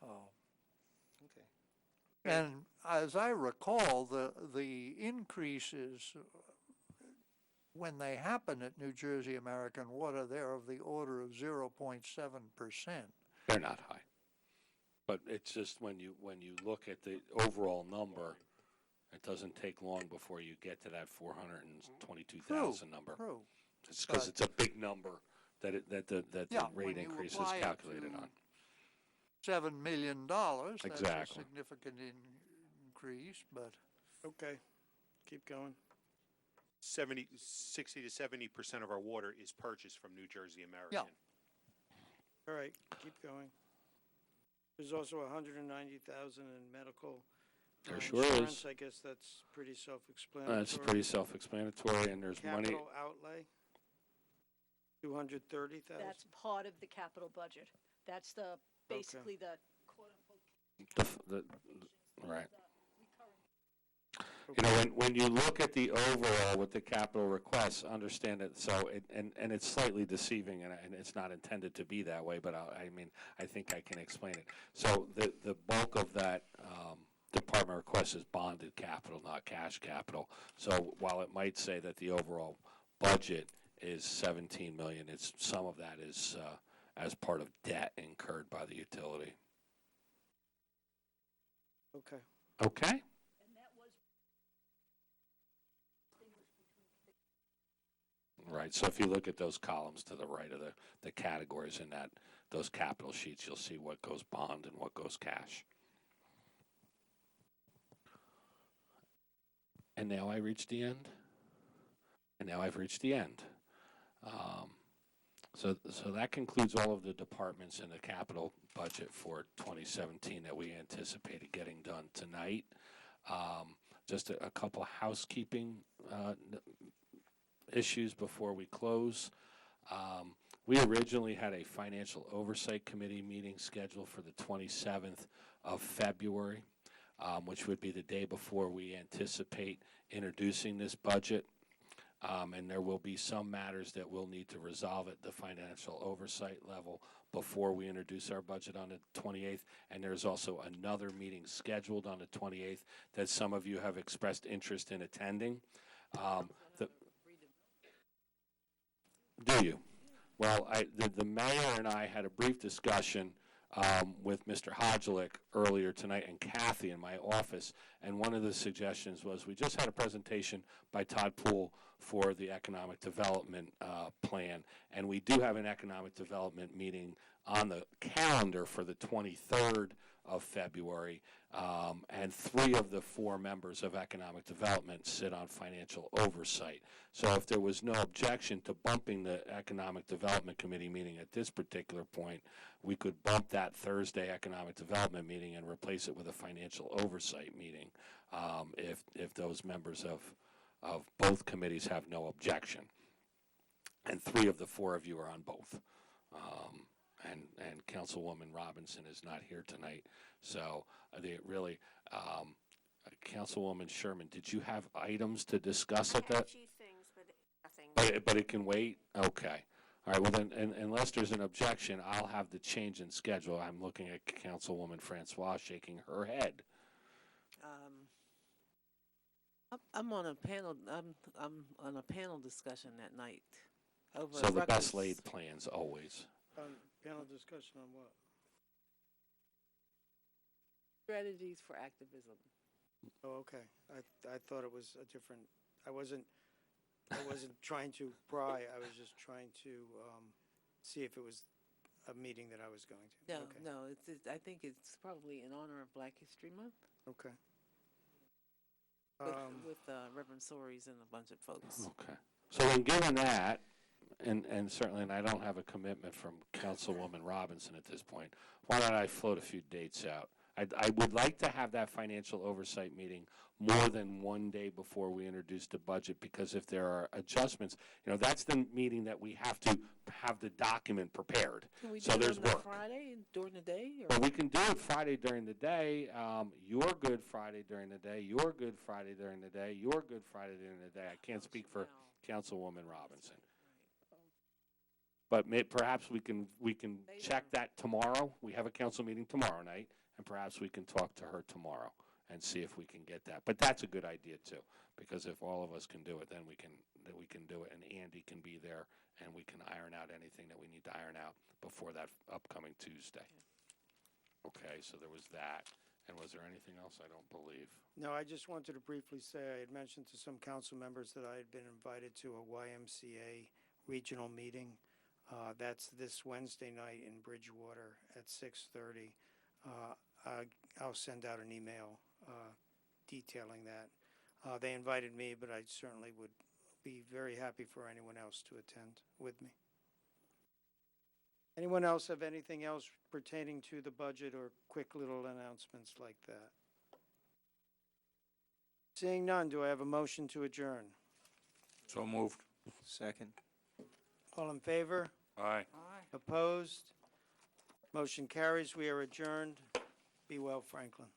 Okay. And as I recall, the increases, when they happen at New Jersey American Water, they're of the order of 0.7%. They're not high. But it's just when you look at the overall number, it doesn't take long before you get to that 422,000 number. True. It's because it's a big number that the Yeah, rate when you increase is apply it calculated to on. $7 million, that's a Exactly. significant increase, but Okay, keep going. 60 to 70% of our water is purchased from New Jersey American. All right, keep going. There's also 190,000 in medical There sure insurance. is. I guess that's pretty self-explanatory. That's pretty self-explanatory, and there's money. Capital outlay, 230,000. That's part of the capital budget. That's basically the quote-unquote. Right. You know, when you look at the overall with the capital requests, understand it, so, and it's slightly deceiving, and it's not intended to be that way, but I mean, I think I can explain it. So the bulk of that department request is bonded capital, not cash capital. So while it might say that the overall budget is 17 million, some of that is as part of debt incurred by the utility. Okay. Okay? Right, so if you look at those columns to the right of the categories in those capital sheets, you'll see what goes bond and what goes cash. And now I reach the end. And now I've reached the end. So that concludes all of the departments in the capital budget for 2017 that we anticipated getting done tonight. Just a couple housekeeping issues before we close. We originally had a financial oversight committee meeting scheduled for the 27th of February, which would be the day before we anticipate introducing this budget. And there will be some matters that we'll need to resolve at the financial oversight level before we introduce our budget on the 28th. And there's also another meeting scheduled on the 28th that some of you have expressed interest in attending. Do you? Well, the mayor and I had a brief discussion with Mr. Hodgelik earlier tonight and Kathy in my office, and one of the suggestions was we just had a presentation by Todd Poole for the economic development plan, and we do have an economic development meeting on the calendar for the 23rd of February, and 3 of the 4 members of economic development sit on financial oversight. So if there was no objection to bumping the economic development committee meeting at this particular point, we could bump that Thursday economic development meeting and replace it with a financial oversight meeting if those members of both committees have no objection. And 3 of the 4 of you are on both. And Councilwoman Robinson is not here tonight. So really, Councilwoman Sherman, did you have items to discuss at that? A few things, but nothing. But it can wait? Okay. All right, well then, unless there's an objection, I'll have the change in schedule. I'm looking at Councilwoman Francois shaking her head. I'm on a panel. I'm on a panel discussion that night. Over So the Rutgers. best laid plans always. Panel discussion on what? Strategies for activism. Oh, okay. I thought it was a different, I wasn't trying to pry. I was just trying to see if it was a meeting that I was going to. No, Okay. no. I think it's probably in honor of Black History Month. Okay. With Reverend Soaries and a bunch of folks. Okay. So then given that, and certainly, and I don't have a commitment from Councilwoman Robinson at this point, why don't I float a few dates out? I would like to have that financial oversight meeting more than one day before we introduce the budget, because if there are adjustments, that's the meeting that we have to have the document prepared. Can we so do there's it on work. Friday during the day? Or? Well, we can do it Friday during the day. You're good Friday during the day. You're good Friday during the day. You're good Friday during the day. I can't speak for Councilwoman Robinson. But perhaps we can check that tomorrow. We have a council meeting tomorrow night, and perhaps we can talk to her tomorrow and see if we can get that. But that's a good idea too, because if all of us can do it, then we can do it, and Andy can be there, and we can iron out anything that we need to iron out before that upcoming Tuesday. Okay, so there was that. And was there anything else? I don't believe. No, I just wanted to briefly say I had mentioned to some council members that I had been invited to a YMCA regional meeting. That's this Wednesday night in Bridgewater at 6:30. I'll send out an email detailing that. They invited me, but I certainly would be very happy for anyone else to attend with me. Anyone else have anything else pertaining to the budget or quick little announcements like that? Seeing none, do I have a motion to adjourn? So moved. Second. All in favor? Aye. Opposed? Motion carries. We are adjourned. Be well, Franklin.